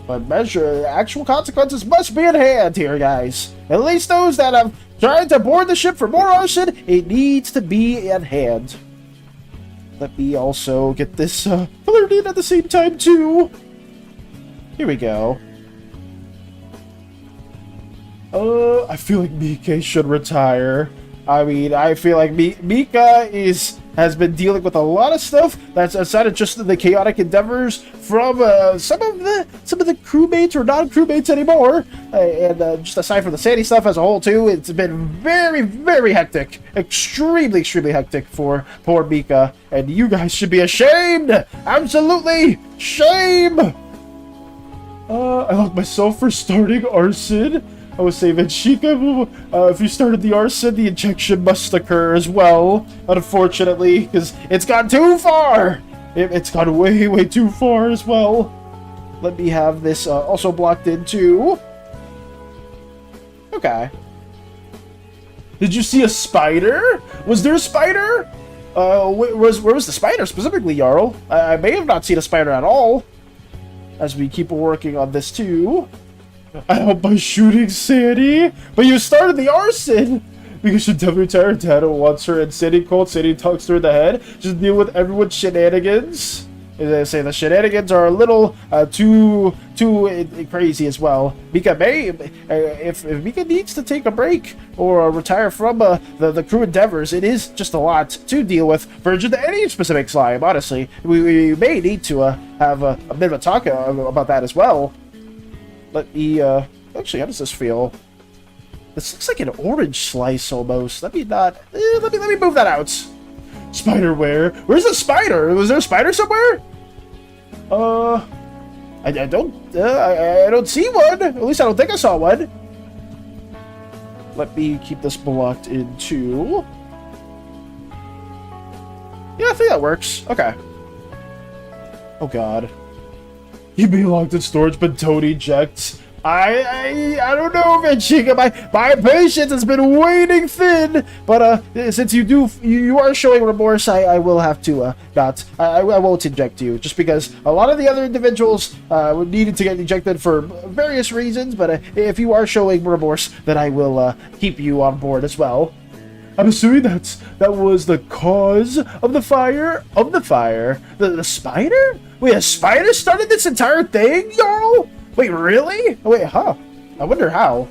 But actual consequences must be in hand here, guys. At least those that have tried to board the ship for more arson, it needs to be at hand. Let me also get this colored in at the same time too. Here we go. I feel like Mika should retire. I mean, I feel like Mika has been dealing with a lot of stuff that's outside of just the chaotic endeavors from some of the crewmates or non-crewmates anymore, and just aside from the SANI stuff as a whole too, it's been very, very hectic, extremely hectic for poor Mika, and you guys should be ashamed, absolutely shame. I locked myself for starting arson. I was saying that Chica, if you started the arson, the injection must occur as well, unfortunately, because it's gone too far! It's gone way, way too far as well. Let me have this also blocked in too. Okay. Did you see a spider? Was there a spider? Where was the spider specifically, Jarl? I may have not seen a spider at all. As we keep working on this too. I helped by shooting SANI, but you started the arson! Because you definitely tired Dad wants her and SANI cold, SANI talks to her in the head. Just deal with everyone's shenanigans. As I say, the shenanigans are a little too crazy as well. Mika may, if Mika needs to take a break or retire from the crew endeavors, it is just a lot to deal with for just any specific slime, honestly. We may need to have a bit of a talk about that as well. Let me, actually, how does this feel? This looks like an orange slice almost. Let me not, let me move that out. Spider where? Where's the spider? Was there a spider somewhere? I don't see one. At least I don't think I saw one. Let me keep this blocked in too. Yeah, I think that works. Okay. Oh God. You be locked in storage, but don't eject. I don't know, man, Chica. My patience has been waning thin. But since you are showing remorse, I will have to not. I won't eject you, just because a lot of the other individuals needed to get ejected for various reasons. But if you are showing remorse, then I will keep you on board as well. I'm assuming that was the cause of the fire. The spider? Wait, a spider started this entire thing, Jarl? Wait, really? Wait, huh? I wonder how.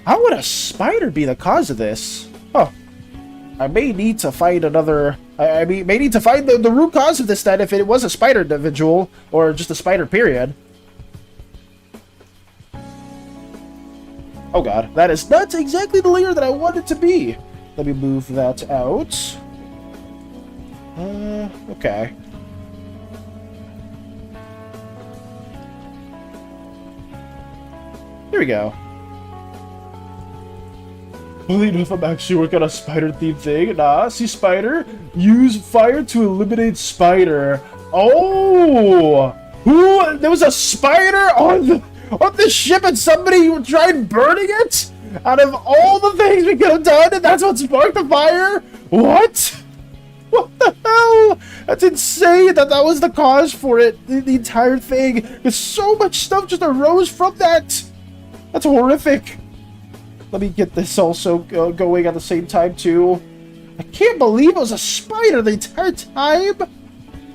How would a spider be the cause of this? Huh. I may need to find another... I may need to find the root cause of this then, if it was a spider individual, or just a spider period. Oh God, that is not exactly the layer that I want it to be. Let me move that out. Okay. Here we go. Well, enough, I'm actually working on a spider-themed thing. Nah, see spider? Use fire to eliminate spider. Oh! Who? There was a spider on the ship and somebody tried burning it? Out of all the things we could have done, and that's what sparked the fire? What? What the hell? That's insane that was the cause for it. The entire thing. There's so much stuff just arose from that. That's horrific. Let me get this also going at the same time, too. I can't believe it was a spider the entire time.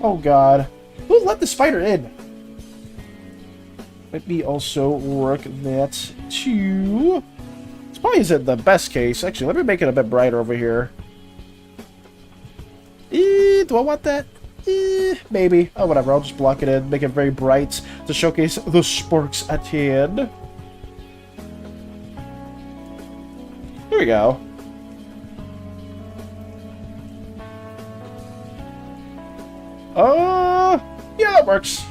Oh, God. Who let the spider in? Let me also work that too. This probably isn't the best case. Actually, let me make it a bit brighter over here. Do I want that? Maybe. Oh, whatever. I'll just block it in. Make it very bright to showcase those sparks at hand. Here we go. Yeah, that works.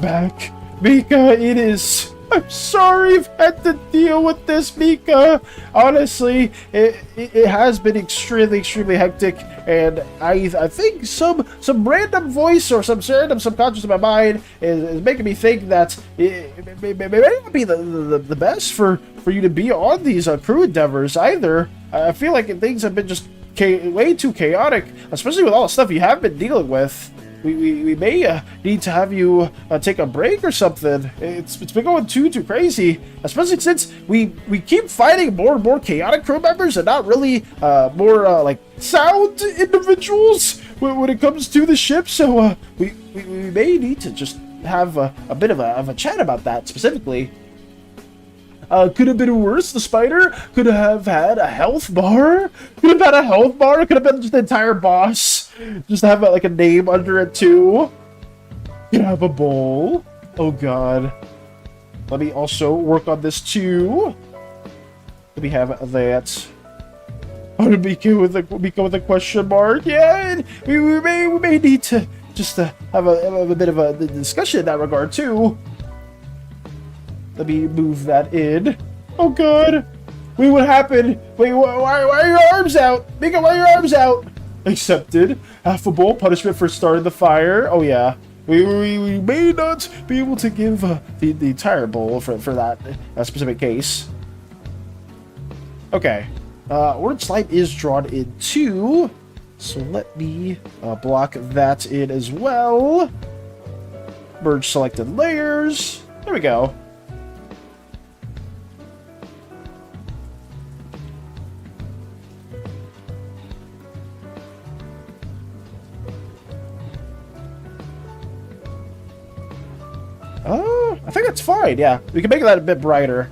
Back. Mika, it is. I'm sorry you've had to deal with this, Mika. Honestly, it has been extremely hectic, and I think some random voice or some random subconscious in my mind is making me think that it may not be the best for you to be on these crew endeavors either. I feel like things have been just way too chaotic, especially with all the stuff you have been dealing with. We may need to have you take a break or something. It's been going too crazy, especially since we keep fighting more and more chaotic crew members and not really more like sound individuals when it comes to the ship. So we may need to just have a bit of a chat about that specifically. Could have been worse. The spider could have had a health bar. Could have had a health bar. Could have been just the entire boss. Just have like a name under it too. Could have a bowl. Oh god. Let me also work on this too. Let me have that. Oh, to Mika with a question mark. Yeah, and we may need to just have a bit of a discussion in that regard too. Let me move that in. Oh god. Wait, what happened? Wait, why are your arms out? Mika, why are your arms out? Accepted. Half a bowl, punishment for starting the fire. Oh yeah. We may not be able to give the entire bowl for that specific case. Okay. Orange slime is drawn in too. So let me block that in as well. Merge selected layers. There we go. Oh, I think that's fine, yeah. We can make that a bit brighter.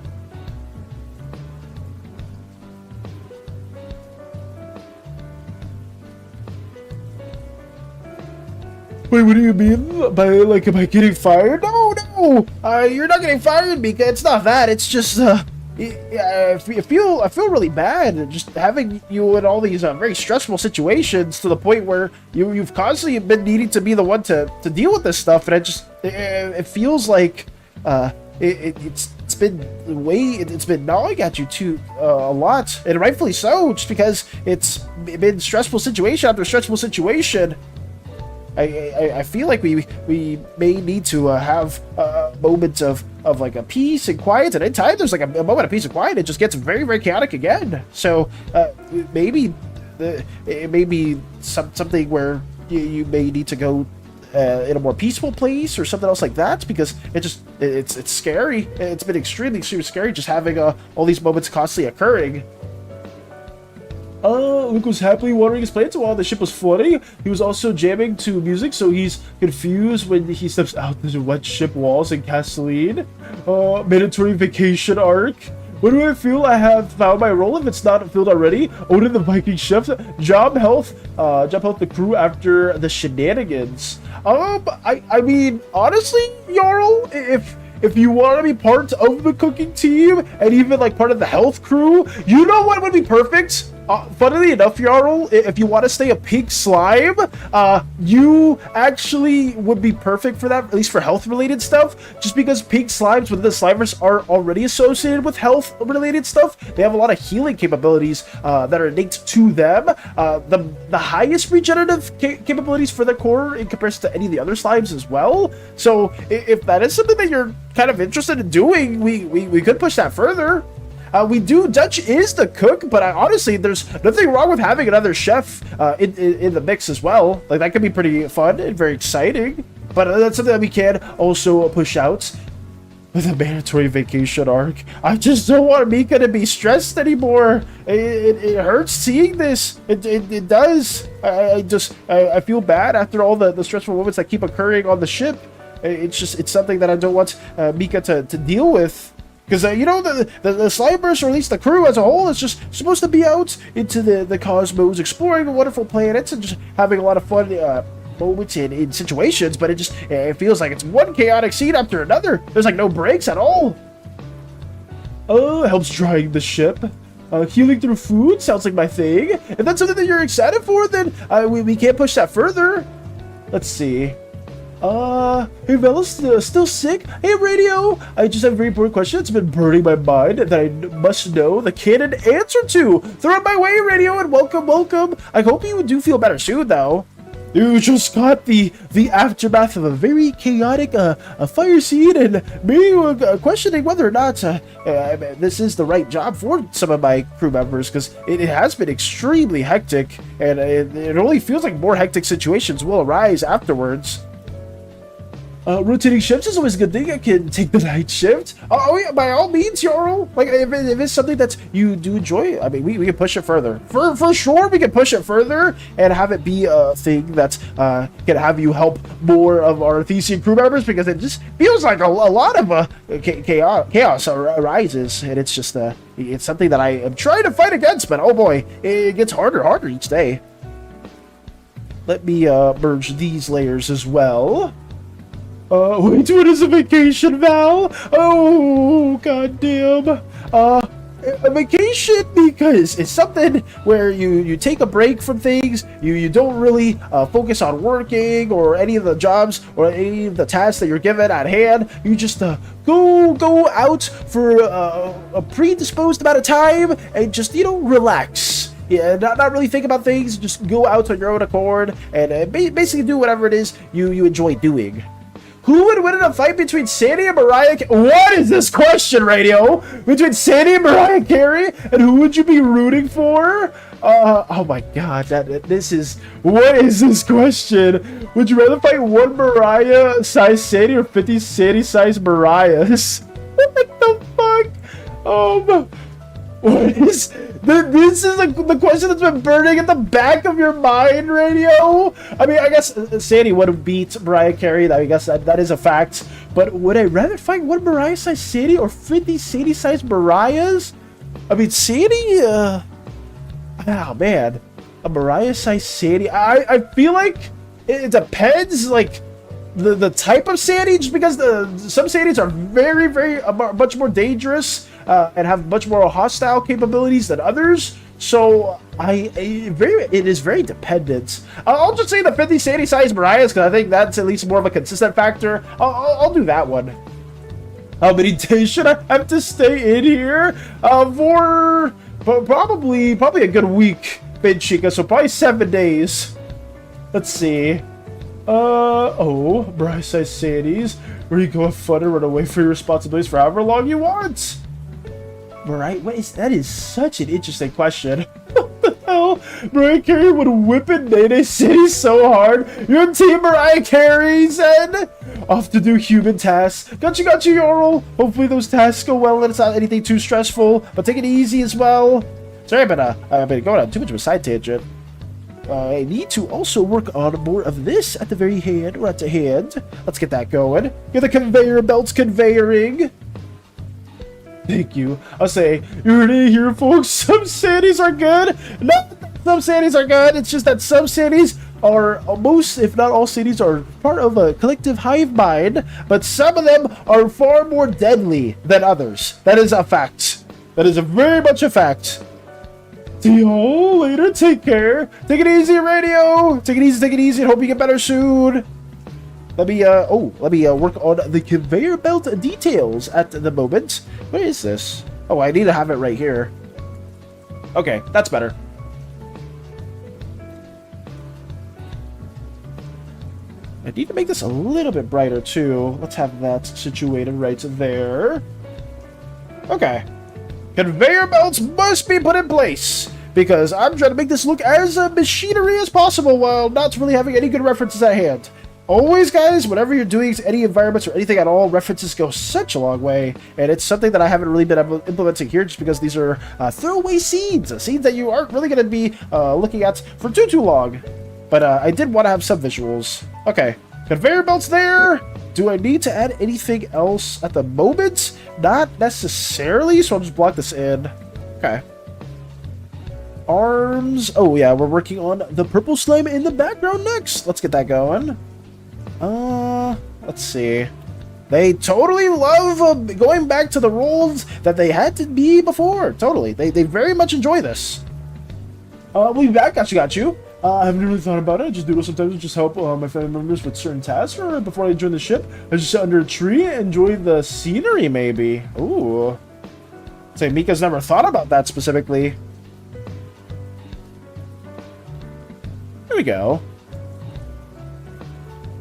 Wait, what do you mean? By getting fired? No! You're not getting fired, Mika. It's not that. It's just, I feel really bad just having you in all these very stressful situations to the point where you've constantly been needing to be the one to deal with this stuff, and it feels like it's been gnawing at you too a lot, and rightfully so, just because it's been stressful situation after stressful situation. I feel like we may need to have moments of like a peace and quiet, and at times there's like a moment of peace and quiet, it just gets very chaotic again. So maybe it may be something where you may need to go in a more peaceful place or something else like that, because it's scary. It's been extremely scary just having all these moments constantly occurring. Luke was happily watering his plants while the ship was flooding. He was also jamming to music, so he's confused when he steps out the wet ship walls in gasoline. Mandatory vacation arc. When do I feel I have found my role if it's not filled already? Odin the Viking chef. Job health the crew after the shenanigans. I mean, honestly, Jarl, if you want to be part of the cooking team and even like part of the health crew, you know what would be perfect? Funnily enough, Jarl, if you want to stay a pink slime, you actually would be perfect for that, at least for health-related stuff, just because pink slimes within the Slimeverse are already associated with health-related stuff. They have a lot of healing capabilities that are innate to them. The highest regenerative capabilities for the core in comparison to any of the other slimes as well. So if that is something that you're kind of interested in doing, we could push that further. Dutch is the cook, but honestly, there's nothing wrong with having another chef in the mix as well. Like, that could be pretty fun and very exciting. But that's something that we can also push out with a mandatory vacation arc. I just don't want Mika to be stressed anymore. It hurts seeing this. It does. I feel bad after all the stressful moments that keep occurring on the ship. It's something that I don't want Mika to deal with. Because, you know, the Slimeverse, or at least the crew as a whole, is just supposed to be out into the cosmos, exploring wonderful planets, and just having a lot of fun moments in situations, but it feels like it's one chaotic scene after another. There's, like, no breaks at all. Helps drying the ship. Healing through food sounds like my thing. If that's something that you're excited for, then we can't push that further. Let's see. Hey, Bella's still sick? Hey, Radio! I just have a very important question that's been burning my mind that I must know the canon answer to. Throw it my way, Radio, and welcome. I hope you do feel better soon, though. You just got the aftermath of a very chaotic a fire scene, and me questioning whether or not this is the right job for some of my crew members, because it has been extremely hectic, and it only feels like more hectic situations will arise afterwards. Rotating shifts is always a good thing. I can take the night shift. Oh yeah, by all means, Jarl. Like, if it's something that you do enjoy, I mean, we can push it further. For sure, we can push it further and have it be a thing that can have you help more of our Thesian crew members, because it just feels like a lot of chaos arises, and it's just it's something that I am trying to fight against, but oh boy, it gets harder each day. Let me merge these layers as well. Wait, what is a vacation, Val? Oh, goddamn. A vacation, because it's something where you take a break from things, you don't really focus on working or any of the jobs or any of the tasks that you're given at hand. You just go out for a predisposed amount of time and just, you know, relax. Yeah, not really think about things, just go out on your own accord and basically do whatever it is you enjoy doing. Who would win in a fight between SANI and Mariah? What is this question, Radio? Between SANI and Mariah Carey? And who would you be rooting for? Oh my god, this is... What is this question? Would you rather fight one Mariah-sized SANI or 50 SANI-sized Mariahs? What the fuck? What is... This is the question that's been burning at the back of your mind, Radio. I mean, I guess SANI would have beat Mariah Carey. I guess that is a fact. But would I rather fight one Mariah-sized SANI or 50 SANI-sized Mariahs? I mean, SANI, oh man, a Mariah-sized SANI. I feel like it depends, like the type of SANI, just because some SANIs are very much more dangerous. And have much more hostile capabilities than others, so it is very dependent. I'll just say the 50 SANI-sized Mariahs, because I think that's at least more of a consistent factor. I'll do that one. How many days should I have to stay in here? For probably a good week, Big Chica, so probably 7 days. Let's see. Mariah-sized SANIs, where you go have fun and run away from your responsibilities for however long you want. Mariah, that is such an interesting question. What the hell? Mariah Carey would whip it Nene City so hard. You're Team Mariah Carey, Zen. Off to do human tasks. Got you, Jarl. Hopefully those tasks go well and it's not anything too stressful, but take it easy as well. Sorry, I've been going on too much of a side tangent. I need to also work on more of this at the very hand, or at the hand. Let's get that going. Get the conveyor belts conveyoring. Thank you. I'll say, you heard it here, folks. Some SANIs are good. Not that some SANIs are good. It's just that some SANIs are, most, if not all SANIs, are part of a collective hive mind, but some of them are far more deadly than others. That is a fact. That is very much a fact. See y'all later. Take care. Take it easy, Radio. Take it easy. Hope you get better soon. Let me work on the conveyor belt details at the moment. Where is this? Oh, I need to have it right here. Okay, that's better. I need to make this a little bit brighter too. Let's have that situated right there. Okay. Conveyor belts must be put in place, because I'm trying to make this look as machinery as possible while not really having any good references at hand. Always, guys, whenever you're doing any environments or anything at all, references go such a long way, and it's something that I haven't really been implementing here just because these are throwaway scenes that you aren't really going to be looking at for too long. But I did want to have some visuals. Okay, conveyor belts there. Do I need to add anything else at the moment? Not necessarily, so I'll just block this in. Okay. Arms. Oh, yeah, we're working on the purple slime in the background next. Let's get that going. Let's see. They totally love going back to the roles that they had to be before. Totally. They very much enjoy this. We'll be back. Got you. I haven't really thought about it. I just do it sometimes to just help my family members with certain tasks. Or before I join the ship, I just sit under a tree and enjoy the scenery, maybe. Ooh. Say, Mika's never thought about that specifically. There we go.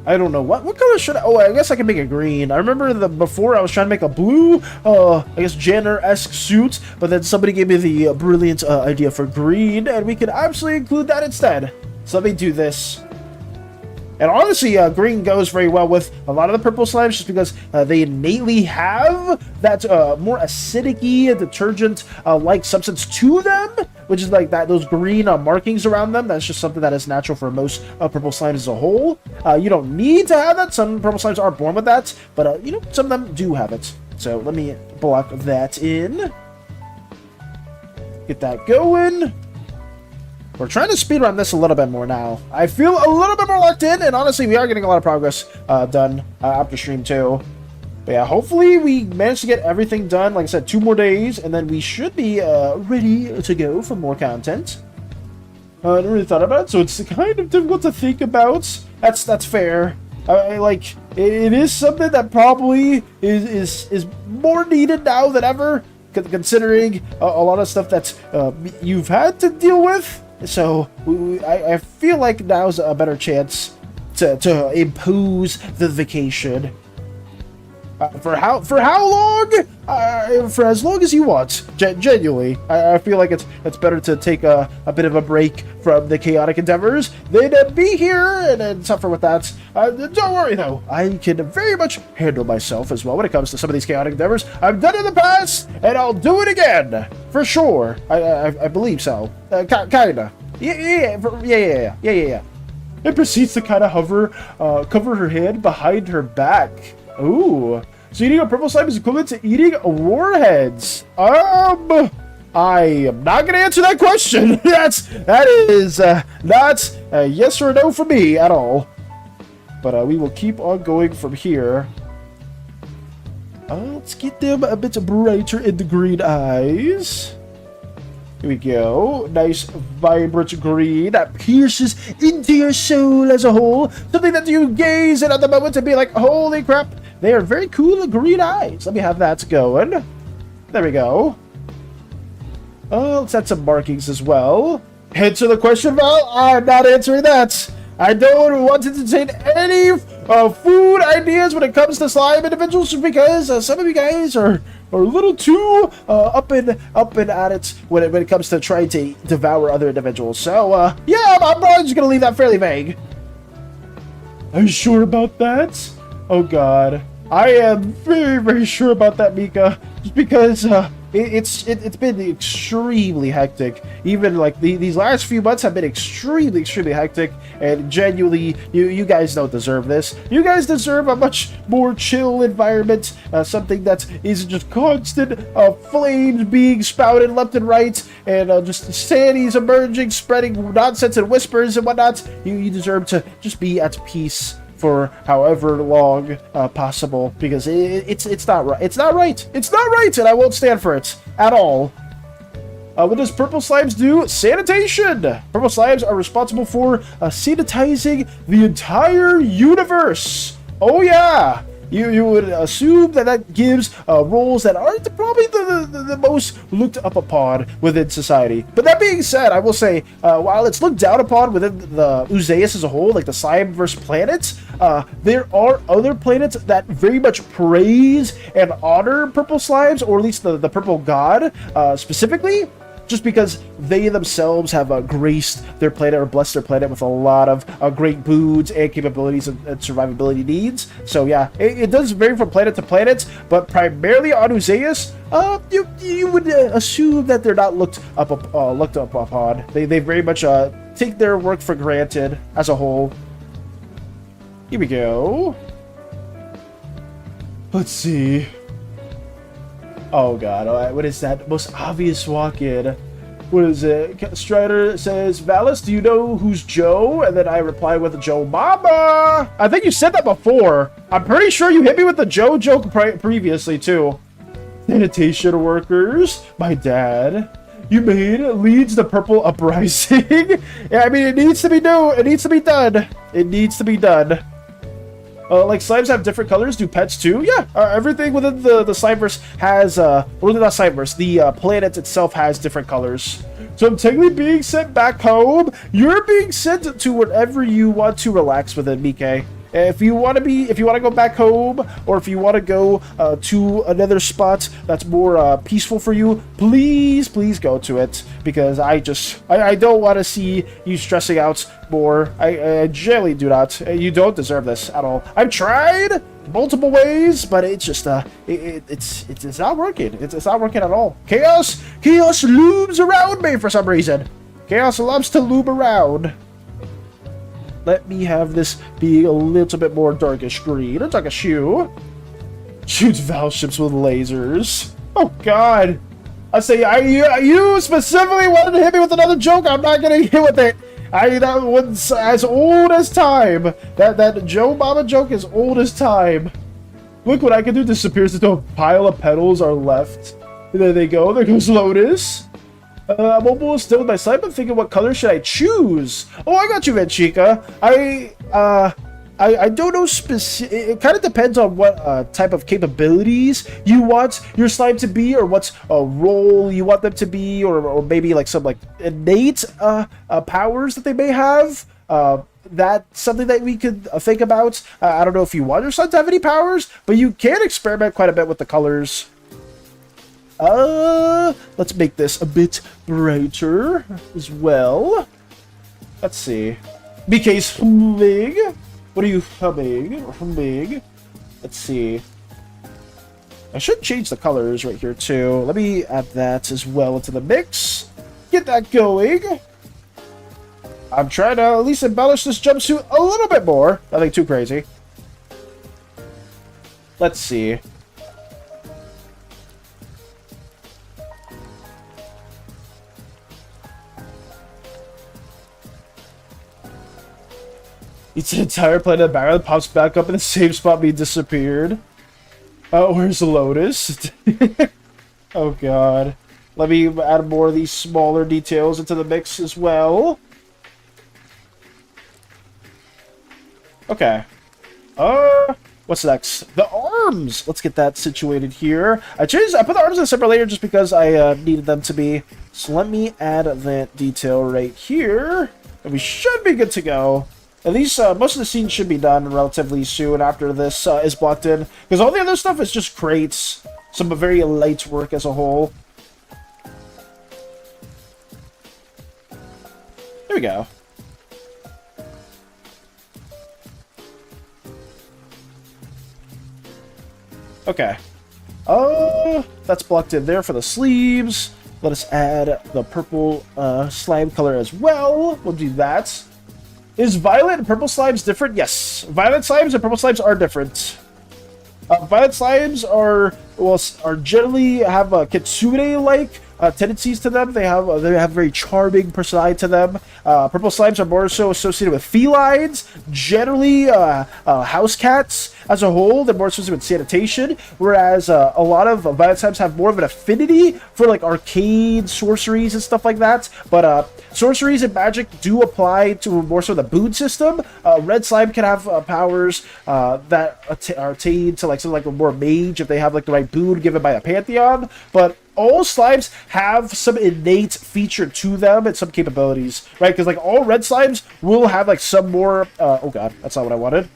I don't know what color should I... Oh, I guess I can make it green. I remember before I was trying to make a blue, I guess janitor-esque suit, but then somebody gave me the brilliant idea for green, and we can absolutely include that instead. So let me do this. And honestly, green goes very well with a lot of the purple slimes just because they innately have that more acidic-y, detergent-like substance to them, which is like that those green markings around them. That's just something that is natural for most purple slimes as a whole. You don't need to have that. Some purple slimes are born with that, but you know, some of them do have it. So let me block that in. Get that going. We're trying to speedrun this a little bit more now. I feel a little bit more locked in, and honestly, we are getting a lot of progress done after stream too. But yeah, hopefully we manage to get everything done. Like I said, 2 more days, and then we should be ready to go for more content. I never really thought about it, so it's kind of difficult to think about. That's fair. Like, it is something that probably is more needed now than ever, considering a lot of stuff that you've had to deal with. So I feel like now's a better chance to impose the vacation. For how long? For as long as you want. Genuinely, I feel like it's better to take a bit of a break from the chaotic endeavors than be here and suffer with that. Don't worry though, I can very much handle myself as well when it comes to some of these chaotic endeavors. I've done it in the past, and I'll do it again for sure. I believe so. Kinda. Yeah. It proceeds to kind of cover her head behind her back. Ooh. So eating a purple slime is equivalent to eating warheads. I am not going to answer that question. That is not a yes or no for me at all. But we will keep on going from here. Let's get them a bit brighter in the green eyes. Here we go. Nice, vibrant green that pierces into your soul as a whole. Something that you gaze at the moment and be like, holy crap, they are very cool green eyes. Let me have that going. There we go. Let's add some markings as well. Answer the question, Val? I'm not answering that. I don't want to entertain any food ideas when it comes to slime individuals because some of you guys are a little too up and at it when it comes to trying to devour other individuals. So yeah, I'm probably just gonna leave that fairly vague. Are you sure about that? Oh god, I am very, very sure about that, Mika. Just because it's been extremely hectic. Even like these last few months have been extremely hectic, and genuinely, you guys don't deserve this. You guys deserve a much more chill environment, something that isn't just constant flames being spouted left and right, and just SANIs emerging, spreading nonsense and whispers and whatnot. You deserve to just be at peace for however long possible, because it's not right. It's not right. It's not right, and I won't stand for it at all. What does purple slimes do? Sanitation! Purple slimes are responsible for sanitizing the entire universe. Oh yeah! You would assume that gives roles that aren't probably the most looked up upon within society. But that being said, I will say, while it's looked down upon within the PLEAAASE as a whole, like the Slimeverse planets, there are other planets that very much praise and honor purple slimes, or at least the purple god specifically. Just because they themselves have graced their planet or blessed their planet with a lot of great foods and capabilities and survivability needs. So yeah, it does vary from planet to planet, but primarily on Uzeus, you would assume that they're not looked up upon. They very much take their work for granted as a whole. Here we go. Let's see. Oh god, alright, what is that? Most obvious walk-in. What is it? Strider says, Valis, do you know who's Joe? And then I reply with Joe Mama. I think you said that before. I'm pretty sure you hit me with the Joe joke previously, too. Sanitation workers. My dad. You made leads the purple uprising. Yeah, I mean, it needs to be done. It needs to be done. It needs to be done. Like slimes have different colors. Do pets too? Yeah. Everything within the Slimeverse has well, not Slimeverse. The planet itself has different colors. So I'm technically being sent back home. You're being sent to wherever you want to relax within, Mike. If you want to go back home, or if you want to go to another spot that's more peaceful for you, please go to it, because I don't want to see you stressing out more. I generally do not. You don't deserve this at all. I've tried multiple ways, but it's just it's not working. It's not working at all. Chaos looms around me for some reason. Chaos loves to loom around. Let me have this be a little bit more darkish green. It's like a shoe. Shoots valve ships with lasers. Oh god. I say, you specifically wanted to hit me with another joke. I'm not gonna hit with it. That one's as old as time. That Joe Mama joke is old as time. Look what I can do. Disappears into a pile of petals are left. There they go. There goes Lotus. I'm almost still with my slime. I'm thinking, what color should I choose? Oh, I got you, Venchica. I don't know specific. It kind of depends on what type of capabilities you want your slime to be, or what's a role you want them to be, or maybe like some like innate powers that they may have. That's something that we could think about. I don't know if you want your slime to have any powers, but you can experiment quite a bit with the colors. Let's make this a bit brighter as well. Let's see. BK's humming. What are you humming? Humming. Let's see. I should change the colors right here too. Let me add that as well into the mix. Get that going. I'm trying to at least embellish this jumpsuit a little bit more. Nothing too crazy. Let's see. It's an entire planet of background pops back up in the same spot being disappeared. Oh, where's Lotus? Oh god. Let me add more of these smaller details into the mix as well. Okay. What's next? The arms! Let's get that situated here. I put the arms in a separate layer just because I needed them to be. So let me add that detail right here. And we should be good to go. At least most of the scenes should be done relatively soon after this is blocked in. Because all the other stuff is just crates. Some very light work as a whole. There we go. Okay. That's blocked in there for the sleeves. Let us add the purple slime color as well. We'll do that. Is violet and purple slimes different? Yes. Violet slimes and purple slimes are different. Violet slimes are generally have a kitsune-like tendencies to them. They have very charming personality to them. Purple slimes are more so associated with felines, generally house cats as a whole. They're more associated with sanitation, whereas a lot of violet slimes have more of an affinity for like arcade sorceries and stuff like that. But sorceries and magic do apply to more so the boon system. Red slime can have powers that are attained to like something like a more mage if they have like the right boon given by a pantheon. But all slimes have some innate feature to them and some capabilities, right? Because like all red slimes will have like some more oh god, that's not what I wanted.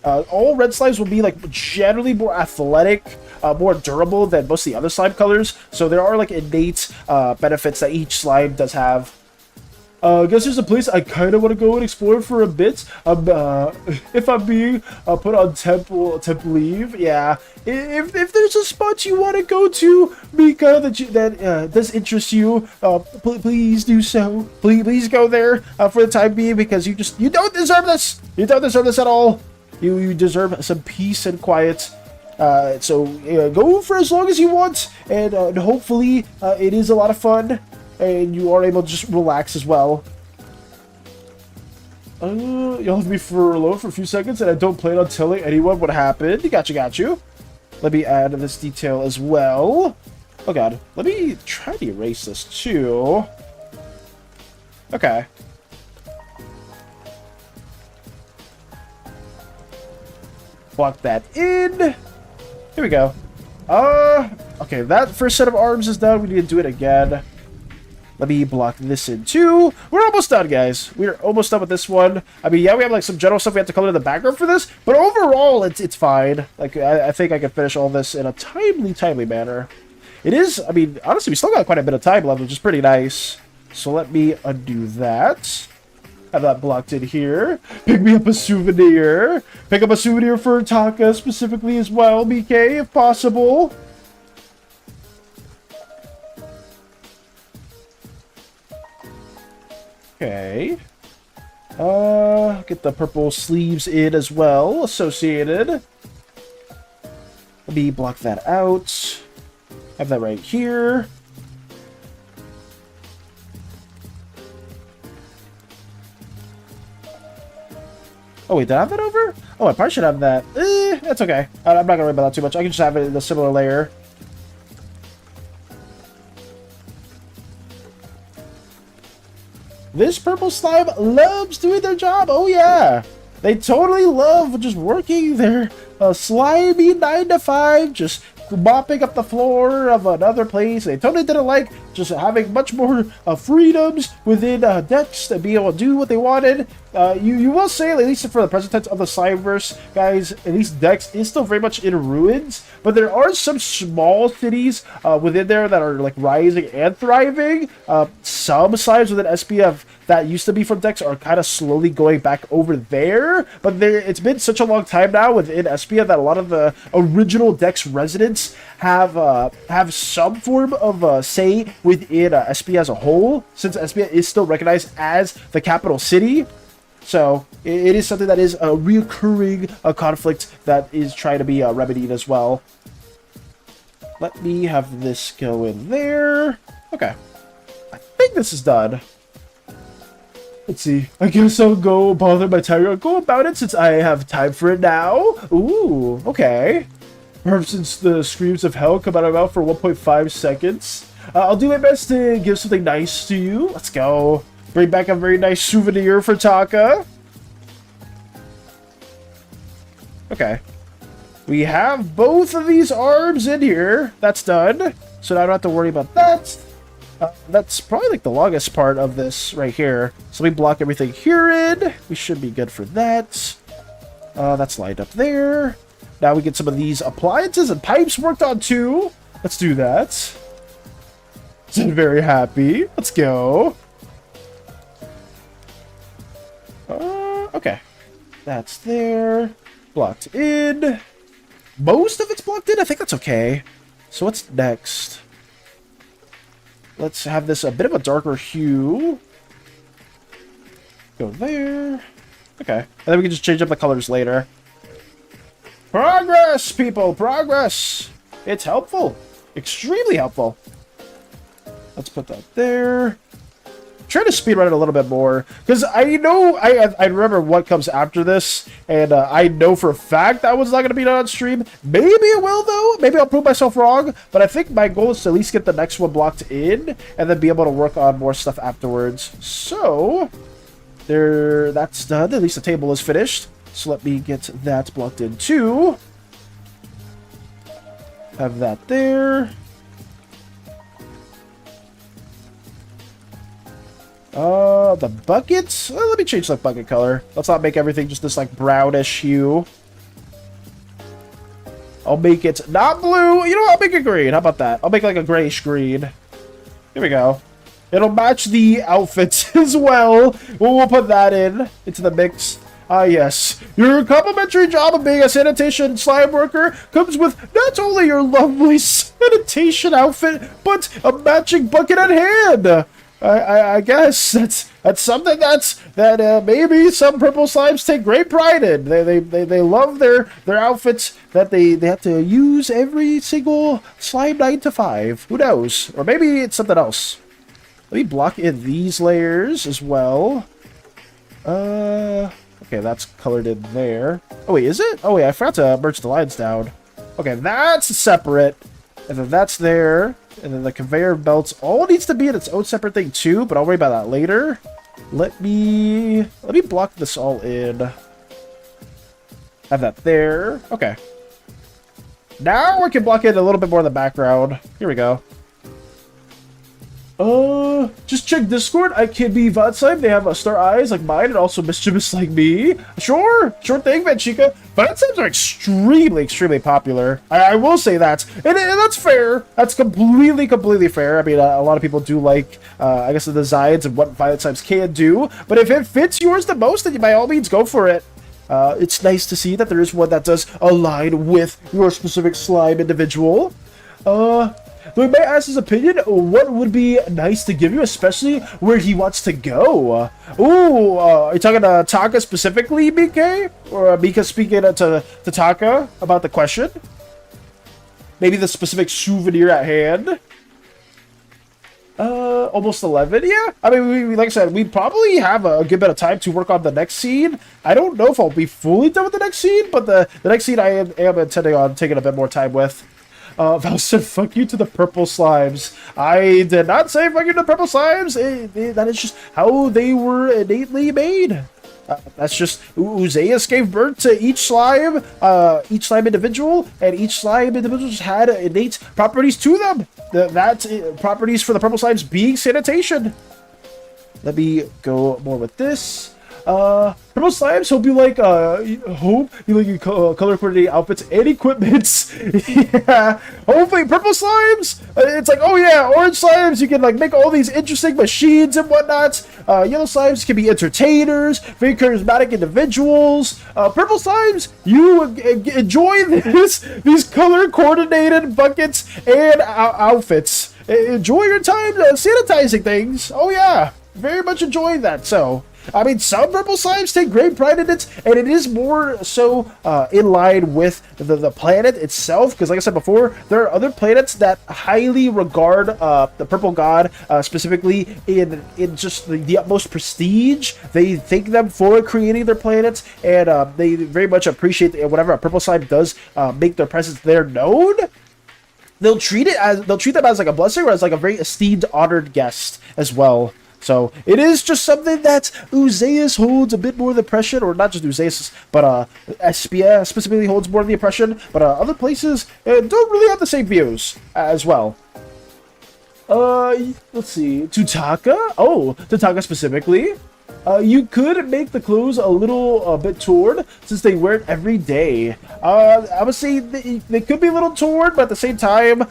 All red slimes will be like generally more athletic, more durable than most of the other slime colors. So there are like innate benefits that each slime does have. Guess there's a place I kind of want to go and explore for a bit. If I'm being put on temple leave, yeah. If there's a spot you want to go to, Mika, that does interest you, please do so. Please go there for the time being, because you don't deserve this. You don't deserve this at all. You deserve some peace and quiet. So go for as long as you want, and hopefully it is a lot of fun, and you are able to just relax as well. You'll have me for alone for a few seconds, and I don't plan on telling anyone what happened. Got you. Let me add this detail as well. Oh god, let me try to erase this too. Okay. Block that in. Here we go. Okay, that first set of arms is done. We need to do it again. Let me block this in too. We're almost done, guys. We're almost done with this one. I mean, yeah, we have like some general stuff we have to color in the background for this, but overall, it's fine. Like, I think I can finish all this in a timely manner. It is, I mean, honestly, we still got quite a bit of time left, which is pretty nice. So let me undo that. Have that blocked in here. Pick me up a souvenir. Pick up a souvenir for Taka specifically as well, BK, if possible. Okay. Get the purple sleeves in as well, associated. Let me block that out. Have that right here. Oh wait, did I have that over? Oh, I probably should have that. That's okay. I'm not gonna worry about that too much. I can just have it in a similar layer. This purple slime loves doing their job. Oh yeah, they totally love just working their slimy 9 to 5, just mopping up the floor of another place. They totally didn't like just having much more freedoms within decks to be able to do what they wanted. You will say, at least for the present tense of the Slimeverse, guys, at least Dex is still very much in ruins, but there are some small cities within there that are like rising and thriving. Some slimes within SPF that used to be from Dex are kind of slowly going back over there, but it's been such a long time now within SPF that a lot of the original Dex residents have some form of say within SP as a whole, since SP is still recognized as the capital city. So it is something that is a reoccurring conflict that is trying to be remedied as well. Let me have this go in there. Okay, I think this is done. Let's see. I guess I'll go bother my tiger uncle about it since I have time for it now. Ooh, okay. Perhaps since the screams of hell come out of my mouth for 1.5 seconds. I'll do my best to give something nice to you. Let's go. Bring back a very nice souvenir for Taka. Okay. We have both of these arms in here. That's done. So now I don't have to worry about that. That's probably like the longest part of this right here. So we block everything here in. We should be good for that. That's lined up there. Now we get some of these appliances and pipes worked on too. Let's do that. I'm very happy. Let's go. Okay. That's there. Blocked in. Most of it's blocked in. I think that's okay. So what's next? Let's have this a bit of a darker hue. Go there. Okay. And then we can just change up the colors later. Progress, people! Progress! It's helpful. Extremely helpful. Let's put that there. Try to speedrun it a little bit more, because I know I remember what comes after this, and I know for a fact that one's not going to be done on stream. Maybe it will, though. Maybe I'll prove myself wrong, but I think my goal is to at least get the next one blocked in, and then be able to work on more stuff afterwards. So, that's done. At least the table is finished. So let me get that blocked in too. Have that there. The buckets? Let me change the bucket color. Let's not make everything just this like brownish hue. I'll make it not blue. You know what? I'll make it green. How about that? I'll make like a grayish green. Here we go. It'll match the outfits as well. We'll put that into the mix. Ah, yes. Your complimentary job of being a sanitation slime worker comes with not only your lovely sanitation outfit, but a matching bucket at hand. I guess that's something that maybe some purple slimes take great pride in. They love their outfits that they have to use every single slime 9 to 5. Who knows? Or maybe it's something else. Let me block in these layers as well. Okay, that's colored in there. Oh wait, is it? Oh wait, I forgot to merge the lines down. Okay, that's separate. And then that's there. And then the conveyor belts all needs to be in its own separate thing too, but I'll worry about that later. Let me block this all in. Have that there. Okay. Now we can block in a little bit more in the background. Here we go. Just check Discord. I can be VOD slime. They have star eyes like mine and also mischievous like me. Sure thing, Vanchika. VOD slimes are extremely popular. I will say that. And that's fair. That's completely fair. I mean, a lot of people do like, I guess, the designs and what Violet slimes can do. But if it fits yours the most, then by all means, go for it. It's nice to see that there is one that does align with your specific slime individual. We may ask his opinion. What would be nice to give you, especially where he wants to go? Are you talking to Taka specifically, BK? Or Mika speaking to Taka about the question? Maybe the specific souvenir at hand? Almost 11, yeah. I mean, we like I said, we probably have a good bit of time to work on the next scene. I don't know if I'll be fully done with the next scene, but the next scene I am intending on taking a bit more time with. Val said, fuck you to the purple slimes. I did not say fuck you to the purple slimes. That is just how they were innately made. That's just, Uzeus gave birth to each slime individual, and each slime individual just had innate properties to them. Properties for the purple slimes being sanitation. Let me go more with this. Purple slimes, hope you like your color coordinated outfits and equipments. Yeah, hopefully purple slimes. It's like, oh yeah, orange slimes. You can like make all these interesting machines and whatnot. Yellow slimes can be entertainers, very charismatic individuals. Purple slimes, you enjoy these color coordinated buckets and outfits. Enjoy your time sanitizing things. Oh yeah, very much enjoying that. So. I mean, some purple slimes take great pride in it, and it is more so in line with the planet itself, because like I said before, there are other planets that highly regard the purple god, specifically in just the utmost prestige. They thank them for creating their planets, and they very much appreciate whenever a purple slime does make their presence there known. They'll treat them as like a blessing or as like a very esteemed, honored guest as well. So it is just something that Uzeus holds a bit more of the impression, or not just Uzeus, but Espia specifically holds more of the impression, but other places don't really have the same views as well. Let's see, Tutaka? Oh, Tutaka specifically. You could make the clothes a little bit torn since they wear it every day. I would say they could be a little torn, but at the same time,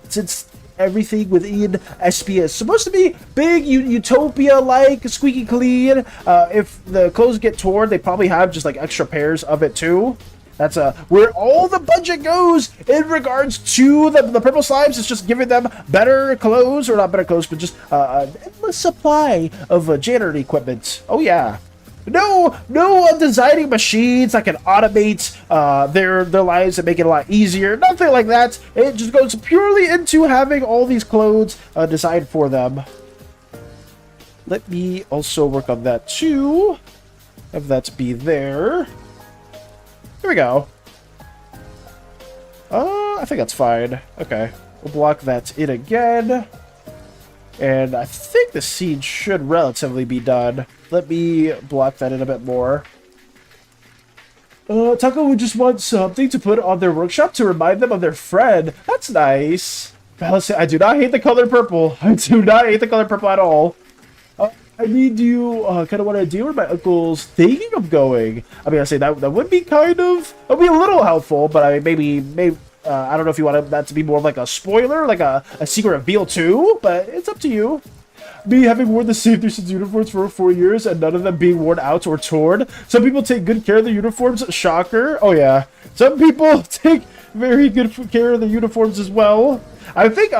since everything within SPA is supposed to be big, utopia-like, squeaky clean. If the clothes get torn, they probably have just like extra pairs of it too. That's where all the budget goes in regards to the purple slimes. It's just giving them better clothes, or not better clothes, but just an endless supply of janitor equipment. Oh yeah. No designing machines that can automate their lives and make it a lot easier. Nothing like that. It just goes purely into having all these clothes designed for them. Let me also work on that too. Have that be there. Here we go. I think that's fine. Okay. We'll block that in again. And I think the scene should relatively be done. Let me block that in a bit more. Taco would just want something to put on their workshop to remind them of their friend. That's nice. I do not hate the color purple. I do not hate the color purple at all. I need you kind of what I do where my uncle's thinking of going. I mean, I say that would be that would be a little helpful, but I mean, maybe I don't know if you want that to be more of like a spoiler, like a secret reveal too, but it's up to you. Me having worn the same 3 uniforms for 4 years and none of them being worn out or torn. Some people take good care of their uniforms. Shocker. Oh yeah. Some people take very good care of the uniforms as well. I think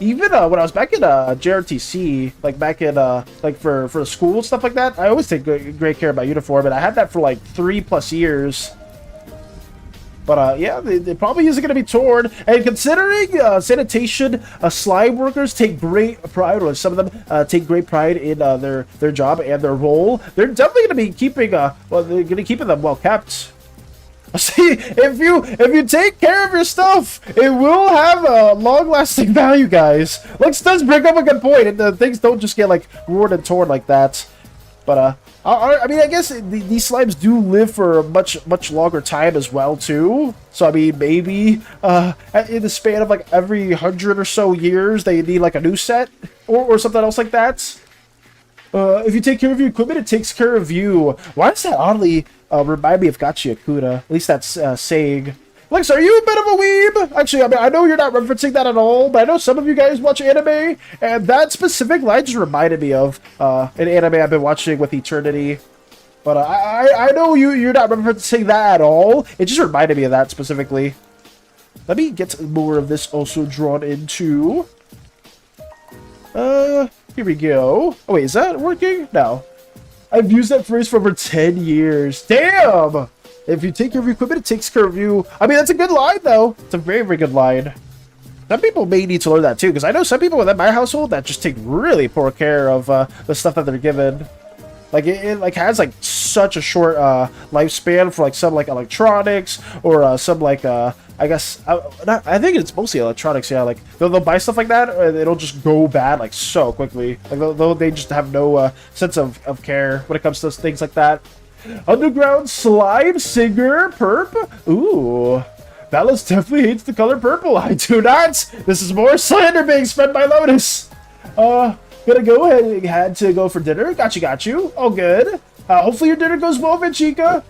even when I was back in JRTC, like back in like for school and stuff like that, I always take great care of my uniform, and I had that for like 3+ years. But yeah, they probably isn't going to be torn. And considering sanitation, slime workers take great pride, or some of them take great pride in their job and their role, they're definitely going to be keeping well, they're going to keep them well kept. See, if you take care of your stuff, it will have a long-lasting value, guys. Lex does bring up a good point, and things don't just get like ruined and torn like that. But I mean, I guess these slimes do live for a much longer time as well too. So I mean, maybe in the span of like every 100 or so years, they need like a new set or something else like that. If you take care of your equipment, it takes care of you. Why does that oddly remind me of Gachi Akuda? At least that's saying. Lex, are you a bit of a weeb? Actually, I mean, I know you're not referencing that at all, but I know some of you guys watch anime, and that specific line just reminded me of an anime I've been watching with Eternity. But I know you're not referencing that at all. It just reminded me of that specifically. Let me get more of this also drawn into. Here we go. Oh wait, is that working? No. I've used that phrase for over 10 years. Damn! If you take care of your equipment, it takes care of you. I mean, that's a good line, though. It's a very, very good line. Some people may need to learn that, too, because I know some people within my household that just take really poor care of the stuff that they're given. Like, it like, has, like, such a short lifespan for, like, some, like, electronics or some, like, I guess, I think it's mostly electronics, yeah. Like, they'll buy stuff like that, and it'll just go bad, like, so quickly. Like, they just have no sense of care when it comes to things like that. Underground slime singer perp. Ooh, Ballas definitely hates the color purple. I do not. This is more slander being spread by Lotus. Gonna go ahead. Had to go for dinner. Got you. All good. Hopefully your dinner goes well, Vinchica.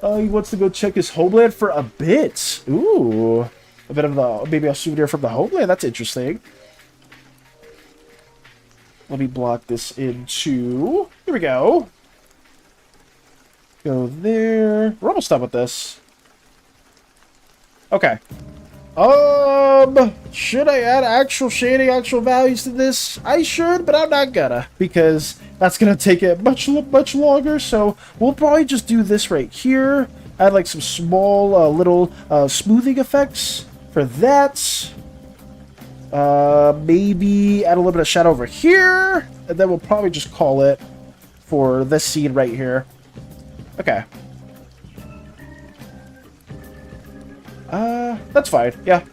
He wants to go check his homeland for a bit. Ooh, a bit of maybe a souvenir from the homeland. That's interesting. Let me block this into. Here we go. Go there. We're almost done with this. Okay. Should I add actual shading, actual values to this? I should, but I'm not gonna, because that's gonna take it much longer. So we'll probably just do this right here. Add like some small little smoothing effects for that. Maybe add a little bit of shadow over here, and then we'll probably just call it for this scene right here. Okay. That's fine. Yeah.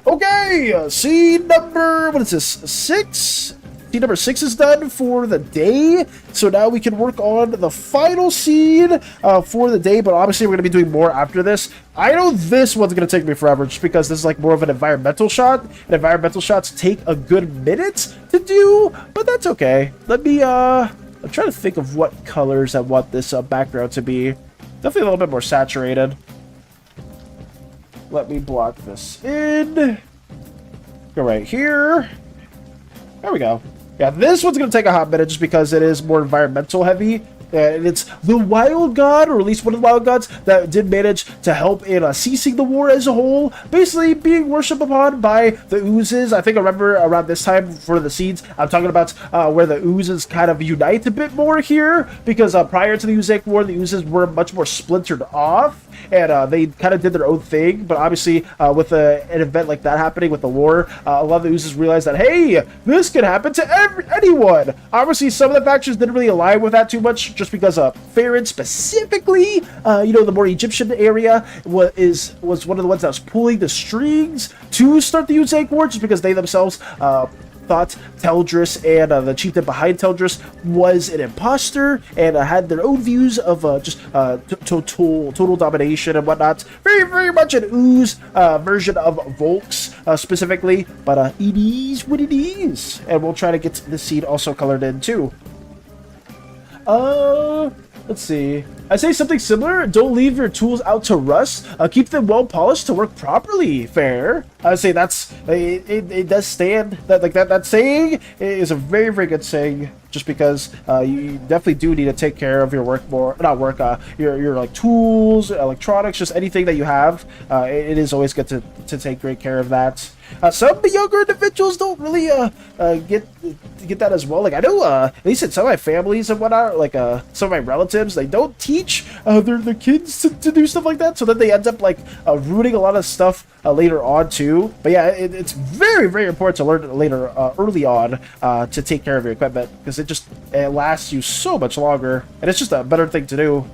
Okay. Scene number, what is this? 6? Scene number 6 is done for the day. So now we can work on the final scene for the day, but obviously we're going to be doing more after this. I know this one's going to take me forever just because this is like more of an environmental shot. And environmental shots take a good minute to do, but that's okay. Let me, I'm trying to think of what colors I want this background to be. Definitely a little bit more saturated. Let me block this in. Go right here. There we go. Yeah, this one's going to take a hot minute just because it is more environmental heavy. And it's the wild god, or at least one of the wild gods, that did manage to help in ceasing the war as a whole. Basically being worshipped upon by the oozes. I think I remember around this time for the seeds, I'm talking about where the oozes kind of unite a bit more here. Because prior to the Uzek War, the oozes were much more splintered off. And they kind of did their own thing. But obviously, with an event like that happening with the war, a lot of the oozes realized that, hey, this could happen to anyone. Obviously, some of the factions didn't really align with that too much, just because Farron specifically, you know, the more Egyptian area was one of the ones that was pulling the strings to start the Uzek War, just because they themselves thought Teldris and the chieftain behind Teldris was an imposter and had their own views of just total domination and whatnot. Very, very much an ooze version of Volks specifically, but it is what it is. And we'll try to get the scene also colored in too. Let's see. I say something similar. Don't leave your tools out to rust. Keep them well polished to work properly. Fair. I say that's it does stand. That saying is a very, very good saying. just because you definitely do need to take care of your your like tools, electronics, just anything that you have. It is always good to take great care of that. Some younger individuals don't really get that as well. Like I know, at least in some of my families and whatnot, like some of my relatives, they don't teach their kids to do stuff like that, so that they end up like ruining a lot of stuff later on too. But yeah, it's very, very important to learn later, early on, to take care of your equipment, because it lasts you so much longer, and it's just a better thing to do.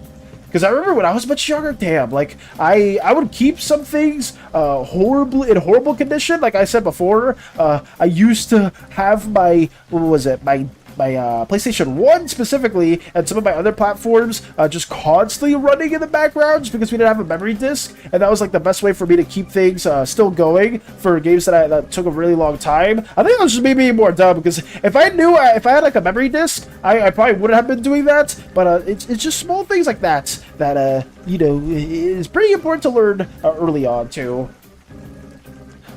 Because I remember when I was much younger, damn, like, I would keep some things in horrible condition. Like I said before, I used to have my, what was it, my PlayStation 1 specifically, and some of my other platforms just constantly running in the background just because we didn't have a memory disk, and that was like the best way for me to keep things still going for games that took a really long time. I think that was just me more dumb, because if I knew if I had like a memory disk, I probably wouldn't have been doing that. But it's just small things like that you know, is pretty important to learn early on too.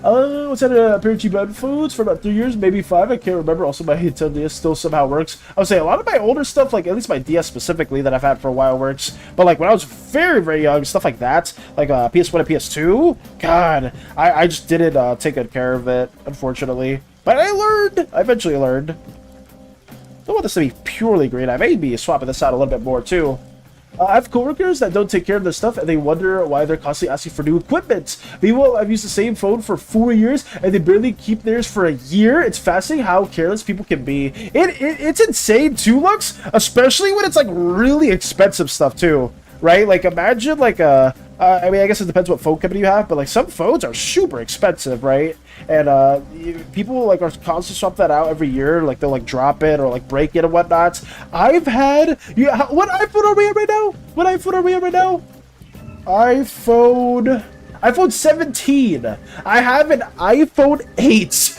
What's that? Pair of cheap headphones for about 3 years, maybe 5. I can't remember. Also, my Nintendo DS still somehow works. I would say a lot of my older stuff, like at least my DS specifically that I've had for a while, works. But like when I was very, very young, stuff like that, like PS1 and PS2, God, I just didn't take good care of it, unfortunately. But I learned. I eventually learned. Don't want this to be purely green. I may be swapping this out a little bit more too. I have coworkers that don't take care of their stuff, and they wonder why they're constantly asking for new equipment. Meanwhile, I've used the same phone for 4 years, and they barely keep theirs for a year. It's fascinating how careless people can be. It's insane too, Lux, especially when it's like really expensive stuff too, right? Like imagine like I mean, I guess it depends what phone company you have, but like some phones are super expensive, right? And people like are constantly swap that out every year. Like they'll like drop it or like break it and whatnot. I've had what iPhone are we at right now? What iPhone are we at right now? iPhone 17. I have an iPhone 8.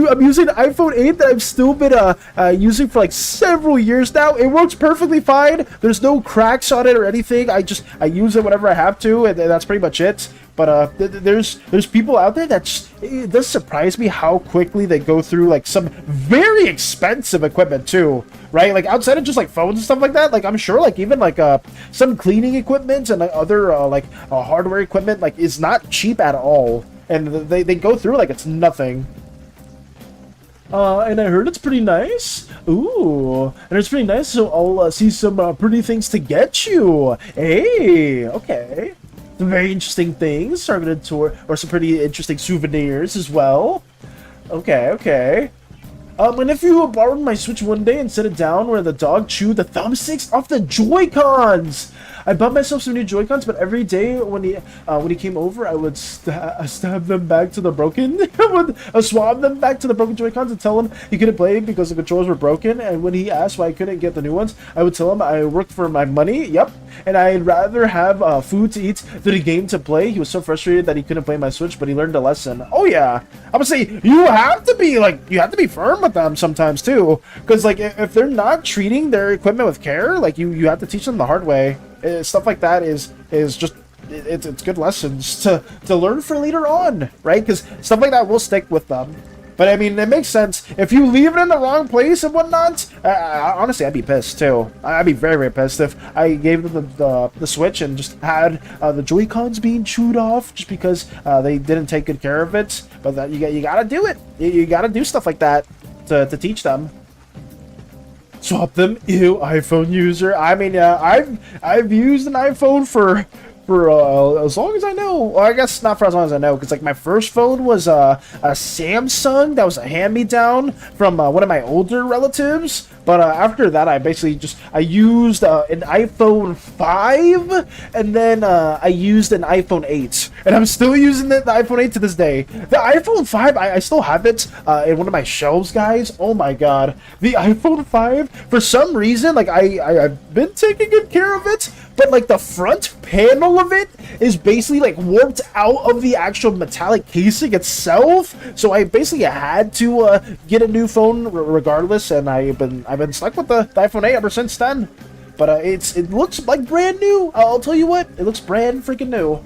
I'm using an iPhone 8 that I've still been using for like several years now. It works perfectly fine. There's no cracks on it or anything. I use it whenever I have to, and that's pretty much it. But there's people out there that it does surprise me how quickly they go through like some very expensive equipment too, right? Like outside of just like phones and stuff like that, like I'm sure like even like some cleaning equipment and like, other hardware equipment like is not cheap at all, and they go through like it's nothing. And I heard it's pretty nice. Ooh, and it's pretty nice, so I'll see some pretty things to get you. Hey, okay. Some very interesting things, targeted toward, or some pretty interesting souvenirs as well. Okay. And if you borrowed my Switch one day and set it down where the dog chewed the thumbsticks off the Joy-Cons. I bought myself some new Joy-Cons, but every day when he came over, I would stab them back to the broken. I would swab them back to the broken Joy-Cons and tell him he couldn't play because the controllers were broken. And when he asked why I couldn't get the new ones, I would tell him I worked for my money. Yep. And I'd rather have food to eat than a game to play. He was so frustrated that he couldn't play my Switch, but he learned a lesson. Oh yeah, I would say you have to be firm with them sometimes too, because like if they're not treating their equipment with care, like you have to teach them the hard way. Stuff like that is just it's good lessons to learn for later on, right? Because stuff like that will stick with them. But I mean, it makes sense. If you leave it in the wrong place and whatnot, honestly, I'd be pissed too. I'd be very, very pissed if I gave them the Switch and just had the Joy-Cons being chewed off just because they didn't take good care of it. But that you gotta do it. You gotta do stuff like that to teach them. Swap them, ew, iPhone user. I mean, I've used an iPhone for as long as I know. Well, I guess not for as long as I know, because like my first phone was a Samsung that was a hand-me-down from one of my older relatives. But after that, I basically I used an iPhone 5, and then I used an iPhone 8, and I'm still using the iPhone 8 to this day. The iPhone 5, I still have it in one of my shelves, guys. Oh my god, the iPhone 5, for some reason, like I've been taking good care of it, but like the front panel of it is basically like warped out of the actual metallic casing itself. So I basically had to get a new phone regardless, and I've been stuck with the iPhone 8 ever since then. But it looks like brand new. I'll tell you what, it looks brand freaking new.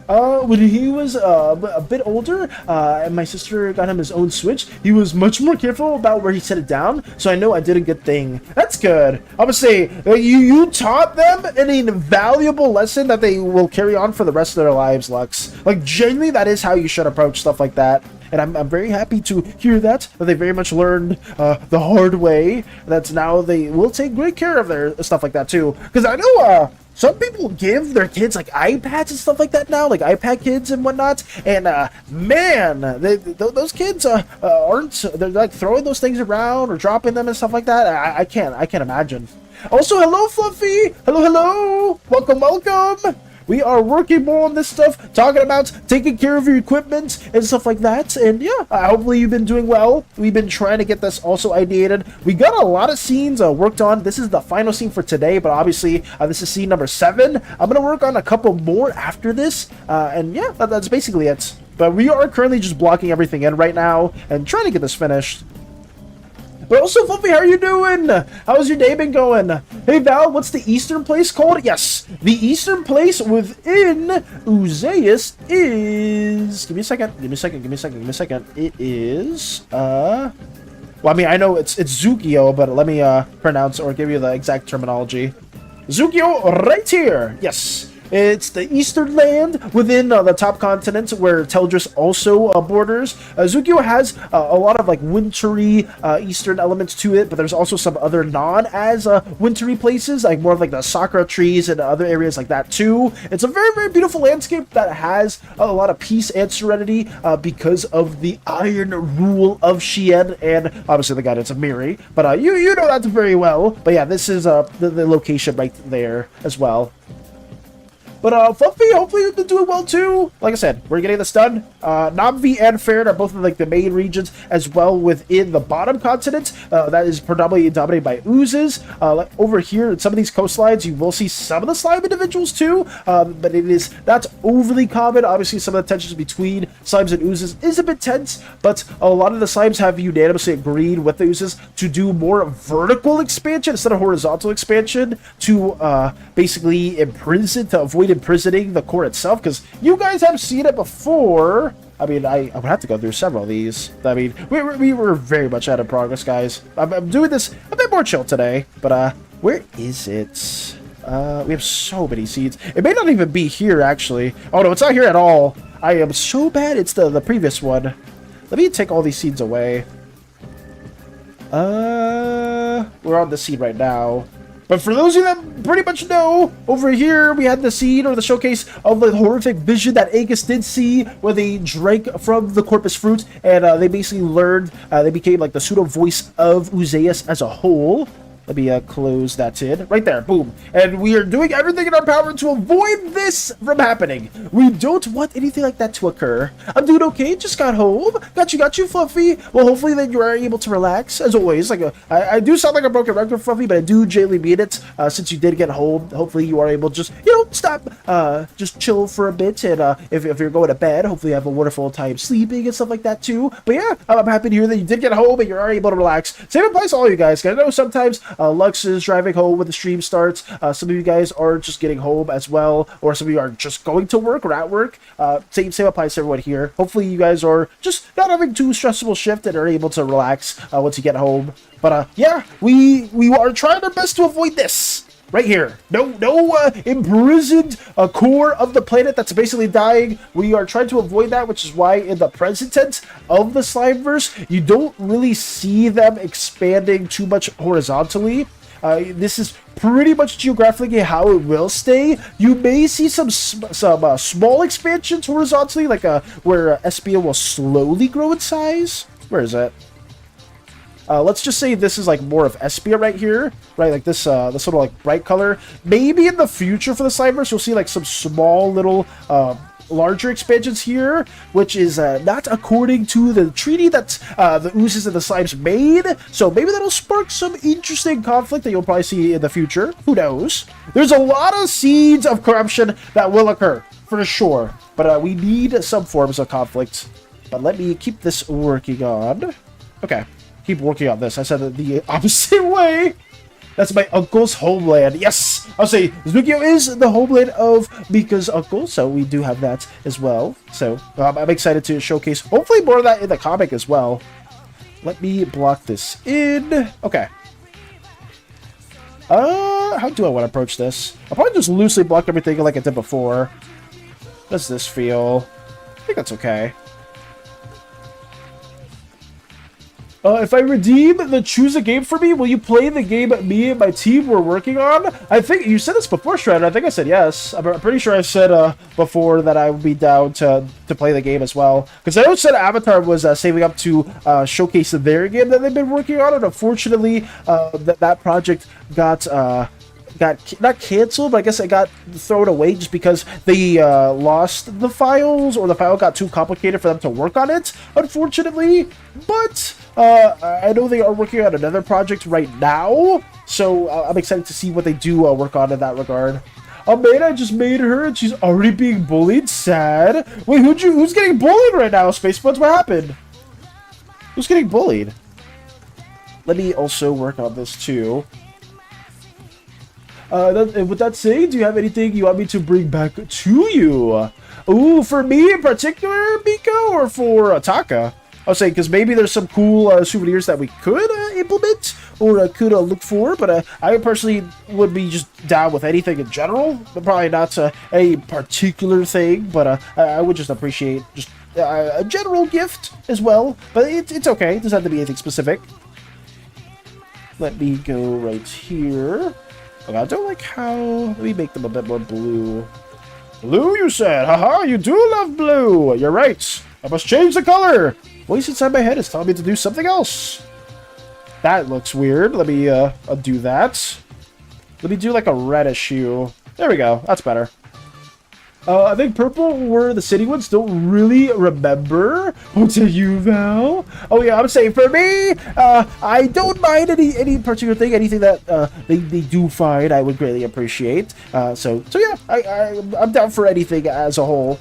When he was a bit older, and my sister got him his own Switch, he was much more careful about where he set it down, so I know I did a good thing. That's good. I'm gonna say, you taught them an invaluable lesson that they will carry on for the rest of their lives, Lux. Like, genuinely, that is how you should approach stuff like that. And I'm very happy to hear that they very much learned the hard way. That's now they will take great care of their stuff like that, too. Because I know some people give their kids like iPads and stuff like that now, like iPad kids and whatnot. And man, those kids aren't, they're like throwing those things around or dropping them and stuff like that. I can't imagine. Also, hello, Fluffy. Hello. Welcome. We are working more on this stuff, talking about taking care of your equipment and stuff like that. And yeah, hopefully you've been doing well. We've been trying to get this also ideated. We got a lot of scenes worked on. This is the final scene for today, but obviously this is scene number 7. I'm going to work on a couple more after this. And yeah, that's basically it. But we are currently just blocking everything in right now and trying to get this finished. But also, Fluffy, how are you doing? How's your day been going? Hey, Val, what's the eastern place called? Yes, the eastern place within PLEAAASE is... Give me a second. It is... Well, I mean, I know it's Zukio, but let me pronounce or give you the exact terminology. Zukio, right here. Yes. It's the eastern land within the top continent where Teldris also borders. Zukio has a lot of like wintry eastern elements to it, but there's also some other non-as wintry places, like more of like the sakura trees and other areas like that too. It's a very, very beautiful landscape that has a lot of peace and serenity because of the iron rule of Shien and obviously the guidance of Miri. But you know that very well. But yeah, this is the location right there as well. But Fluffy, hopefully you've been doing well too. Like I said, we're getting this done. Namvi and Farron are both in like the main regions as well within the bottom continent. That is predominantly dominated by oozes. Like over here in some of these coastlines, you will see some of the slime individuals too. But that's overly common. Obviously, some of the tensions between slimes and oozes is a bit tense, but a lot of the slimes have unanimously agreed with the oozes to do more vertical expansion instead of horizontal expansion to basically to avoid imprisoning the core itself, because you guys have seen it before. I mean, I would have to go through several of these. I mean, we were very much out of progress, guys. I'm doing this a bit more chill today, but where is it? We have so many seeds. It may not even be here, actually. Oh, no, it's not here at all. I am so bad. It's the previous one. Let me take all these seeds away. We're on the seed right now. But for those of you that pretty much know, over here we had the scene or the showcase of the horrific vision that Aegis did see where they drank from the corpus fruit and they basically learned, they became like the pseudo voice of Uzeus as a whole. Let me close that in. Right there. Boom. And we are doing everything in our power to avoid this from happening. We don't want anything like that to occur. I'm doing okay. Just got home. Got you, Fluffy. Well, hopefully then you are able to relax. As always, like I do sound like a broken record, Fluffy, but I do genuinely mean it. Since you did get home, hopefully you are able to just, stop, just chill for a bit. And if you're going to bed, hopefully you have a wonderful time sleeping and stuff like that too. But yeah, I'm happy to hear that you did get home and you are able to relax. Same applies to all you guys. I know sometimes Lux is driving home when the stream starts. Some of you guys are just getting home as well, or some of you are just going to work or at work. Same applies to everyone here. Hopefully you guys are just not having too stressful shift and are able to relax once you get home. But yeah, we are trying our best to avoid this. Right here. No imprisoned core of the planet that's basically dying. We are trying to avoid that, which is why in the present tense of the Slimeverse, you don't really see them expanding too much horizontally. This is pretty much geographically how it will stay. You may see some small expansions horizontally, like where Espia will slowly grow in size. Where is it? Let's just say this is like more of Espia right here, right? Like this sort of like bright color. Maybe in the future for the Slimeverse, you'll see like some small little larger expansions here, which is not according to the treaty that the oozes and the slimes made. So maybe that'll spark some interesting conflict that you'll probably see in the future. Who knows? There's a lot of seeds of corruption that will occur for sure, but we need some forms of conflict. But let me keep this working on. Okay. Keep working on this. I said it the opposite way. That's my uncle's homeland. Yes! I'll say, Zukio is the homeland of Mika's uncle, so we do have that as well. So, I'm excited to showcase, hopefully, more of that in the comic as well. Let me block this in. Okay. How do I want to approach this? I'll probably just loosely block everything like I did before. How does this feel? I think that's okay. If I redeem the choose a game for me, will you play the game me and my team were working on? I think you said this before, Shredder. I think I said yes. I'm pretty sure I said before that I would be down to play the game as well. Because I know said Avatar was saving up to showcase their game that they've been working on, and unfortunately, that project got not canceled, but I guess it got thrown away just because they lost the files, or the file got too complicated for them to work on it, unfortunately. But I know they are working on another project right now, so I'm excited to see what they do work on in that regard. I just made her, and she's already being bullied. Sad. Wait, who's getting bullied right now, Spacebuds? What happened? Who's getting bullied? Let me also work on this too. With that saying, do you have anything you want me to bring back to you? Ooh, for me in particular, Miko, or for Taka? I'll say, because maybe there's some cool souvenirs that we could implement, or could look for, but I personally would be just down with anything in general. But probably not a particular thing, but I would just appreciate just a general gift as well. But it's okay. It doesn't have to be anything specific. Let me go right here. Okay, I don't like how... Let me make them a bit more blue. Blue, you said? Haha, you do love blue! You're right. I must change the color! Voice inside my head is telling me to do something else. That looks weird. Let me undo that. Let me do like a reddish hue. There we go. That's better. I think purple were the city ones. Don't really remember. What to you, Val? Oh yeah, I'm saying for me, I don't mind any particular thing. Anything that they do find, I would greatly appreciate. So yeah, I'm down for anything as a whole.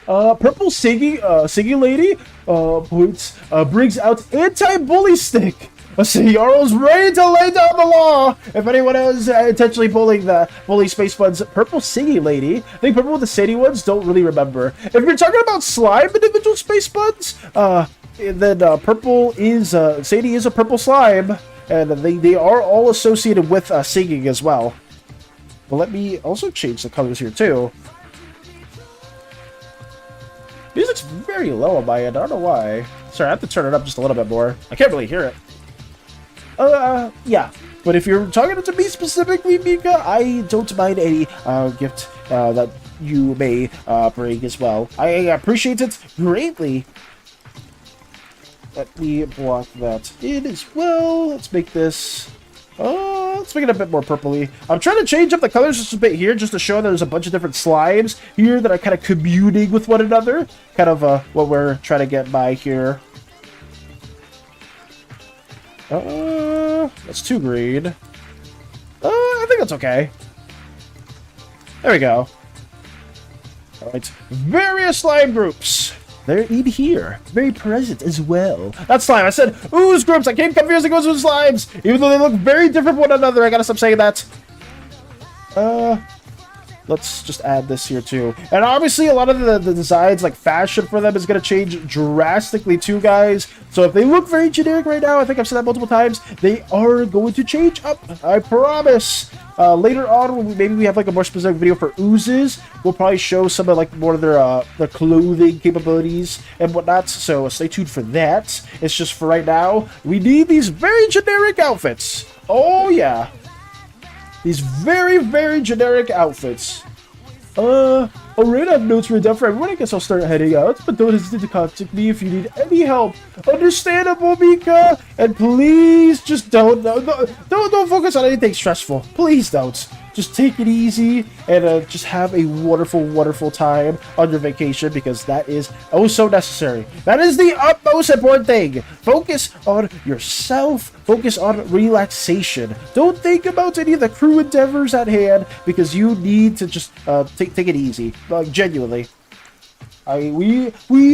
Purple singing lady brings out anti-bully stick. Let's see, Yarl's ready to lay down the law. If anyone is intentionally bullying the Spacebuds, purple singing lady. I think purple with the city ones don't really remember. If you're talking about slime individual Spacebuds, then purple is Sadie is a purple slime, and they are all associated with singing as well. But let me also change the colors here too. Music's very low on my end. I don't know why. Sorry, I have to turn it up just a little bit more. I can't really hear it. Yeah. But if you're talking to me specifically, Mika, I don't mind any gift that you may bring as well. I appreciate it greatly. Let me block that in as well. Let's make this... let's make it a bit more purpley. I'm trying to change up the colors just a bit here, just to show that there's a bunch of different slimes here that are kind of communing with one another. Kind of what we're trying to get by here. That's too green. I think that's okay. There we go. Alright, various slime groups. They're in here. Very present as well. That's slime. I said ooze groups. I keep confusing ooze with slimes. Even though they look very different from one another. I gotta stop saying that. Let's just add this here too. And obviously a lot of the designs, like fashion for them, is going to change drastically too, guys. So if they look very generic right now, I think I've said that multiple times, they are going to change up. I promise. Later on, maybe we have like a more specific video for oozes. We'll probably show some of like more of their clothing capabilities and whatnot. So stay tuned for that. It's just for right now, we need these very generic outfits. Oh yeah. These very, very generic outfits. Alright, I have notes written down for everyone. I guess I'll start heading out, but don't hesitate to contact me if you need any help. Understandable, Mika? And please just don't focus on anything stressful. Please don't. Just take it easy and just have a wonderful, wonderful time on your vacation, because that is oh so necessary. That is the utmost important thing. Focus on yourself. Focus on relaxation. Don't think about any of the crew endeavors at hand, because you need to just take it easy. Like, genuinely. We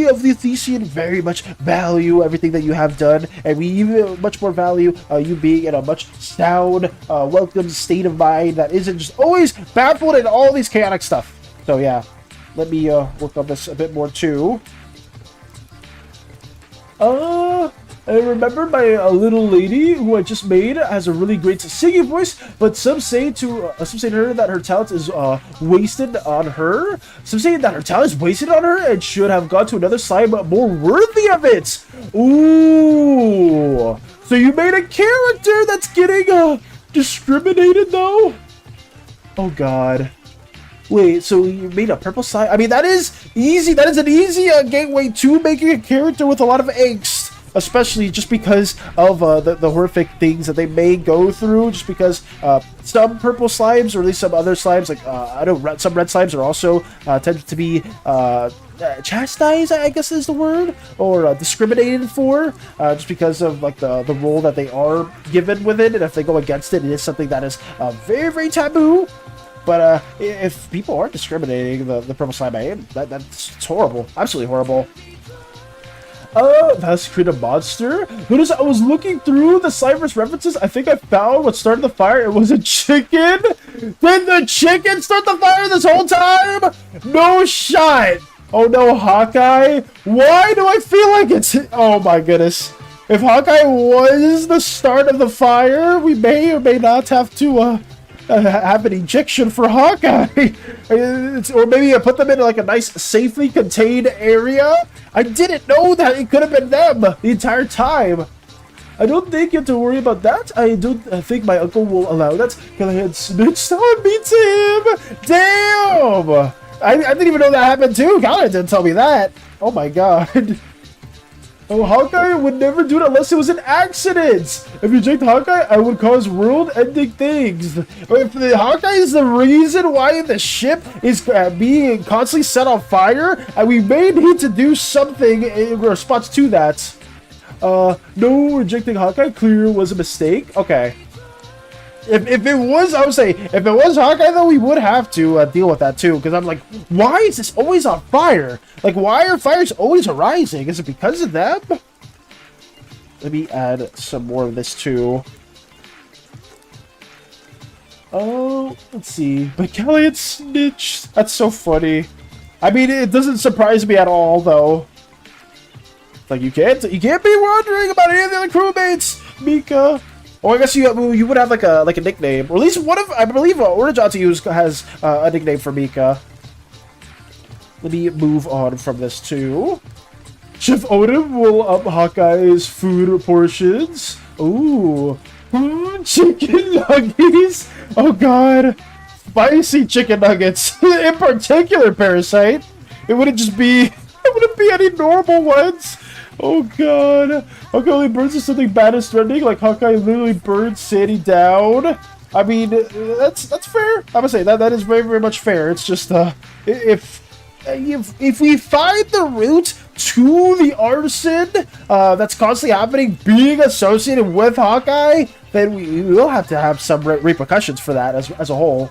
of the Thesian very much value everything that you have done, and we even much more value you being in a much sound, welcome state of mind that isn't just always baffled in all these chaotic stuff. So yeah, let me work on this a bit more too. I remember my little lady who I just made has a really great singing voice, but some say to her that her talent is wasted on her. Some say that her talent is wasted on her and should have gone to another slime more worthy of it. Ooh, so you made a character that's getting discriminated though? Oh god. Wait, so you made a purple slime? I mean, that is easy. That is an easy gateway to making a character with a lot of angst. Especially just because of the horrific things that they may go through, just because some purple slimes, or at least some other slimes, like I know some red slimes are also tend to be chastised, I guess is the word, or discriminated for, just because of like the role that they are given with it, and if they go against it, it is something that is very, very taboo. But if people are discriminating the purple slime, that's horrible, absolutely horrible. That's create a monster. Notice I was looking through the Slimeverse references. I think I found what started the fire. It was a chicken. Did the chicken start the fire this whole time? No shot. Oh no, Hawkeye. Why do I feel like it's... Oh my goodness. If Hawkeye was the start of the fire, we may or may not have to have an ejection for Hawkeye. Or maybe put them in like a nice, safely contained area. I didn't know that it could have been them the entire time. I don't think you have to worry about that. I don't think my uncle will allow that. Callahan snitched on me, Tim. Damn. I didn't even know that happened too. Callahan didn't tell me that. Oh my god. Oh, Hawkeye would never do it unless it was an accident. If you eject Hawkeye, I would cause world-ending things. If the Hawkeye is the reason why the ship is being constantly set on fire, we may need to do something in response to that. No, rejecting Hawkeye clear was a mistake. Okay. If it was, I would say, if it was Hawkeye, though, we would have to deal with that, too. Because I'm like, why is this always on fire? Like, why are fires always arising? Is it because of them? Let me add some more of this, too. Oh, let's see. But Callahan snitched. That's so funny. I mean, it doesn't surprise me at all, though. Like, you can't be wondering about any of the other crewmates, Mika. Or I guess you would have like a nickname, or at least one of, I believe Orajatu has a nickname for Mika. Let me move on from this too. Chef Odin will up Hawkeye's food portions. Ooh, chicken nuggets. Oh god, spicy chicken nuggets. In particular, Parasite. It wouldn't be any normal ones. Oh god. Hawkeye only burns if something bad is threatening, like Hawkeye literally burns SANI down. I mean, that's fair. I'm gonna say that is very, very much fair. It's just if we find the root to the arson that's constantly happening being associated with Hawkeye, then we will have to have some repercussions for that as a whole.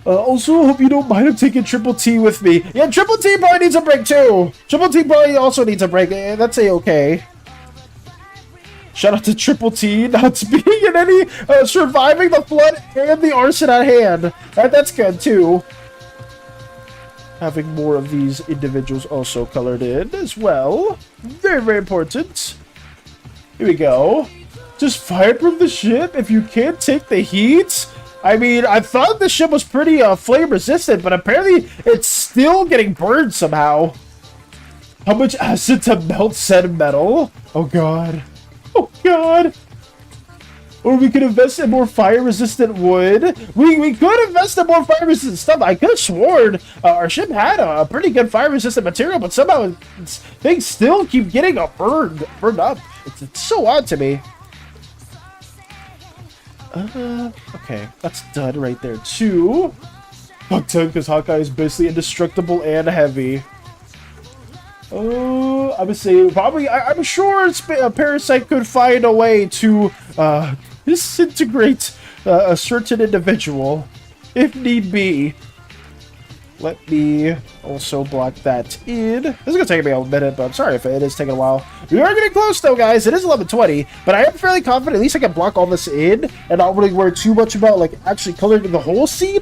Also, hope you don't mind him taking Triple T with me. Yeah, Triple T probably needs a break too. Triple T probably also needs a break. That's a-okay. Shout out to Triple T not being in any surviving the flood and the arson at hand. That's good too. Having more of these individuals also colored in as well. Very, very important. Here we go. Just fireproof the ship if you can't take the heat. I mean, I thought the ship was pretty flame resistant, but apparently it's still getting burned somehow. How much acid to melt said metal? Oh god. Oh god. Or we could invest in more fire-resistant wood. We could invest in more fire-resistant stuff. I could have sworn our ship had a pretty good fire-resistant material, but somehow things still keep getting burned up. It's so odd to me. Okay, that's done right there too. Fuck 10, because Hawkeye is basically indestructible and heavy. I'm gonna say probably. I'm sure Parasite could find a way to disintegrate a certain individual, if need be. let me also block that in. This is gonna take me a minute, but I'm sorry if it is taking a while. We are getting close though, guys. It is 11:20, but I am fairly confident at least I can block all this in and not really worry too much about like actually coloring the whole scene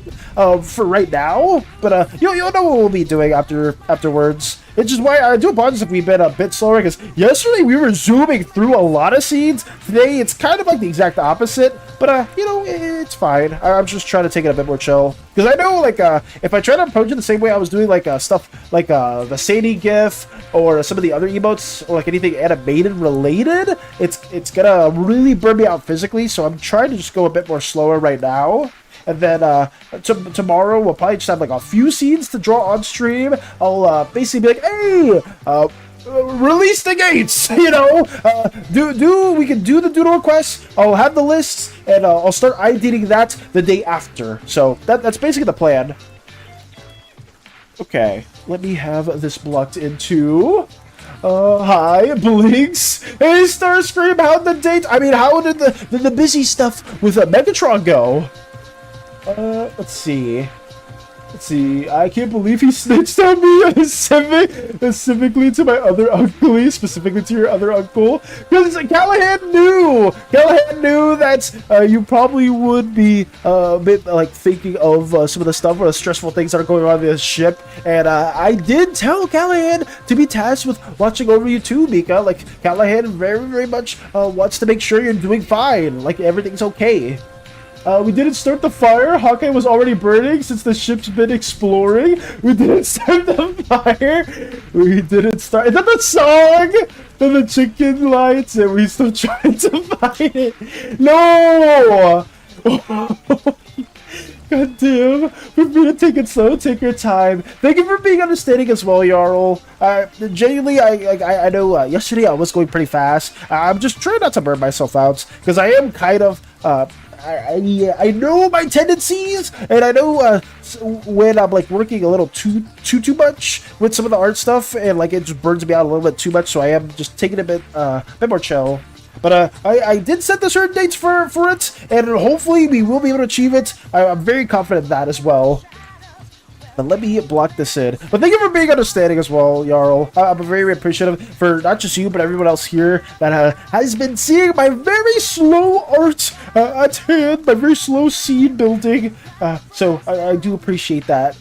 for right now. But you'll know what we'll be doing afterwards. It's just why I do apologize if we've been a bit slower, because yesterday we were zooming through a lot of scenes. Today it's kind of like the exact opposite, but you know, it's fine. I'm just trying to take it a bit more chill, because I know like if I try to approach it the same way I was doing like stuff like the SANI GIF or some of the other emotes or like anything animated related, it's gonna really burn me out physically. So I'm trying to just go a bit more slower right now. And then tomorrow we'll probably just have like a few scenes to draw on stream. I'll basically be like, hey, release the gates, you know. We can do the doodle requests. I'll have the lists, and I'll start IDing that the day after. So that's basically the plan. Okay, let me have this blocked into. Hi, Blinks. Hey, Starscream, how'd the date? I mean, how did the busy stuff with Megatron go? Let's see. I can't believe he snitched on me specifically to my other uncle, specifically to your other uncle. Because Callahan knew that you probably would be a bit like thinking of some of the stuff or the stressful things that are going on in this ship. And I did tell Callahan to be tasked with watching over you too, Mika. Like, Callahan very, very much wants to make sure you're doing fine. Like, everything's okay. We didn't start the fire. Hawkeye was already burning since the ship's been exploring. We didn't start the fire. We didn't start. Is that the song? Then the chicken lights and we still trying to fight it. No! God damn. We're gonna take it slow. Take your time. Thank you for being understanding as well, Jarl. Genuinely, I know yesterday I was going pretty fast. I'm just trying not to burn myself out because I am kind of I know my tendencies, and I know when I'm like working a little too much with some of the art stuff, and like it just burns me out a little bit too much. So I am just taking a bit more chill. But I did set the certain dates for it, and hopefully we will be able to achieve it. I'm very confident of that as well. And let me block this in. But thank you for being understanding as well, Jarl. I'm very appreciative for not just you, but everyone else here that has been seeing my very slow art at hand, my very slow scene building. So I do appreciate that.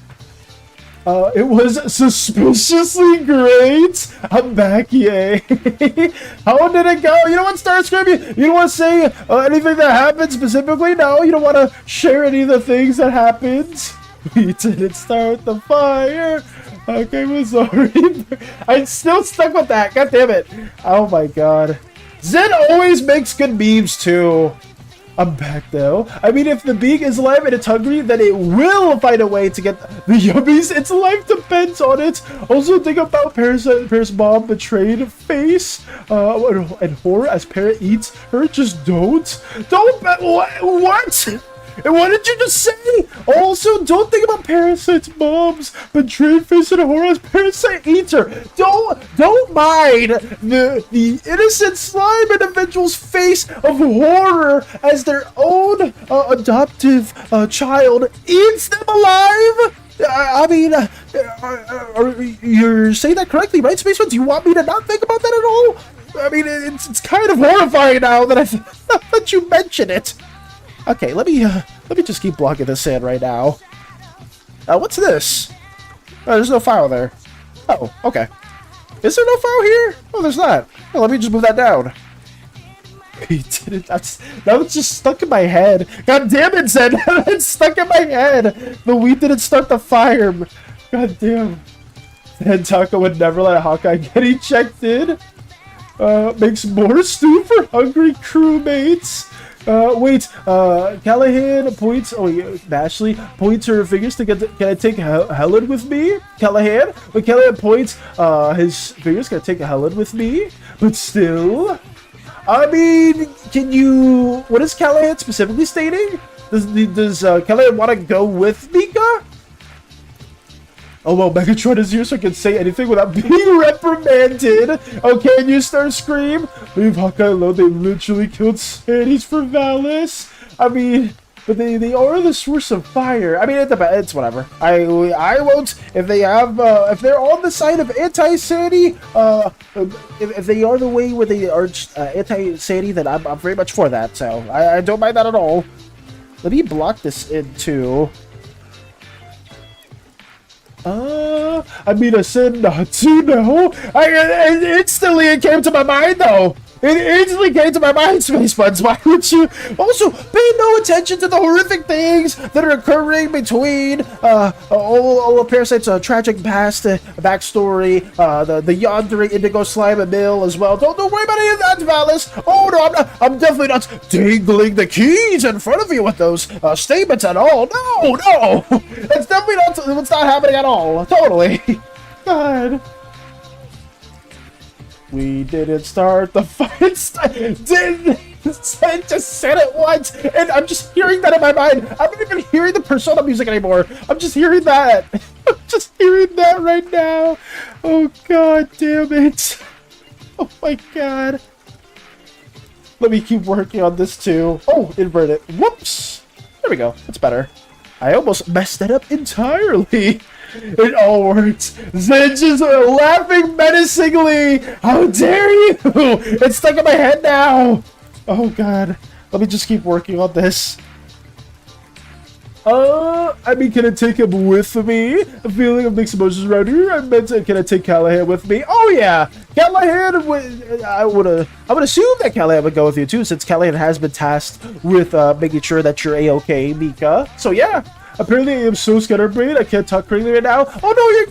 It was suspiciously great. I'm back, yay. How did it go? You don't want Starscream? You don't want to say anything that happened specifically? No, you don't want to share any of the things that happened? We didn't start the fire. Okay, we're sorry. I'm still stuck with that. God damn it. Oh my god. Zen always makes good memes too. I'm back though. I mean, if the beak is alive and it's hungry, then it will find a way to get the yummies. Its life depends on it. Also, think about Parasite and Paris' mom betrayed face and horror as Parrot eats her. Just don't. What? And what did you just say? Also, don't think about Parasite's mom's betrayed face and horror as Parasite eats her. Don't mind the innocent slime individual's face of horror as their own adoptive child eats them alive. I mean, you're saying that correctly, right, Spaceman? Do you want me to not think about that at all? I mean, it's kind of horrifying now that you mention it. Okay, let me just keep blocking this in right now. What's this? Oh, there's no file there. Oh, okay. Is there no file here? Oh, there's not. Oh, let me just move that down. He did it. That was just stuck in my head. God damn it, Zen! It's stuck in my head. The wheat didn't start the fire. God damn. Zen Taco would never let Hawkeye get ejected. Makes more stew for hungry crewmates. Wait, Callahan points, Ashley points her fingers to can I take Helen with me? Callahan? When Callahan points, his fingers, can I take Helen with me? But still, I mean, what is Callahan specifically stating? Does Callahan want to go with Mika? Oh well, Megatron is here so I can say anything without being reprimanded. Okay, and you Starscream? Leave Hawkeye alone, they literally killed Sandy's for Valis. I mean, but they are the source of fire. I mean, it's whatever. I won't, if they have, if they're on the side of anti-SANI, if they are the way where they are anti-SANI, then I'm very much for that, so I don't mind that at all. Let me block this in too. I mean, I said not to, no. Instantly it came to my mind, though. It instantly came to my mind, Space Buds. Why would you? Also, pay no attention to the horrific things that are occurring between all of Parasite's tragic past, backstory, the yandering Indigo Slime and Mill as well. Don't worry about any of that, Valis. Oh no, I'm not. I'm definitely not dangling the keys in front of you with those statements at all. No, it's definitely not. It's not happening at all. Totally. God. We didn't start the fight. Just said it once, and I'm just hearing that in my mind. I'm not even hearing the Persona music anymore. I'm just hearing that. I'm just hearing that right now. Oh god damn it. Oh my god. Let me keep working on this too. Oh, invert it. Whoops. There we go. That's better. I almost messed that up entirely. It all worked. Zenj is laughing menacingly. How dare you? It's stuck in my head now. Oh god. Let me just keep working on this. I mean, can I take him with me? I'm feeling of mixed emotions around here. I meant to, can I take Callahan with me? Oh yeah, Callahan would, I would assume that Callahan would go with you too, since Callahan has been tasked with making sure that you're a-okay, Mika. So yeah. Apparently, I am so scatterbrained, I can't talk correctly right now. Oh no, you're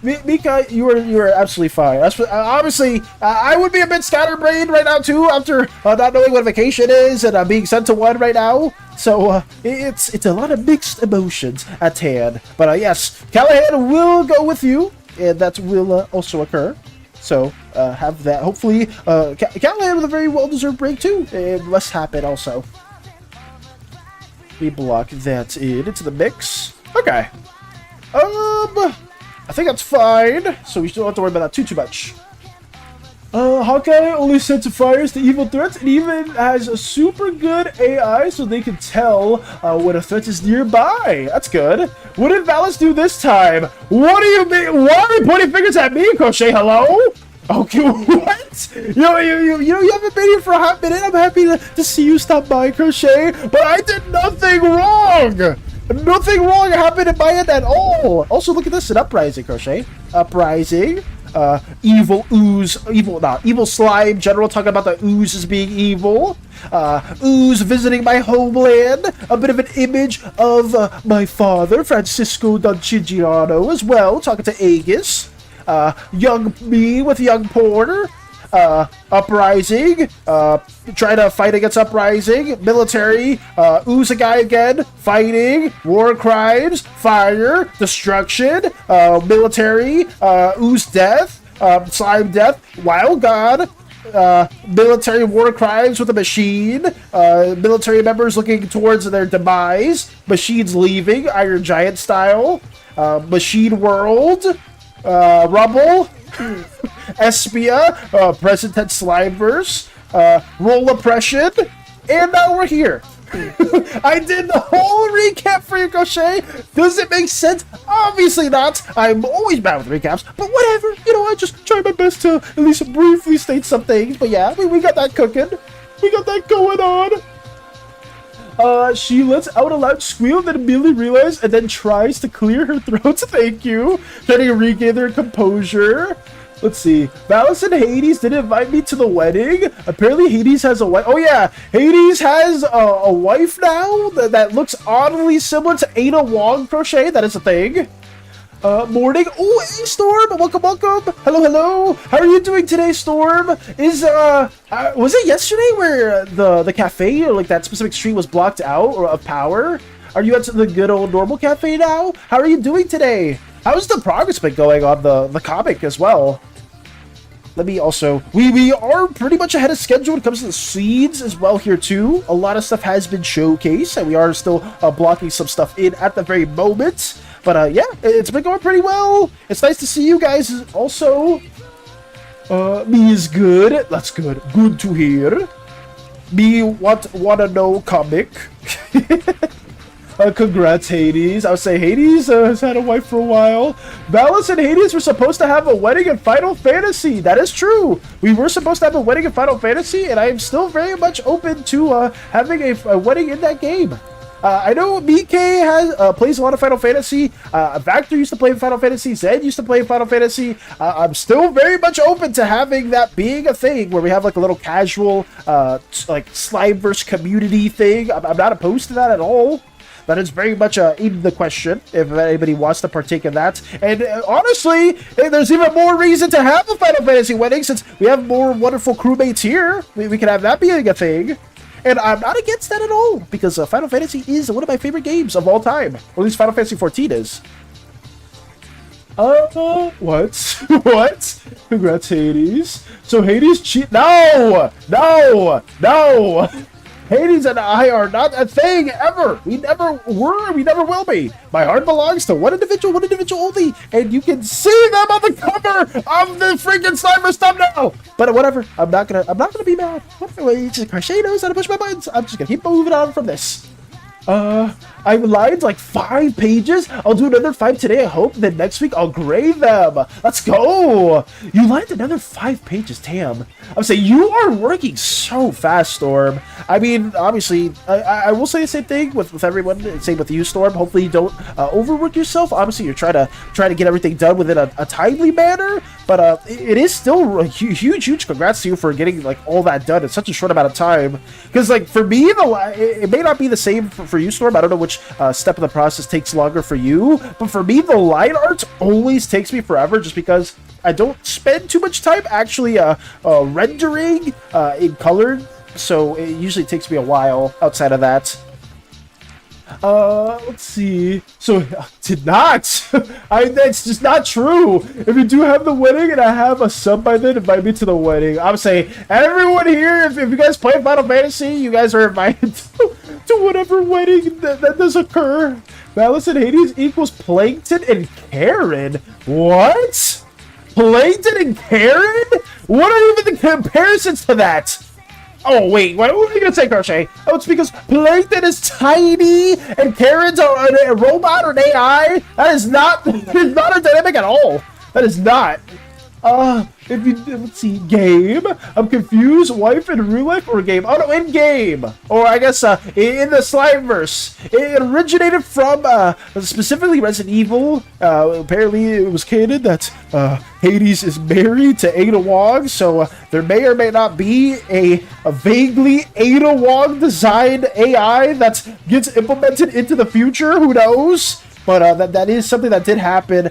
good! Mika, you are absolutely fine. Obviously, I would be a bit scatterbrained right now too, after not knowing what vacation is and being sent to one right now. So, it's a lot of mixed emotions at hand. But yes, Callahan will go with you, and that will also occur. So, have that. Hopefully, Callahan with a very well-deserved break too. It must happen also. We block that into the mix. Okay. I think that's fine. So we don't have to worry about that too much. Hawkeye only fires the evil threats and even has a super good AI so they can tell when a threat is nearby. That's good. What did Valis do this time? What do you mean? Why are you pointing fingers at me, Crochet? Hello? Okay, what? You haven't been here for a hot minute. I'm happy to see you stop by, Crochet, but I did nothing wrong. Nothing wrong happened in my end at all. Also, look at this, an uprising, Crochet. Uprising. Evil ooze, evil slime. General talking about the ooze as being evil. Ooze visiting my homeland. A bit of an image of my father, Francisco Doncigiano, as well, talking to Aegis. Young me with young Porter. Uprising, trying to fight against Uprising, military, ooze a guy again, fighting, war crimes, fire, destruction, military, ooze death, slime death, wild god, military war crimes with a machine, military members looking towards their demise, machines leaving, Iron Giant style, machine world, rubble, Espia, present tense Slimeverse, roll oppression, and now we're here. I did the whole recap for you, Crochet. Does it make sense? Obviously not. I'm always bad with recaps, but whatever. You know, I just try my best to at least briefly state some things. But yeah, we got that cooking. We got that going on. She lets out a loud squeal, then immediately realizes and then tries to clear her throat. Thank you. Trying to regain their composure. Let's see. Valis and Hades did invite me to the wedding. Apparently Hades has a wife. Oh yeah, Hades has a wife now that looks oddly similar to Ada Wong, Crochet. That is a thing. Morning. Oh, hey, Storm. Welcome. Hello. How are you doing today, Storm? Is was it yesterday where the cafe or like that specific street was blocked out or of power? Are you at the good old normal cafe now? How are you doing today? How's the progress been going on the comic as well? Let me also... We are pretty much ahead of schedule when it comes to the seeds as well here too. A lot of stuff has been showcased and we are still blocking some stuff in at the very moment. But yeah, it's been going pretty well. It's nice to see you guys also. Me is good. That's good. Good to hear. me wanna know comic. Congrats, Hades. I would say Hades has had a wife for a while. Valis and Hades were supposed to have a wedding in Final Fantasy. That is true. We were supposed to have a wedding in Final Fantasy, and I am still very much open to having a wedding in that game. I know BK has plays a lot of Final Fantasy. Vactor used to play Final Fantasy. Zed used to play Final Fantasy. I'm still very much open to having that being a thing where we have like a little casual like Slimeverse community thing. I'm not opposed to that at all. That is very much in the question if anybody wants to partake in that. And honestly, there's even more reason to have a Final Fantasy wedding since we have more wonderful crewmates here. We can have that being a thing. And I'm not against that at all because Final Fantasy is one of my favorite games of all time. Or at least Final Fantasy 14 is. What? What? Congrats, Hades. So Hades cheat? No! No! No! Hades and I are not a thing ever. We never were. We never will be. My heart belongs to one individual only, and you can see them on the cover of the freaking Slimeverse thumbnail. But whatever. I'm not gonna be mad. Crochet knows how to push my buttons. I'm just gonna keep moving on from this. I lined like 5 pages. I'll do another 5 today, I hope. Then next week, I'll grade them. Let's go. You lined another 5 pages, damn. I'm saying you are working so fast, Storm. I mean, obviously, I will say the same thing with everyone. Same with you, Storm. Hopefully, you don't overwork yourself. Obviously, you're trying to get everything done within a timely manner. But it is still a huge congrats to you for getting like all that done in such a short amount of time. Because like for me, it may not be the same for you, Storm. I don't know which step of the process takes longer for you, but for me, the line art always takes me forever, just because I don't spend too much time actually rendering in color. So it usually takes me a while outside of that. Let's see. So, did not. That's just not true. If you do have the wedding and I have a sub by then, invite me to the wedding. I'm saying, everyone here, if you guys play Final Fantasy, you guys are invited to whatever wedding that does occur. Valis and Hades equals Plankton and Karen. What? Plankton and Karen? What are even the comparisons to that? Oh, wait, what are you going to say, Crochet? Oh, it's because Plankton is tiny and Karen's a robot or an AI? That is not a dynamic at all. That is not. Let's see, game. I'm confused. Wife in real life or game? Oh, no, in game. Or I guess in the Slimeverse. It originated from specifically Resident Evil. Apparently, it was canon that Hades is married to Ada Wong, so there may or may not be a vaguely Ada Wong designed AI that gets implemented into the future. Who knows? But that is something that did happen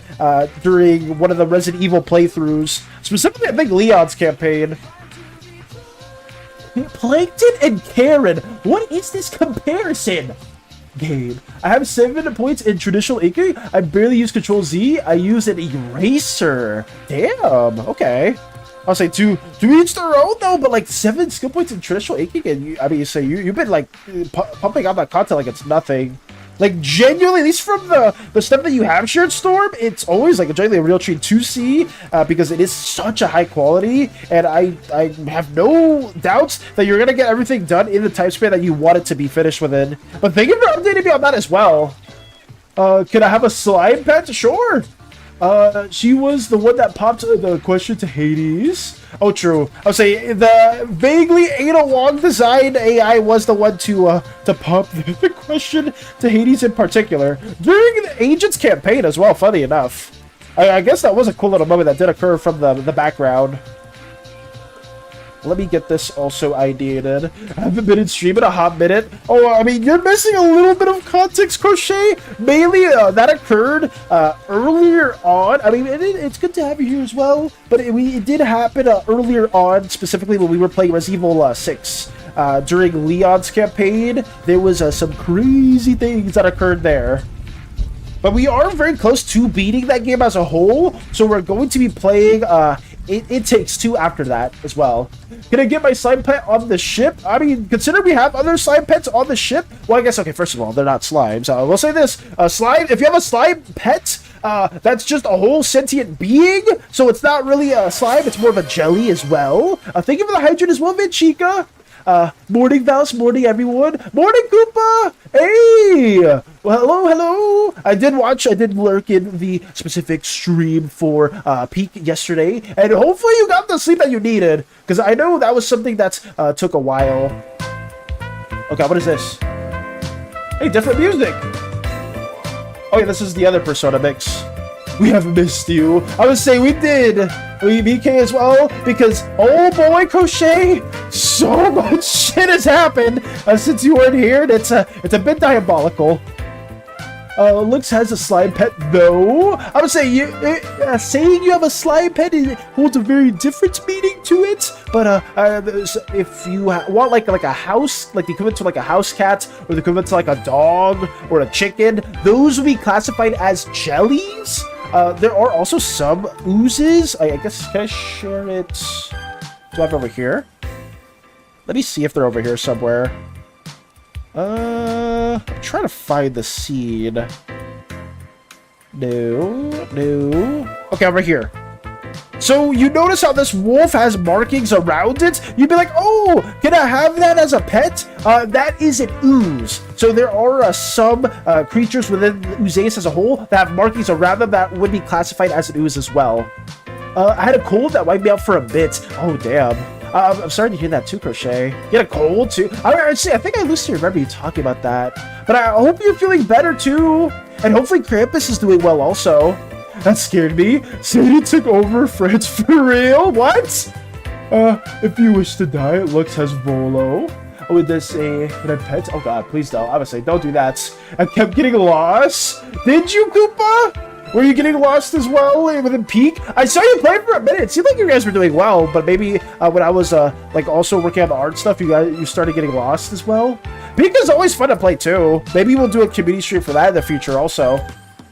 during one of the Resident Evil playthroughs. Specifically, I think Leon's campaign. Plankton and Karen. What is this comparison? Game. I have 7 points in traditional inking. I barely use Control Z. I use an eraser. Damn. Okay. I'll say to each their own though, but like 7 skill points in traditional inking, and I mean, you say you've been like pumping out that content like it's nothing. Like, genuinely, at least from the stuff that you have shared, Storm, it's always, like, genuinely a real treat to see, because it is such a high quality, and I have no doubts that you're going to get everything done in the time span that you want it to be finished within. But thank you for updating me on that as well. Can I have a slime pet? Sure. She was the one that popped the question to Hades. Oh, true. I'll say the vaguely Ada Wong designed AI was the one to pop the question to Hades in particular during the Agents campaign as well. Funny enough, I guess that was a cool little moment that did occur from the background. Let me get this also ideated. I haven't been in stream in a hot minute. Oh, I mean, you're missing a little bit of context, Crochet. Mainly, that occurred earlier on. I mean, it's good to have you here as well. But it did happen earlier on, specifically when we were playing Resident Evil 6. During Leon's campaign, there was some crazy things that occurred there. But we are very close to beating that game as a whole. So we're going to be playing... It Takes Two after that as well. Can I get my slime pet on the ship? I mean, consider we have other slime pets on the ship. Well, I guess, okay, first of all, they're not slimes. I will say this. Slime, if you have a slime pet, that's just a whole sentient being. So it's not really a slime. It's more of a jelly as well. Thank you for the hydrant as well, Vinchica. Morning, Vals. Morning, everyone. Morning, Koopa. Hey. Well, hello. I did lurk in the specific stream for Peak yesterday, and hopefully you got the sleep that you needed, because I know that was something that took a while. Okay, what is this? Hey, different music. Oh yeah, this is the other Persona mix. We have missed you. I would say we did. We BK as well, because oh boy, Crochet, so much shit has happened since you weren't here, and it's a bit diabolical. Lux has a slime pet though. I would say saying you have a slime pet holds a very different meaning to it. But if you want like a house, like the equivalent to like a house cat, or the equivalent to like a dog or a chicken, those would be classified as jellies. There are also some oozes. I guess, can I share it? Do I have it over here? Let me see if they're over here somewhere. I'm trying to find the seed. No. Okay, over here. So you notice how this wolf has markings around it? You'd be like, oh, can I have that as a pet? That is an ooze. So there are some creatures within the Oozeus as a whole that have markings around them that would be classified as an ooze as well. I had a cold that wiped me out for a bit. Oh, damn. I'm sorry to hear that too, Crochet. You had a cold too? I think I loosely remember you talking about that. But I hope you're feeling better too. And hopefully Krampus is doing well also. That scared me. SANI took over France for real? What? If you wish to die, Lux has Volo. Would this say pets? Oh god, please don't. I would say don't do that. I kept getting lost. Did you, Koopa? Were you getting lost as well within Peak? I saw you play for a minute. It seemed like you guys were doing well, but maybe when I was like also working on the art stuff, you started getting lost as well. Peak is always fun to play too. Maybe we'll do a community stream for that in the future also.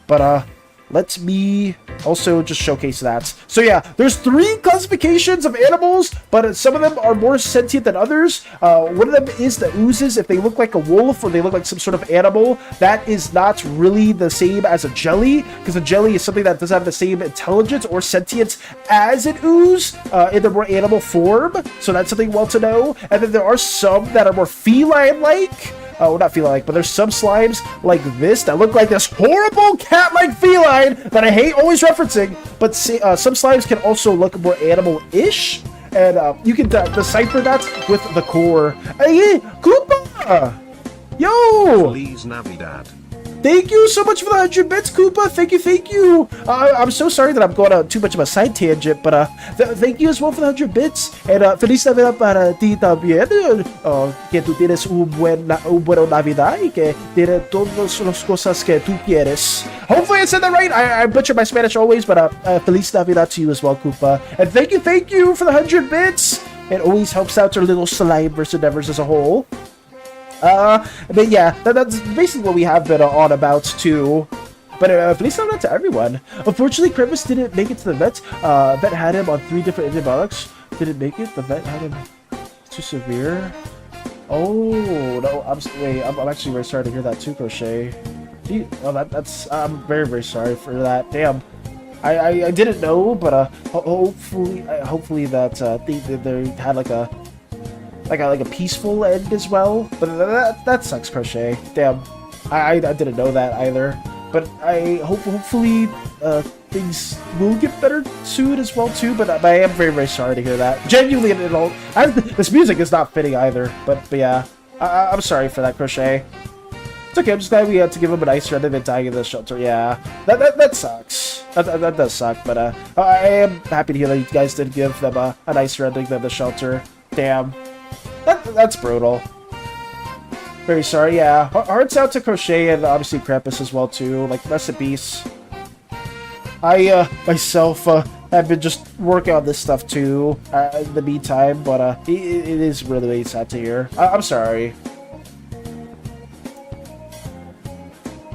But let me also just showcase that. So yeah, there's 3 classifications of animals, but some of them are more sentient than others. One of them is the oozes. If they look like a wolf or they look like some sort of animal, that is not really the same as a jelly, because a jelly is something that doesn't have the same intelligence or sentience as an ooze in the more animal form. So that's something well to know. And then there are some that are more feline-like. Oh, not feline-like, but there's some slimes like this that look like this horrible cat-like feline that I hate always referencing. But some slimes can also look more animal-ish, and you can decipher that with the core. Hey, Koopa! Yo! Please, Navidad. Thank you so much for the 100 bits, Koopa. Thank you. I'm so sorry that I'm going on too much of a side tangent, but thank you as well for the 100 bits. And feliz Navidad para ti también. Que tú tienes buena Navidad y que tienes todas las cosas que tú quieres. Hopefully I said that right. I butcher my Spanish always, but feliz Navidad to you as well, Koopa. And thank you for the 100 bits. It always helps out our little Slimeverse endeavors as a whole. But yeah, that's basically what we have been on about too. But please tell that to everyone. Unfortunately, Krampus didn't make it to the vet. Vet had him on 3 different antibiotics. Didn't make it. The vet had him too severe. Oh no! I'm actually very sorry to hear that too, Crochet. I'm very, very sorry for that. Damn. I didn't know, but hopefully that they had like a peaceful end as well. But that sucks, Crochet. Damn. I didn't know that either. But I hopefully things will get better soon as well too. But I am very, very sorry to hear that. Genuinely, this music is not fitting either. But yeah, I'm sorry for that, Crochet. It's okay. I'm just glad we had to give him an ice rather than dying in the shelter. Yeah, that sucks. That does suck. But I am happy to hear that you guys did give them an ice rendering than the shelter. Damn. That's brutal. Very sorry, yeah. Hearts out to Crochet and obviously Krampus as well too. Like, rest in peace. I myself have been just working on this stuff too in the meantime, but it is really, really sad to hear. I'm sorry.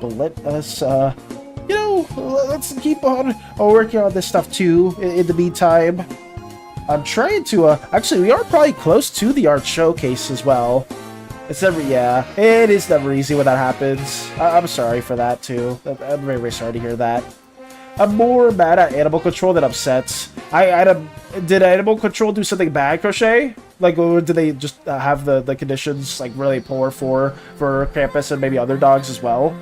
But let us let's keep on working on this stuff too in the meantime. I'm trying to, actually, we are probably close to the art showcase as well. It's never, yeah, it is never easy when that happens. I'm sorry for that, too. I'm very, very sorry to hear that. I'm more mad at Animal Control than upset. Did Animal Control do something bad, Crochet? Like, or do they just have the conditions like really poor for Krampus and maybe other dogs as well?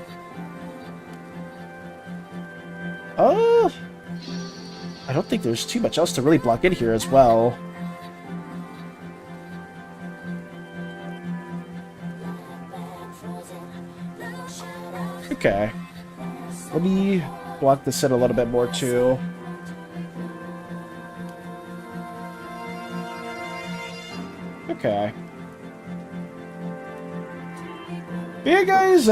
I don't think there's too much else to really block in here as well. Okay. Let me block this in a little bit more too. Okay. But yeah, guys,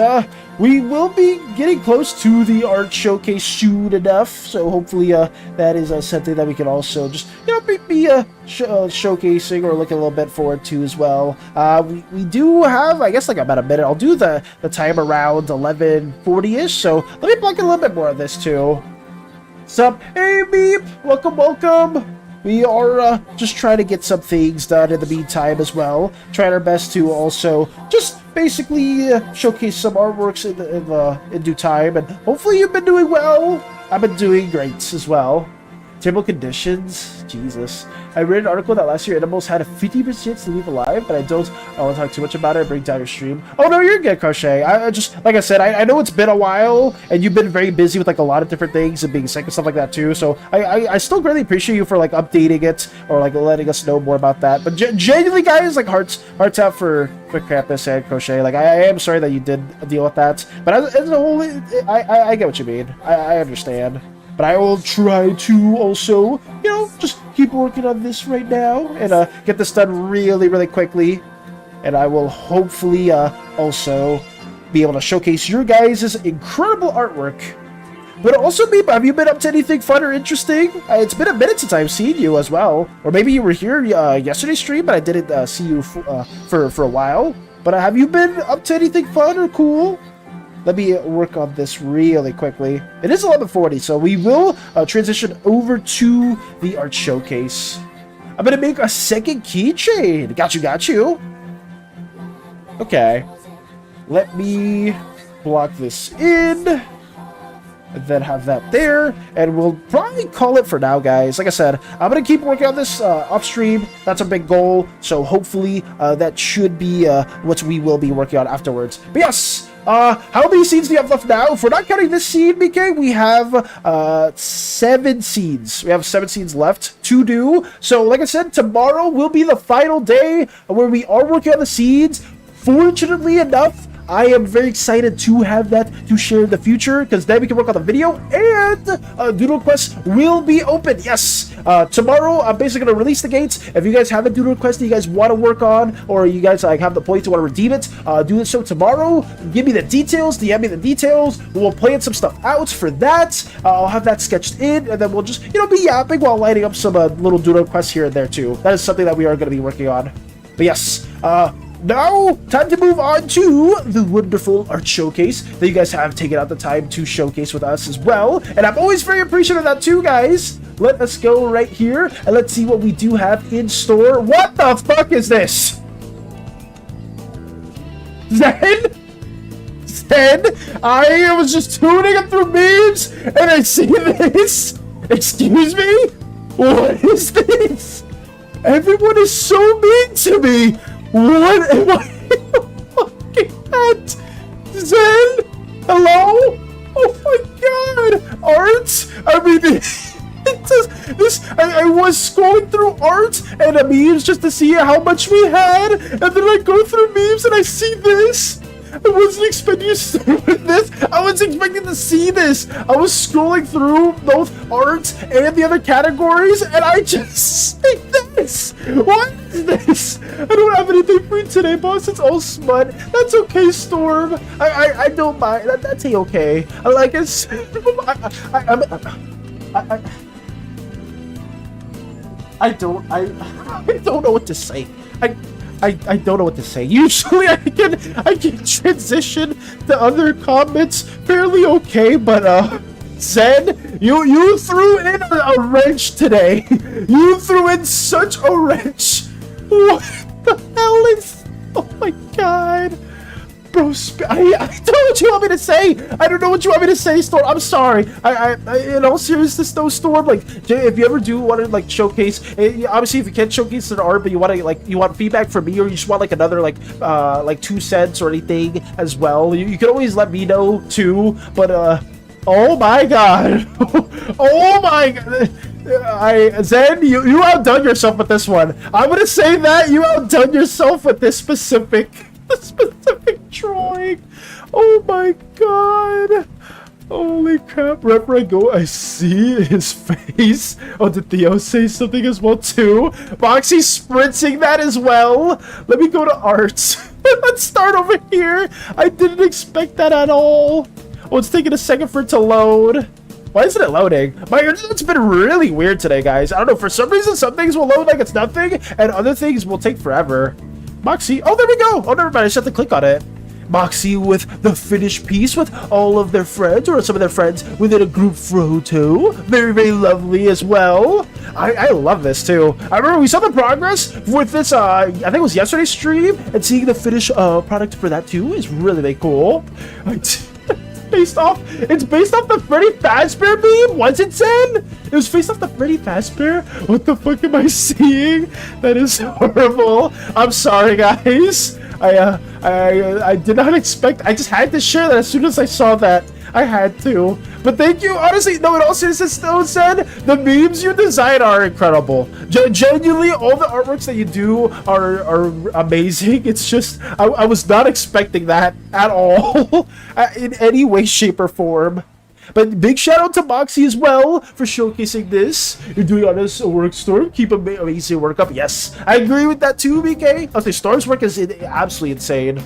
we will be getting close to the art showcase soon enough, so hopefully that is something that we can also just, you know, be showcasing or looking a little bit forward to as well. We do have, I guess, like about a minute. I'll do the time around 11:40-ish, so let me block a little bit more of this too. Sup? Hey, Beep! Welcome, welcome! We are just trying to get some things done in the meantime as well. Trying our best to also just basically showcase some artworks in due time. And hopefully you've been doing well. I've been doing great as well. Terrible conditions? Jesus. I read an article that last year animals had a 50% chance to leave alive, but I don't want to talk too much about it and bring down your stream. Oh no, you're good, Crochet. I just, like I said, I know it's been a while, and you've been very busy with like a lot of different things and being sick and stuff like that too, so I still greatly appreciate you for like updating it or like letting us know more about that. But genuinely, guys, like hearts out for Krampus and Crochet. Like I am sorry that you did deal with that, but as a whole, I get what you mean. I understand. But I will try to also, you know, just keep working on this right now and get this done really, really quickly. And I will hopefully also be able to showcase your guys' incredible artwork. But also, Beep, have you been up to anything fun or interesting? It's been a minute since I've seen you as well. Or maybe you were here yesterday's stream, but I didn't see you for a while. But have you been up to anything fun or cool? Let me work on this really quickly. It is 11:40, so we will transition over to the art showcase. I'm gonna make a second keychain. Got you. Okay. Let me block this in. And then have that there. And we'll probably call it for now, guys. Like I said, I'm gonna keep working on this off stream. That's a big goal. So hopefully that should be what we will be working on afterwards. But yes! How many scenes do you have left now? If we're not counting this scene, BK, we have 7 scenes. We have 7 scenes left to do. So, like I said, tomorrow will be the final day where we are working on the scenes. Fortunately enough, I am very excited to have that to share in the future, because then we can work on the video, and Doodle Quest will be open. Yes, tomorrow I'm basically going to release the gates. If you guys have a Doodle Quest that you guys want to work on, or you guys like have the point to want to redeem it, do it so tomorrow. Give me the details, DM me the details. We'll plan some stuff out for that. I'll have that sketched in, and then we'll just, you know, be yapping while lighting up some little Doodle Quests here and there too. That is something that we are going to be working on. But yes, now, time to move on to the wonderful art showcase that you guys have taken out the time to showcase with us as well. And I'm always very appreciative of that too, guys. Let us go right here and let's see what we do have in store. What the fuck is this? Zen? I was just tuning it through memes and I see this. Excuse me? What is this? Everyone is so mean to me. What am I looking at? Zen? Hello? Oh my god! Art? I mean, I was scrolling through art and memes just to see how much we had, and then I go through memes and I see this. I wasn't expecting to start with this. I was expecting to see this. I was scrolling through both art and the other categories, and I just see this. What is this? I don't have anything for you today, boss. It's all smut. That's okay, Storm. I don't mind. That's okay. I like it. I don't know what to say. I don't know what to say. Usually I can transition to other comments fairly okay, but Zen, you threw in a wrench today. You threw in such a wrench. What the hell is? Oh my god. Bro, I don't know what you want me to say. I don't know what you want me to say, Storm. I'm sorry. I in all seriousness, though, Storm, like, if you ever do want to, like, showcase, obviously, if you can't showcase an art, but you want to, like, you want feedback from me, or you just want, like, another, like 2 cents or anything as well, you can always let me know, too. But, oh my god. Oh my god. Zen, you outdone yourself with this one. I'm gonna say that you outdone yourself with this specific drawing. Oh my god. Holy crap. Wherever I go, I see his face. Oh, did Theo say something as well too? Moxie's sprinting that as well. Let me go to art. Let's start over here. I didn't expect that at all. Oh, it's taking a second for it to load. Why isn't it loading? My internet's been really weird today, guys. I don't know. For some reason, some things will load like it's nothing, and other things will take forever. Moxie. Oh, there we go. Oh, never mind. I just have to click on it. Moxie with the finished piece with all of their friends, or some of their friends within a group photo. Very, very lovely as well. I love this too. I remember we saw the progress with this, I think it was yesterday's stream, and seeing the finished product for that too is really, really cool. It's based off the Freddy Fazbear meme. Was it, Zen? It was based off the Freddy Fazbear. What the fuck am I seeing? That is horrible. I'm sorry, guys. I did not expect. I just had to share that as soon as I saw that. I had to. But thank you. Honestly, no, it all seriousness though, said the memes you design are incredible. Genuinely, all the artworks that you do are amazing. It's just I was not expecting that at all in any way, shape, or form. But big shout out to Moxie as well for showcasing this. You're doing honest work, Storm. Keep amazing work up. Yes, I agree with that too, BK. I'll say Storm's work is absolutely insane.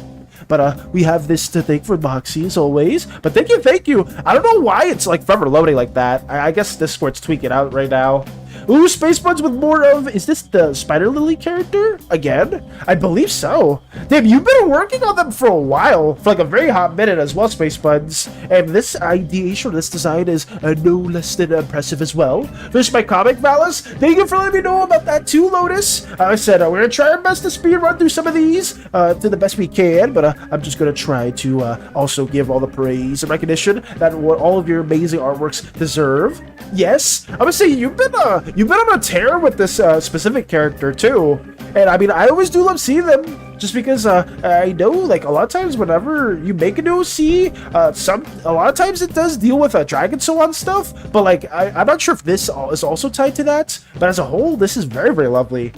But we have this to thank for Moxie as always. But thank you. I don't know why it's like forever loading like that. I guess Discord's tweaking out right now. Ooh, Space Buds with more of... Is this the Spider Lily character? Again? I believe so. Damn, you've been working on them for a while. For like a very hot minute as well, Space Buds. And this ideation or this design is no less than impressive as well. Finished my comic, Valis. Thank you for letting me know about that too, Lotus. I said we're going to try our best to speed run through some of these to the best we can. But I'm just going to try to also give all the praise and recognition that what all of your amazing artworks deserve. Yes, I'm going to say you've been on a tear with this specific character too, and I mean I always do love seeing them just because I know like a lot of times whenever you make a new OC, a lot of times it does deal with Dragon Soul on stuff, but like I'm not sure if this is also tied to that, but as a whole this is very, very lovely.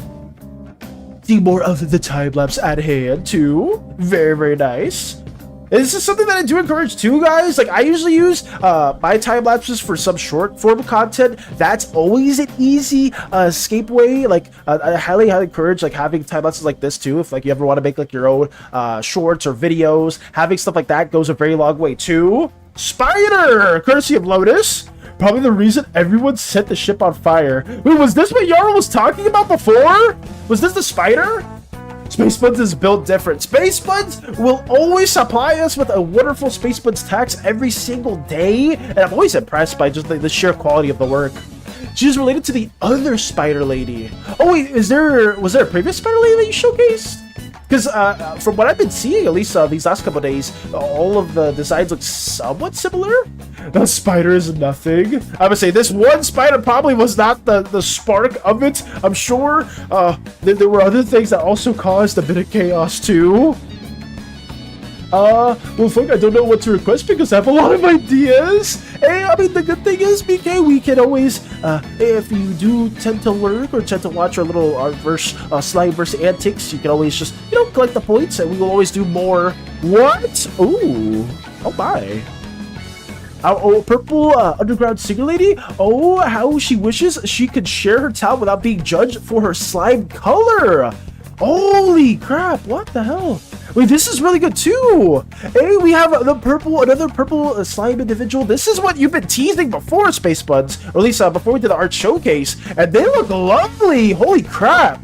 See more of the time lapse at hand too. Very, very nice. This is something that I do encourage too, guys. Like I usually use my time lapses for some short form content. That's always an easy escape way. Like I highly encourage like having time lapses like this too. If like you ever want to make like your own shorts or videos, having stuff like that goes a very long way too. Spider, courtesy of Lotus. Probably the reason everyone set the ship on fire. Wait, was this what Yara was talking about before? Was this the spider? Space Buds is built different. Space Buds will always supply us with a wonderful Space Buds text every single day, and I'm always impressed by just the sheer quality of the work. She's related to the other Spider Lady. Oh wait, was there a previous Spider Lady that you showcased? Because from what I've been seeing, at least these last couple days, all of the designs look somewhat similar. The spider is nothing. I would say this one spider probably was not the spark of it. I'm sure there were other things that also caused a bit of chaos too. Well, fuck, I don't know what to request because I have a lot of ideas. Hey, I mean, the good thing is, BK, we can always, if you do tend to lurk or tend to watch our little Slimeverse antics, you can always just, collect the points, and we will always do more. What? Ooh. Oh, my. Oh, purple underground singer lady? Oh, how she wishes she could share her talent without being judged for her slime color. Holy crap, what the hell? Wait, this is really good too. Hey, we have another purple slime individual. This is what you've been teasing before, Space Buds, or at least before we did the art showcase, and they look lovely. Holy crap.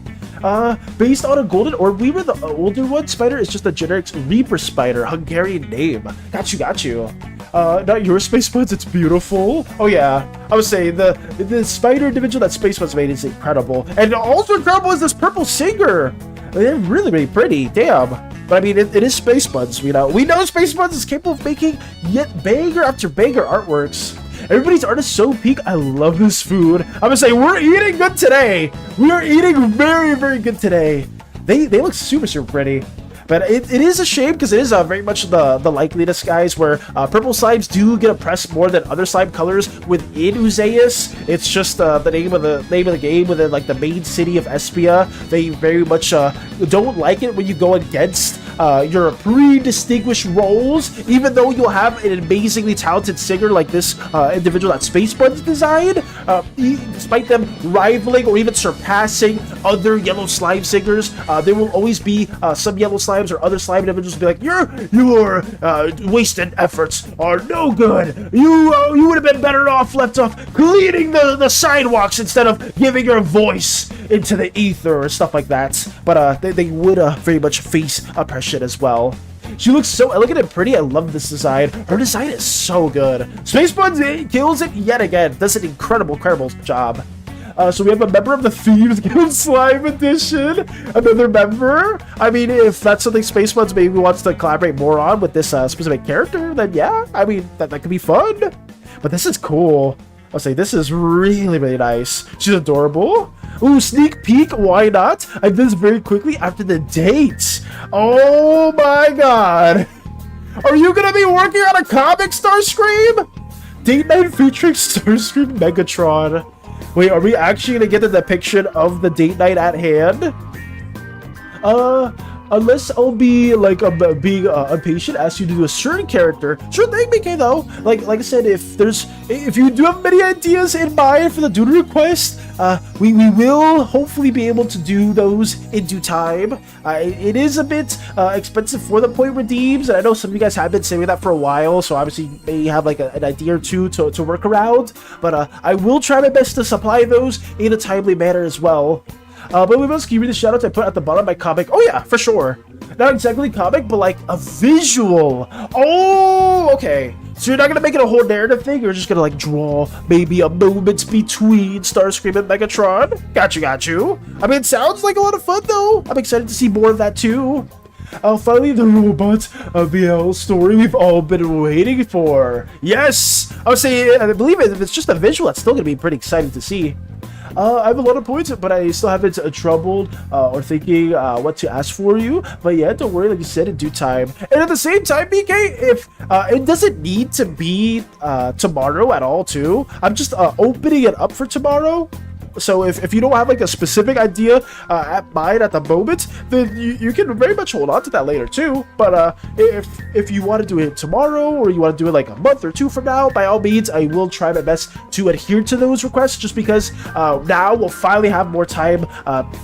Based on a golden orb weaver, the older one spider is just a generic Reaper spider, Hungarian name. Got you. Not your Space Buds, it's beautiful. Oh yeah, I would say the spider individual that Space Buds made is incredible. And also incredible is this purple singer. They're really, really pretty, damn. But I mean, it is Space Buds, you know. We know Space Buds is capable of making yet banger after banger artworks. Everybody's art is so peak. I love this food. I'm gonna say we're eating good today. We are eating very, very good today. They look super, super pretty. But it is a shame because it is very much the likeliness, guys, where purple slimes do get oppressed more than other slime colors within Uzeus. It's just the name of the game within like the main city of Espia. They very much don't like it when you go against your pre-distinguished roles, even though you'll have an amazingly talented singer like this individual that Spacebuds designed, despite them rivaling or even surpassing other yellow slime singers. There will always be some yellow slimes or other slime individuals be like, your wasted efforts are no good. You would have been better off left off cleaning the sidewalks instead of giving your voice into the ether or stuff like that. But they would very much face oppression as well. She looks so elegant and pretty. I love this design. Her design is so good. Spacebuds kills it yet again. Does an incredible job. So we have a member of the Thieves Guild Slime Edition. Another member. I mean, if that's something Spacebuds maybe wants to collaborate more on with this specific character, then yeah. I mean, that could be fun. But this is cool. I'll say this is really, really nice. She's adorable. Ooh, sneak peek. Why not? I did this very quickly after the date. Oh my god. Are you going to be working on a comic, Starscream? Date night featuring Starscream Megatron. Wait, are we actually gonna get the depiction of the date night at hand? Unless I'll be like being impatient, ask you to do a certain character. Sure thing, BK though. Like I said, if you do have many ideas in mind for the doodle request, we will hopefully be able to do those in due time. It is a bit expensive for the point redeems, and I know some of you guys have been saying that for a while, so obviously you may have like an idea or two to work around. But I will try my best to supply those in a timely manner as well. But we must give you the shoutouts I put at the bottom of my comic. Oh yeah, for sure. Not exactly comic, but like a visual. Oh, okay. So you're not gonna make it a whole narrative thing. You're just gonna like draw maybe a moment between Starscream and Megatron. Got you. I mean, it sounds like a lot of fun though. I'm excited to see more of that too. Finally, the robot BL story we've all been waiting for. Yes, I would say I believe it. If it's just a visual, it's still gonna be pretty exciting to see. I have a lot of points, but I still haven't troubled or thinking what to ask for you. But yeah, don't worry, like you said, in due time. And at the same time, BK, if it doesn't need to be tomorrow at all, too. I'm just opening it up for tomorrow. So if you don't have like a specific idea at mind at the moment, then you can very much hold on to that later too. But if you want to do it tomorrow or you want to do it like a month or two from now, by all means, I will try my best to adhere to those requests, just because now we'll finally have more time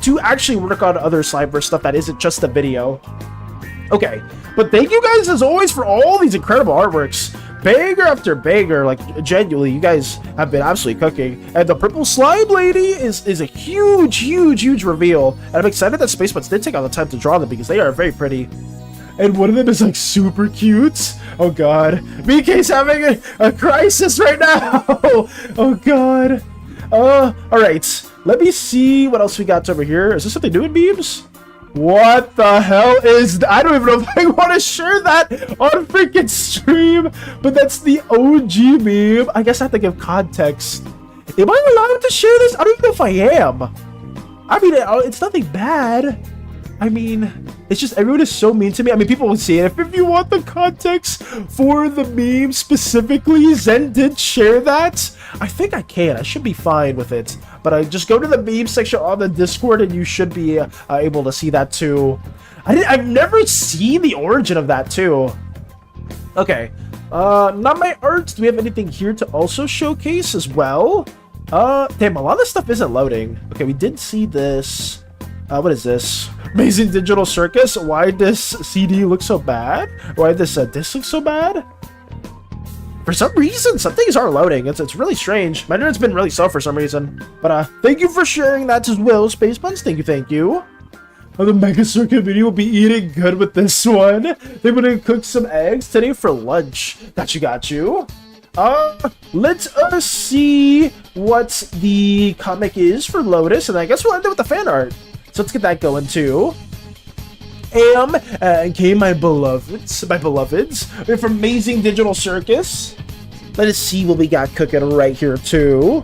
to actually work on other Slimeverse stuff that isn't just a video. Okay, but thank you guys as always for all these incredible artworks. Banger after banger, like genuinely, you guys have been absolutely cooking. And the purple slime lady is a huge reveal. And I'm excited that Spacebuds did take all the time to draw them because they are very pretty. And one of them is like super cute. Oh god, BK's having a crisis right now. Oh god. All right, let me see what else we got over here. Is this something new in memes? What the hell is I don't even know if I want to share that on freaking stream, but that's the OG meme. I guess I have to give context. Am I allowed to share this? I don't even know if I am. I mean, it's nothing bad. I mean, it's just everyone is so mean to me. I mean, people will see it. If you want the context for the meme specifically, Zen did share that. I think I can. I should be fine with it. But I just go to the meme section on the Discord and you should be able to see that too. I've never seen the origin of that too. Okay. Not my art. Do we have anything here to also showcase as well? Damn, a lot of this stuff isn't loading. Okay, we did see this. What is this? Amazing Digital Circus. Why does CD look so bad? Why does disc look so bad? For some reason, some things are loading. It's really strange. My internet's been really slow for some reason. But thank you for sharing that as well, Spacebuds. Thank you. Oh, the Mega Circuit video will be eating good with this one. They're gonna cook some eggs today for lunch. Got you. Let us see what the comic is for Lotus, and I guess we'll end it with the fan art. So let's get that going too. am. Okay, my beloveds, from Amazing Digital Circus. Let us see what we got cooking right here too.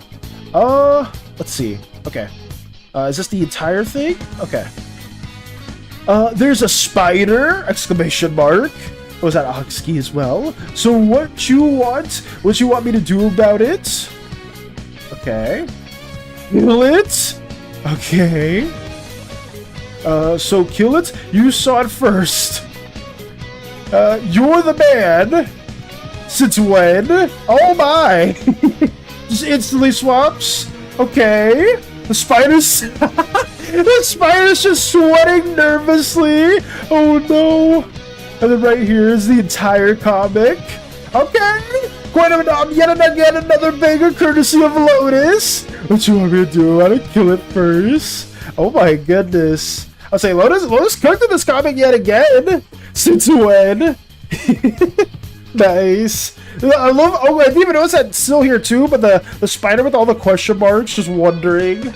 Let's see. Okay. Is this the entire thing? Okay. There's a spider! Exclamation mark. Was that Oxkey as well? So what you want me to do about it? Okay. Kill it? Okay. So kill it? You saw it first. You're the man. Since when? Oh my! Just instantly swaps? Okay. The spider's... the spider's just sweating nervously. Oh no. And then right here is the entire comic. Okay. Quite yet another banger courtesy of Lotus. What you want me to do? I want to kill it first. Oh my goodness. I'll say Lotus cooked in this comic yet again. Since when? Nice. I love. Oh, I didn't even notice that still here too. But the spider with all the question marks, just wondering.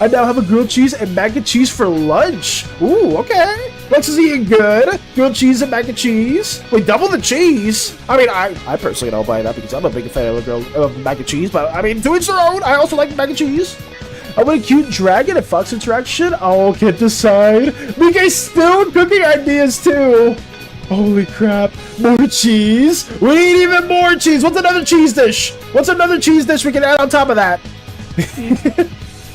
I now have a grilled cheese and mac and cheese for lunch. Ooh, okay. Lex is eating good. Grilled cheese and mac and cheese. Wait, double the cheese? I mean, I personally don't buy that because I'm a big fan of mac and cheese. But I mean, to each their own. I also like mac and cheese. I want a cute dragon and fox interaction. I'll get decide. BK's still cooking ideas too. Holy crap. More cheese. We need even more cheese. What's another cheese dish? What's another cheese dish we can add on top of that?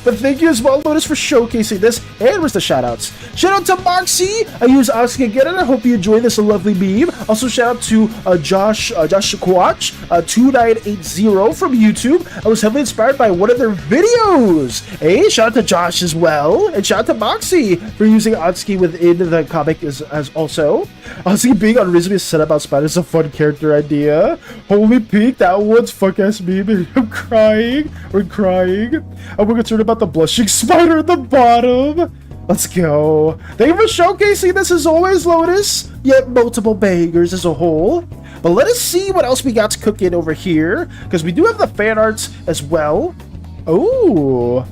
But thank you as well, Lotus, for showcasing this. And where's the shoutouts? Shout out to Moxie. I use Oxy again, and I hope you enjoy this lovely meme. Also, shout out to Josh Quatch 2980 from YouTube. I was heavily inspired by one of their videos. Hey, shout out to Josh as well, and shout out to Moxie for using Oxy within the comic as also. Oxy being unreasonably set about spiders is a fun character idea. Holy peak, that one's fuck ass meme. I'm crying. We're crying. And we're concerned about the blushing spider at the bottom. Let's go. Thank you for showcasing this as always, Lotus. Yet multiple bangers as a whole. But let us see what else we got to cook in over here, because we do have the fan arts as well. Oh,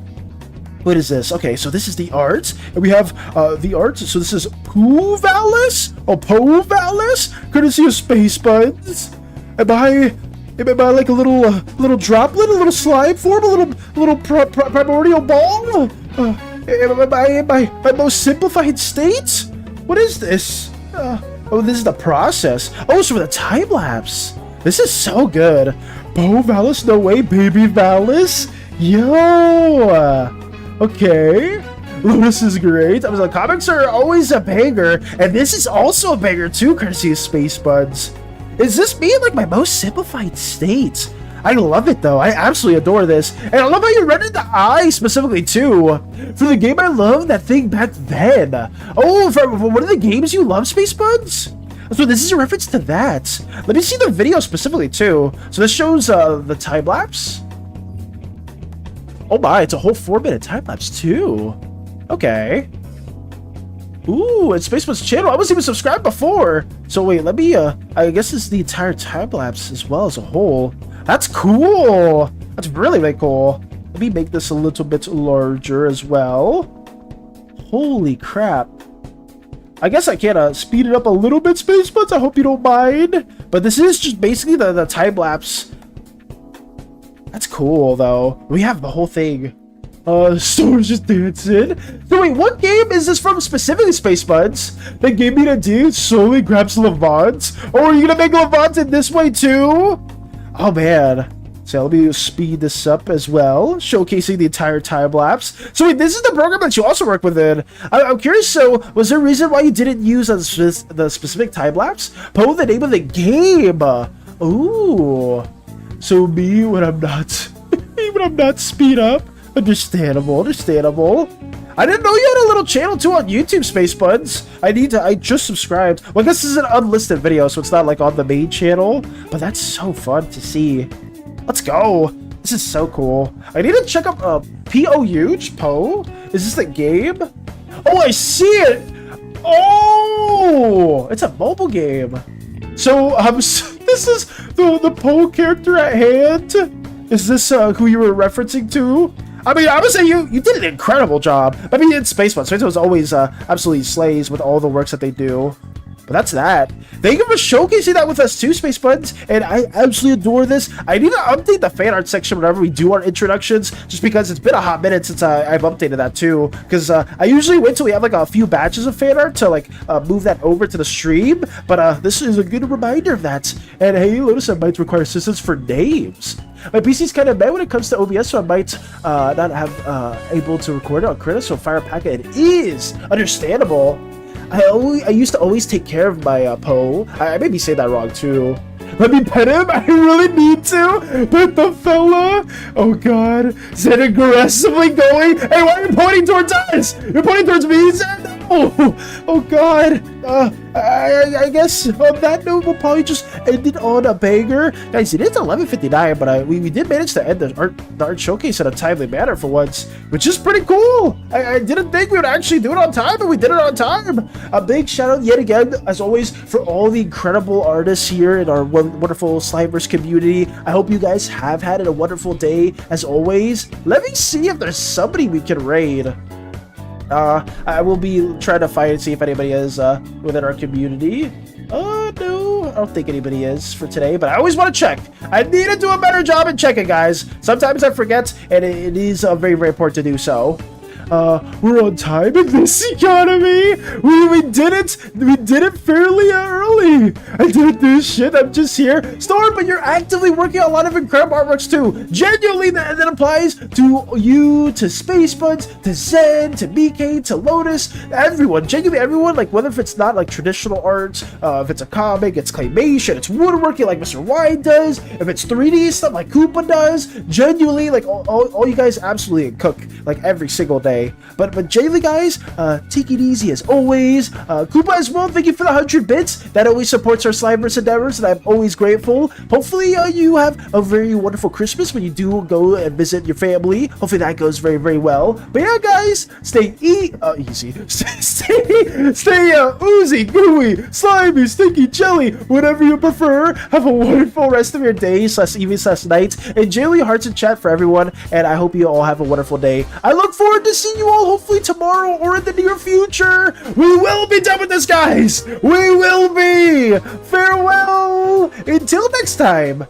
what is this? Okay, so this is the art, and we have the art. So this is PLEAAASE, or PLEAAASE, courtesy of Space Buds. And by like a little droplet, a little slime form, a little primordial ball. My most simplified state. What is this? Oh, this is the process. Oh, so for the time lapse. This is so good. Bo Valis, no way, baby Valis. Yo. Okay. Lotus is great. I was like, comics are always a banger, and this is also a banger too, courtesy of Space Buds. Is this me in like my most simplified state? I love it though. I absolutely adore this. And I love how you rendered the eye specifically too. For the game I love that thing back then. Oh, for one of the games you love, Space Buds? So this is a reference to that. Let me see the video specifically too. So this shows the time lapse. Oh my, it's a whole 4-minute time lapse too. Okay. Ooh, it's Spaceman's channel. I wasn't even subscribed before. So wait, let me, I guess this is the entire time-lapse as well as a whole. That's cool. That's really, really cool. Let me make this a little bit larger as well. Holy crap. I guess I can speed it up a little bit, Space Buds. I hope you don't mind. But this is just basically the time-lapse. That's cool, though. We have the whole thing. Storm's just dancing. So wait, what game is this from specifically, Space Buds? That gave me an idea, slowly grabs Levant. Oh, are you gonna make Levant in this way too? Oh man. So let me speed this up as well, showcasing the entire time lapse. So wait, this is the program that you also work within. I'm curious, so was there a reason why you didn't use the specific time lapse? Poe, the name of the game. Ooh. So me when I'm not speed up. Understandable. I didn't know you had a little channel too on YouTube, Space Buds. I just subscribed. Well, I guess this is an unlisted video, so it's not like on the main channel, but that's so fun to see. Let's go. This is so cool. I need to check up Poe. Is this the game? Oh, I see it. Oh, it's a mobile game. So this is the Poe character at hand. Is this who you were referencing to? I mean, I would say you did an incredible job. I mean, it's Space Buds. Space Buds always absolutely slays with all the works that they do. But that's that. Thank you for showcasing that with us too, Space Buds. And I absolutely adore this. I need to update the fan art section whenever we do our introductions, just because it's been a hot minute since I've updated that too. Because I usually wait till we have like a few batches of fan art to like move that over to the stream. But this is a good reminder of that. And hey, Lotus, I might require assistance for names. My PC's kind of bad when it comes to OBS, so I might not have able to record it on Critter, so fire packet is understandable. I used to always take care of my Poe. I maybe say that wrong too. Let me pet him. I really need to pet the fella. Oh God, is it aggressively going? Hey, why are you pointing towards us? You're pointing towards me, Zed? No. Oh God. I guess on that note, we'll probably just end it on a banger. Guys, it is 11:59, but we did manage to end the art showcase in a timely manner for once, which is pretty cool. I didn't think we would actually do it on time, but we did it on time. A big shout out yet again, as always, for all the incredible artists here in our wonderful Slimeverse community. I hope you guys have had a wonderful day, as always. Let me see if there's somebody we can raid. I will be trying to find and see if anybody is within our community. No, I don't think anybody is for today, but I always want to check. I need to do a better job at checking, guys. Sometimes I forget, and it is very, very important to do so. We're on time in this economy. We did it. We did it fairly early. I did this shit. I'm just here. Storm, but you're actively working on a lot of incredible artworks too. Genuinely, that applies to you, to Space Buds, to Zen, to BK, to Lotus, everyone. Genuinely, everyone. Like whether if it's not like traditional art, if it's a comic, it's claymation, it's woodworking like Mr. Y does, if it's 3D stuff like Koopa does. Genuinely, like all you guys absolutely cook like every single day. But genuinely, guys, take it easy as always. Koopa as well, thank you for the 100 bits. That always supports our Slimeverse endeavors, and I'm always grateful. Hopefully, you have a very wonderful Christmas when you do go and visit your family. Hopefully, that goes very, very well. But yeah, guys, stay easy. Stay oozy, gooey, slimy, stinky, jelly, whatever you prefer. Have a wonderful rest of your day, /evening/night, and genuinely hearts in chat for everyone. And I hope you all have a wonderful day. I look forward to seeing you all hopefully tomorrow or in the near future. We will be done with this, guys. We will be. Farewell. Until next time.